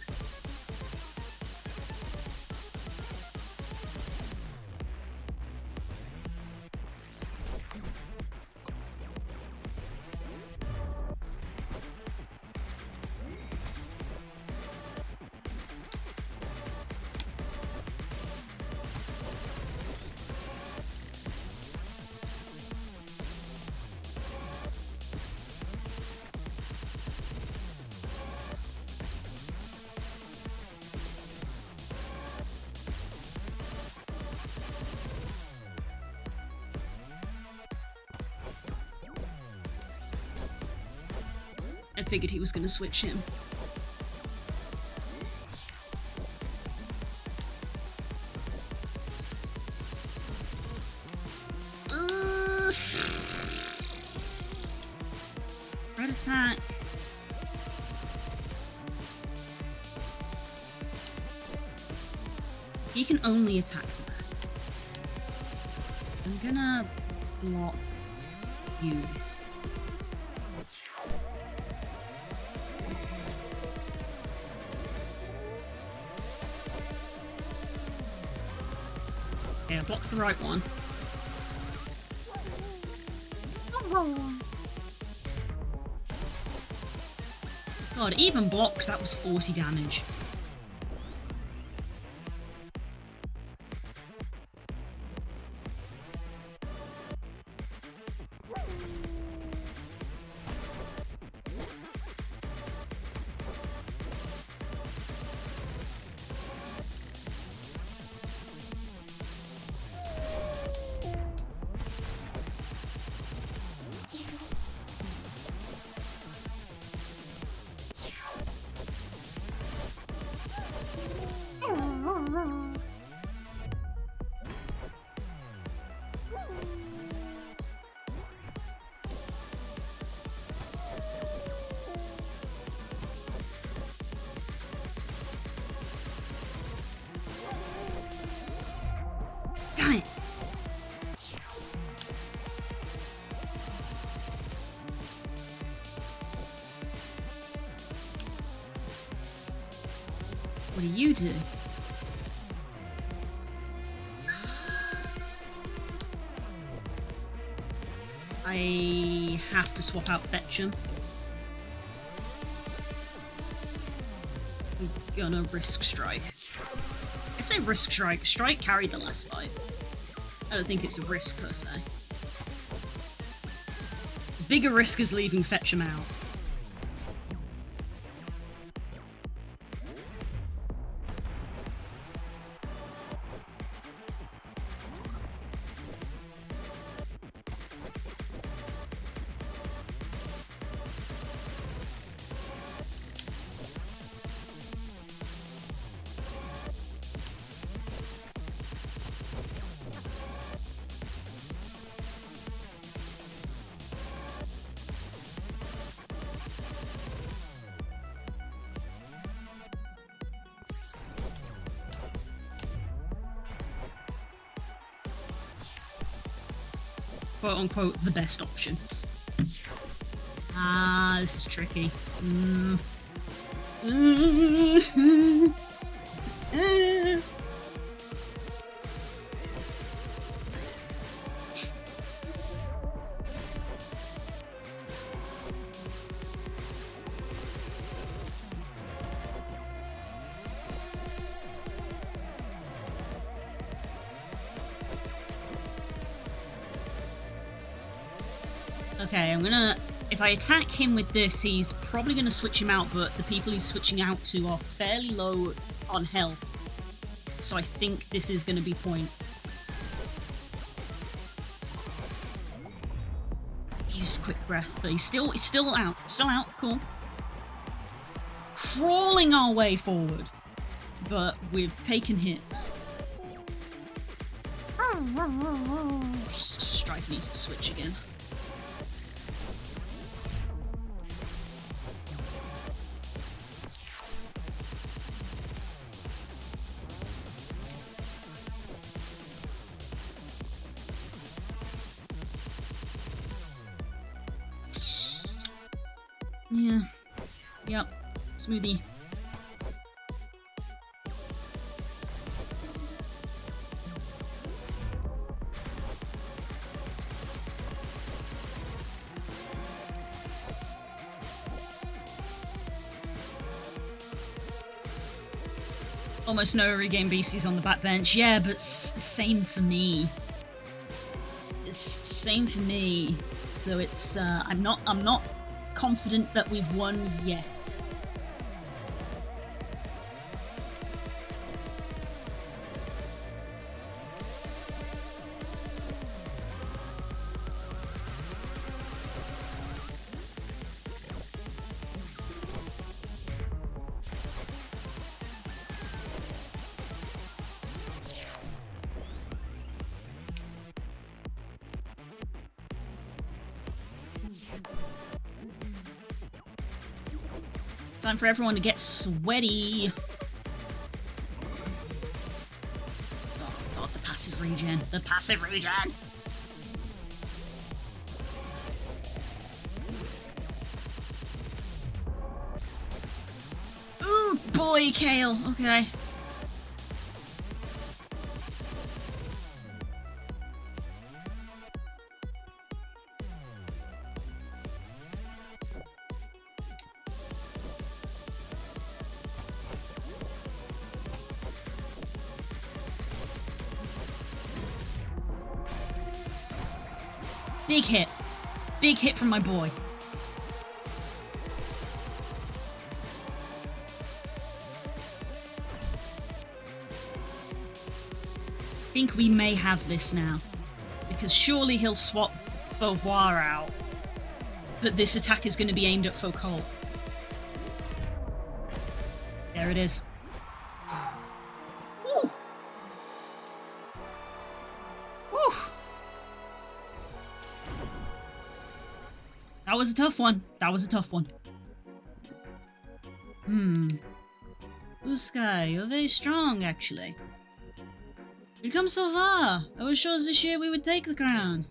I figured he was going to switch him. Red attack. He can only attack the back. I'm gonna block you. Yeah, block the right one. God, even blocked, that was 40 damage. What do you do? I have to swap out Fetch'em. I'm gonna risk Strike. If I say risk Strike, Strike carried the last fight. I don't think it's a risk per se. The bigger risk is leaving Fetch'em out. Quote-unquote, the best option. Ah, this is tricky. Okay, I'm gonna... If I attack him with this, he's probably gonna switch him out, but the people he's switching out to are fairly low on health. So I think this is gonna be point. He used quick breath, but he's still out. Still out, cool. Crawling our way forward. But we've taken hits. Strike needs to switch again. Yeah. Yep. Smoothie. Almost no regame beasties on the backbench. Yeah, but same for me. It's same for me. So it's I'm not confident that we've won yet. Time for everyone to get sweaty. Oh god, the passive regen. The passive regen! Ooh, boy, Kale. Okay. Big hit. Big hit from my boy. I think we may have this now. Because surely he'll swap Beauvoir out. But this attack is going to be aimed at Foucault. There it is. Woo! Woo! That was a tough one. That was a tough one. Blue Sky, you're very strong, actually. We've come so far. I was sure this year we would take the crown.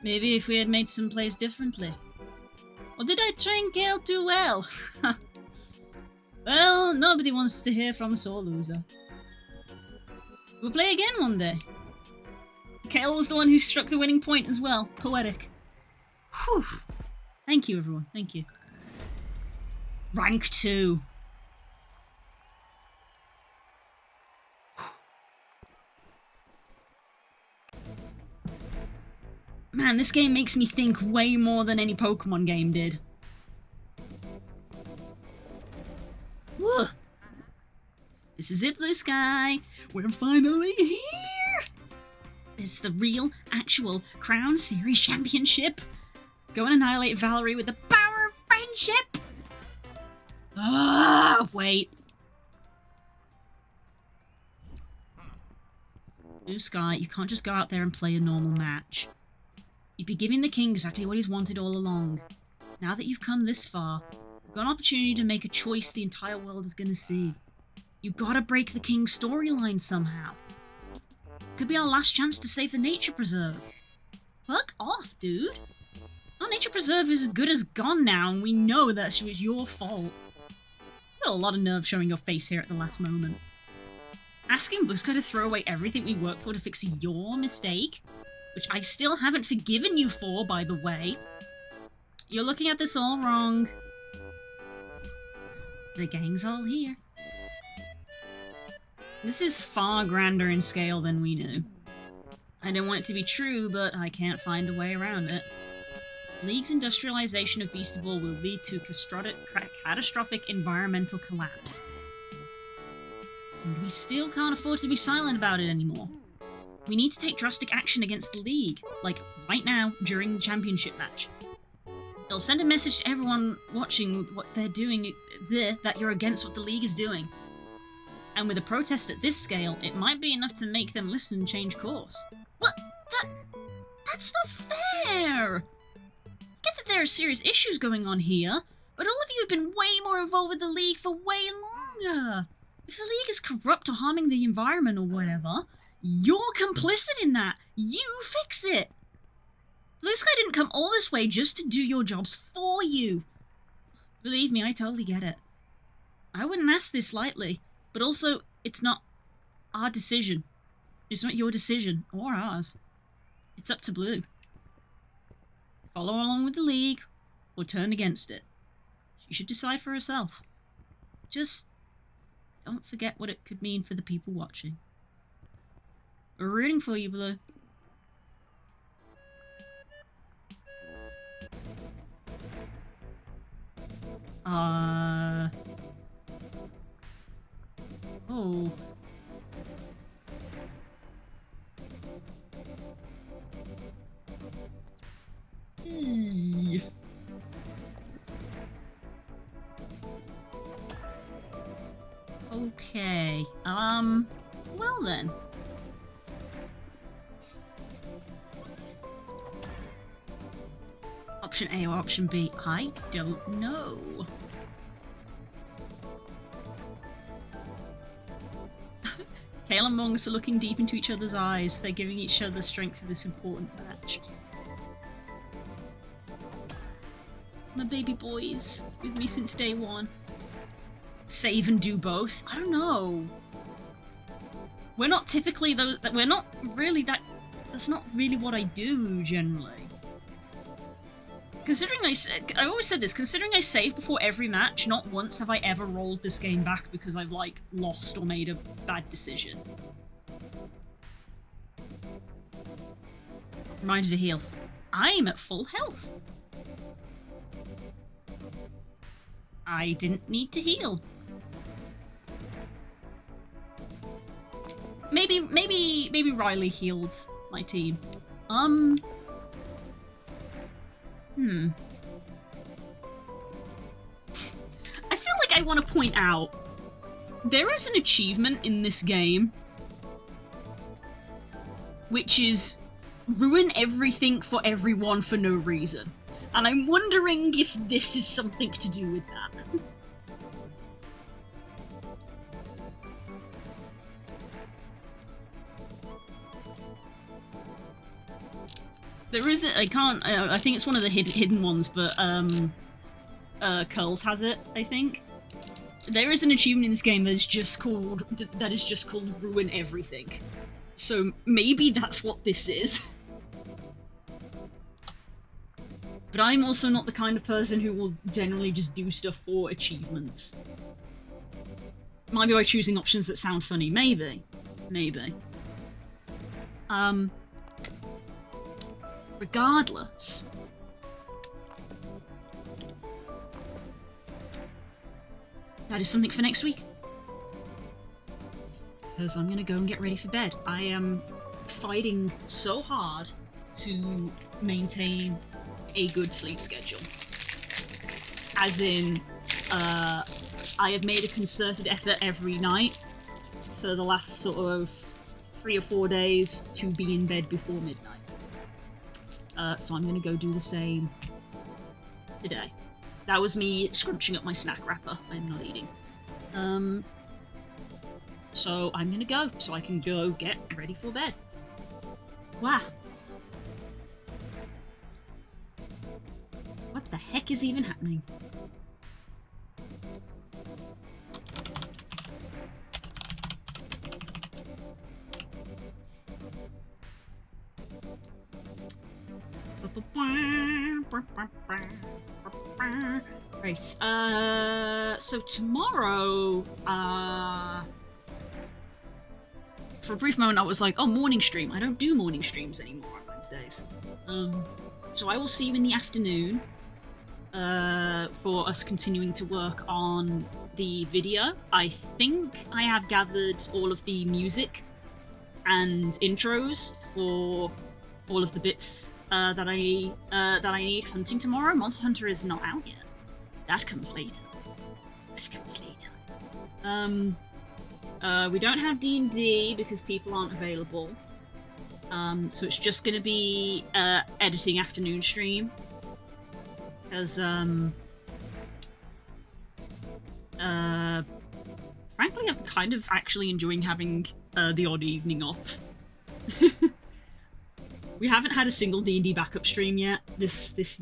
Maybe if we had made some plays differently. Or did I train Gale too well? Well, nobody wants to hear from a sore loser. We'll play again one day. Kale was the one who struck the winning point as well. Poetic. Whew. Thank you, everyone. Thank you. Rank 2. Man, this game makes me think way more than any Pokemon game did. Whoa. This is it, Blue Sky. We're finally here. It's the real, actual Crown Series Championship. Go and annihilate Valerie with the power of friendship. Ah, wait. Blue Sky, you can't just go out there and play a normal match. You'd be giving the king exactly what he's wanted all along. Now that you've come this far, you've got an opportunity to make a choice the entire world is gonna see. You gotta break the king's storyline somehow. Could be our last chance to save the nature preserve. Fuck off, dude. Our nature preserve is as good as gone now, and we know that it was your fault. You got a lot of nerve showing your face here at the last moment. Asking Blue Sky to throw away everything we worked for to fix your mistake, which I still haven't forgiven you for, by the way. You're looking at this all wrong. The gang's all here. This is far grander in scale than we knew. I don't want it to be true, but I can't find a way around it. League's industrialization of Beastieball will lead to catastrophic environmental collapse. And we still can't afford to be silent about it anymore. We need to take drastic action against the League, like right now, during the championship match. It'll send a message to everyone watching what they're doing that you're against what the League is doing. And with a protest at this scale, it might be enough to make them listen and change course. What? That's not fair! I get that there are serious issues going on here, but all of you have been way more involved with the League for way longer. If the League is corrupt or harming the environment or whatever, you're complicit in that. You fix it. Blue Sky didn't come all this way just to do your jobs for you. Believe me, I totally get it. I wouldn't ask this lightly, but also, it's not our decision. It's not your decision, or ours. It's up to Blue. Follow along with the League, or turn against it. She should decide for herself. Just don't forget what it could mean for the people watching. We're rooting for you, Blue. Oh. Eee. Okay. Well then. Option A or option B? I don't know. Kale and Mongus are looking deep into each other's eyes. They're giving each other strength for this important match. My baby boys, with me since day one. Save and do both? I don't know. We're not typically those. We're not really that. That's not really what I do generally. Considering I always said this, considering I save before every match, not once have I ever rolled this game back because I've, like, lost or made a bad decision. Reminder to heal. I'm at full health. I didn't need to heal. Maybe Riley healed my team. I feel like I want to point out, there is an achievement in this game which is ruin everything for everyone for no reason. And I'm wondering if this is something to do with that. There isn't, I think it's one of the hidden ones, but, Curls has it, I think. There is an achievement in this game that is just called ruin everything. So maybe that's what this is. But I'm also not the kind of person who will generally just do stuff for achievements. Might be by choosing options that sound funny. Maybe. Maybe. Regardless. That is something for next week. Because I'm gonna go and get ready for bed. I am fighting so hard to maintain a good sleep schedule. As in, I have made a concerted effort every night for the last sort of 3 or 4 days to be in bed before midnight. So I'm gonna go do the same today. That was me scrunching up my snack wrapper. I'm not eating. So I'm gonna go, so I can go get ready for bed. Wow. What the heck is even happening? Right, so tomorrow, for a brief moment I was like, oh, morning stream. I don't do morning streams anymore on Wednesdays. So I will see you in the afternoon, for us continuing to work on the video. I think I have gathered all of the music and intros for all of the bits that I need hunting tomorrow. Monster Hunter is not out yet. That comes later. That comes later. We don't have D&D because people aren't available. So it's just gonna be editing afternoon stream. Because frankly, I'm kind of actually enjoying having the odd evening off. We haven't had a single D&D backup stream yet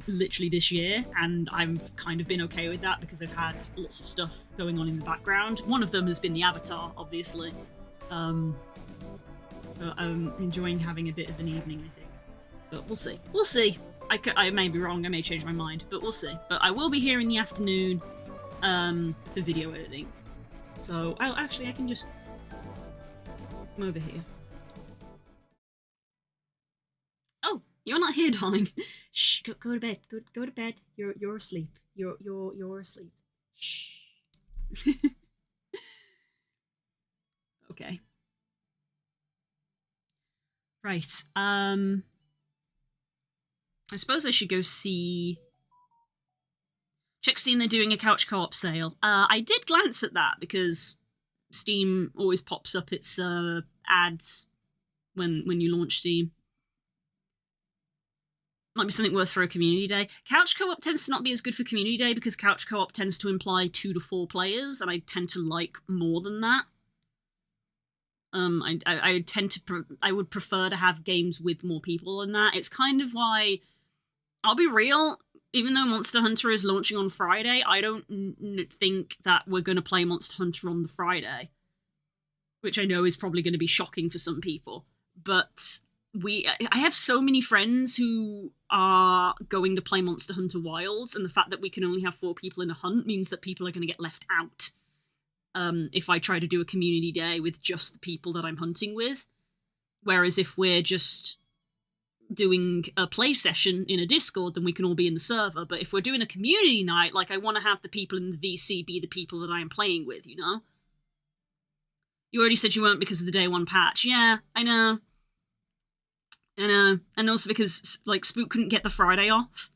literally this year, and I've kind of been okay with that because I've had lots of stuff going on in the background. One of them has been the Avatar, obviously. But I'm enjoying having a bit of an evening, I think. But we'll see. We'll see. I may be wrong, I may change my mind, but we'll see. But I will be here in the afternoon for video editing. So, actually, I can just come over here. Oh, you're not here, darling. Shh, go to bed. Go to bed. You're asleep. You're asleep. Shh. Okay. Right. I suppose I should go see. Check Steam. They're doing a couch co-op sale. I did glance at that because Steam always pops up its ads when you launch Steam. Might be something worth for a community day. Couch co-op tends to not be as good for community day because couch co-op tends to imply 2 to 4 players, and I tend to like more than that. I would prefer to have games with more people than that. It's kind of why, I'll be real, even though Monster Hunter is launching on Friday, I don't think that we're going to play Monster Hunter on the Friday. Which I know is probably going to be shocking for some people. But I have so many friends who are going to play Monster Hunter Wilds, and the fact that we can only have 4 people in a hunt means that people are going to get left out. If I try to do a community day with just the people that I'm hunting with. Whereas if we're just doing a play session in a Discord, then we can all be in the server. But if we're doing a community night, like, I want to have the people in the VC be the people that I am playing with, you know? You already said you weren't because of the day 1 patch. Yeah, I know. I know. And also because, like, Spook couldn't get the Friday off.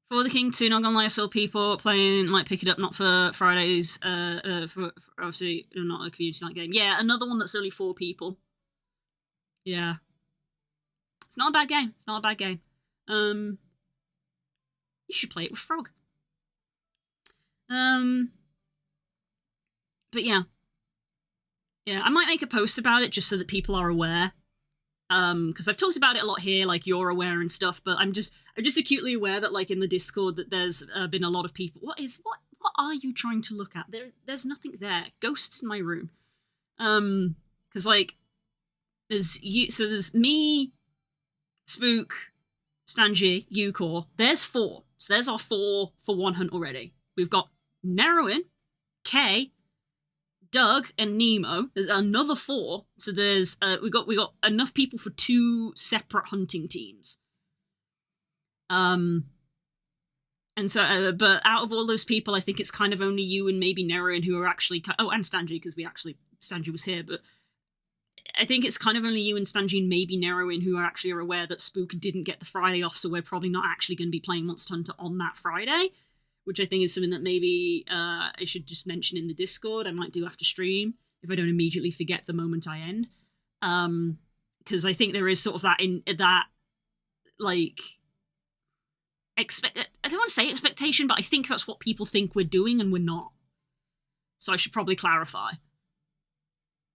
For the King 2, not gonna lie, I saw people playing, might pick it up, not for Fridays, for obviously not a community night game. Yeah, another one that's only 4 people. Yeah. It's not a bad game. It's not a bad game. You should play it with Frog. But yeah. Yeah, I might make a post about it just so that people are aware. because I've talked about it a lot here, like you're aware and stuff, but I'm just acutely aware that like in the Discord that there's been a lot of people. What are you trying to look at? There's nothing there. Ghosts in my room. Because like there's me, Spook, Stanji, Yukor. There's 4. So there's our 4 for one hunt already. We've got Neroin, Kay, Doug, and Nemo. There's another 4. So there's we got enough people for 2 separate hunting teams. And so, but out of all those people, I think it's kind of only you and maybe Neroin who are actually. Oh, and Stanji, because Stanji was here, but I think it's kind of only you and Stanji and maybe Neroin who are aware that Spook didn't get the Friday off, so we're probably not actually going to be playing Monster Hunter on that Friday, which I think is something that maybe I should just mention in the Discord. I might do after stream if I don't immediately forget the moment I end. Because I think there is sort of that like I don't want to say expectation, but I think that's what people think we're doing and we're not. So I should probably clarify.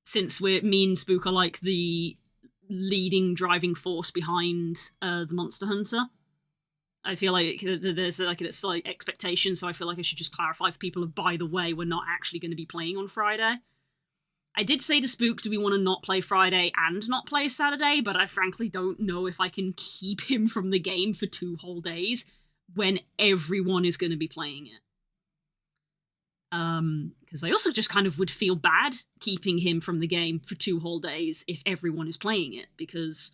Since me and Spook are like the leading driving force behind the Monster Hunter, I feel like there's like it's like expectation. So I feel like I should just clarify for people of, by the way, we're not actually going to be playing on Friday. I did say to Spook, do we want to not play Friday and not play Saturday? But I frankly don't know if I can keep him from the game for 2 whole days when everyone is going to be playing it. Because I also just kind of would feel bad keeping him from the game for 2 whole days if everyone is playing it, because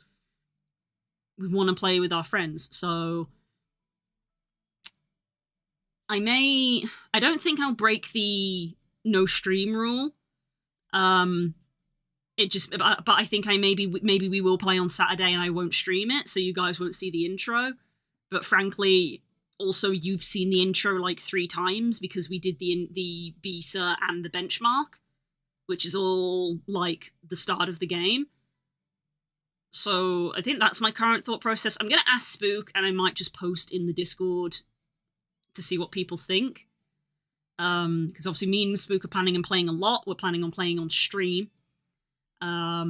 we want to play with our friends. So I don't think I'll break the no stream rule. But I think maybe we will play on Saturday and I won't stream it, so you guys won't see the intro. But frankly, also you've seen the intro like 3 times because we did the beta and the benchmark, which is all like the start of the game. So I think that's my current thought process. I'm gonna ask Spook, and I might just post in the Discord to see what people think. Because obviously me and Spook are planning on playing a lot. We're planning on playing on stream. I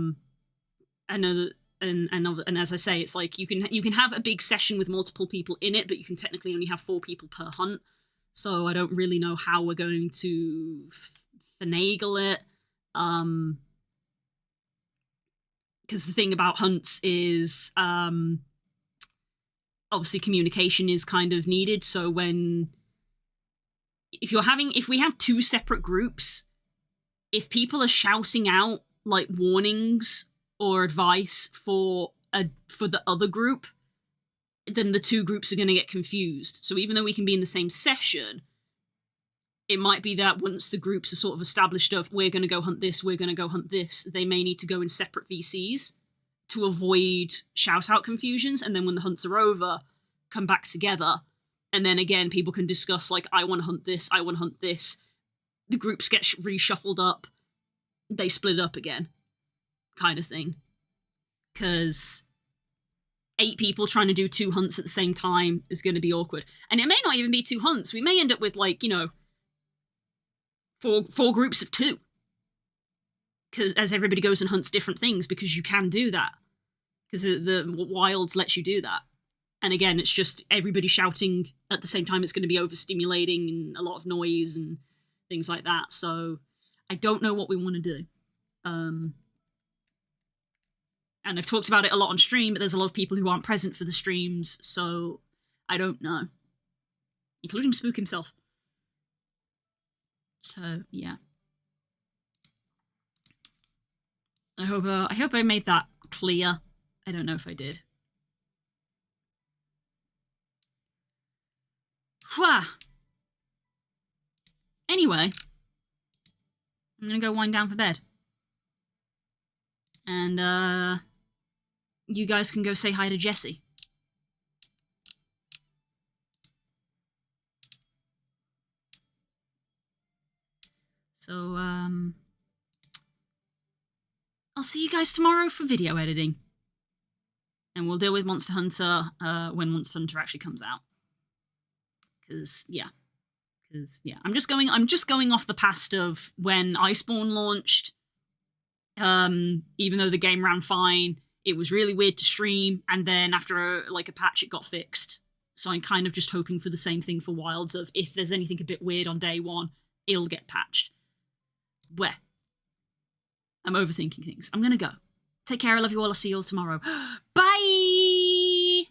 know that, and as I say, it's like you can have a big session with multiple people in it, but you can technically only have 4 people per hunt. So I don't really know how we're going to finagle it. Because the thing about hunts is, obviously communication is kind of needed. So if we have 2 separate groups, if people are shouting out like warnings or advice for the other group, then the 2 groups are going to get confused. So even though we can be in the same session, it might be that once the groups are sort of established of we're going to go hunt this, we're going to go hunt this, they may need to go in separate VCs to avoid shout out confusions, and then when the hunts are over, come back together. And then again, people can discuss, like, I want to hunt this, I want to hunt this. The groups get reshuffled up. They split up again. Kind of thing. Because 8 people trying to do 2 hunts at the same time is going to be awkward. And it may not even be 2 hunts. We may end up with, like, 4 groups of 2. Because as everybody goes and hunts different things, because you can do that. Because the Wilds lets you do that. And again, it's just everybody shouting at the same time. It's going to be overstimulating and a lot of noise and things like that. So I don't know what we want to do. And I've talked about it a lot on stream, but there's a lot of people who aren't present for the streams, so I don't know. Including Spook himself. So, yeah. I hope I made that clear. I don't know if I did. Whew. Anyway, I'm gonna go wind down for bed. And, you guys can go say hi to Jessie. So, I'll see you guys tomorrow for video editing. And we'll deal with Monster Hunter, when Monster Hunter actually comes out. Because, yeah. I'm just going off the past of when Iceborne launched. Even though the game ran fine, it was really weird to stream, and then after a patch, it got fixed. So I'm kind of just hoping for the same thing for Wilds, of if there's anything a bit weird on day one, it'll get patched. Where? I'm overthinking things. I'm gonna go. Take care, I love you all, I'll see you all tomorrow. Bye!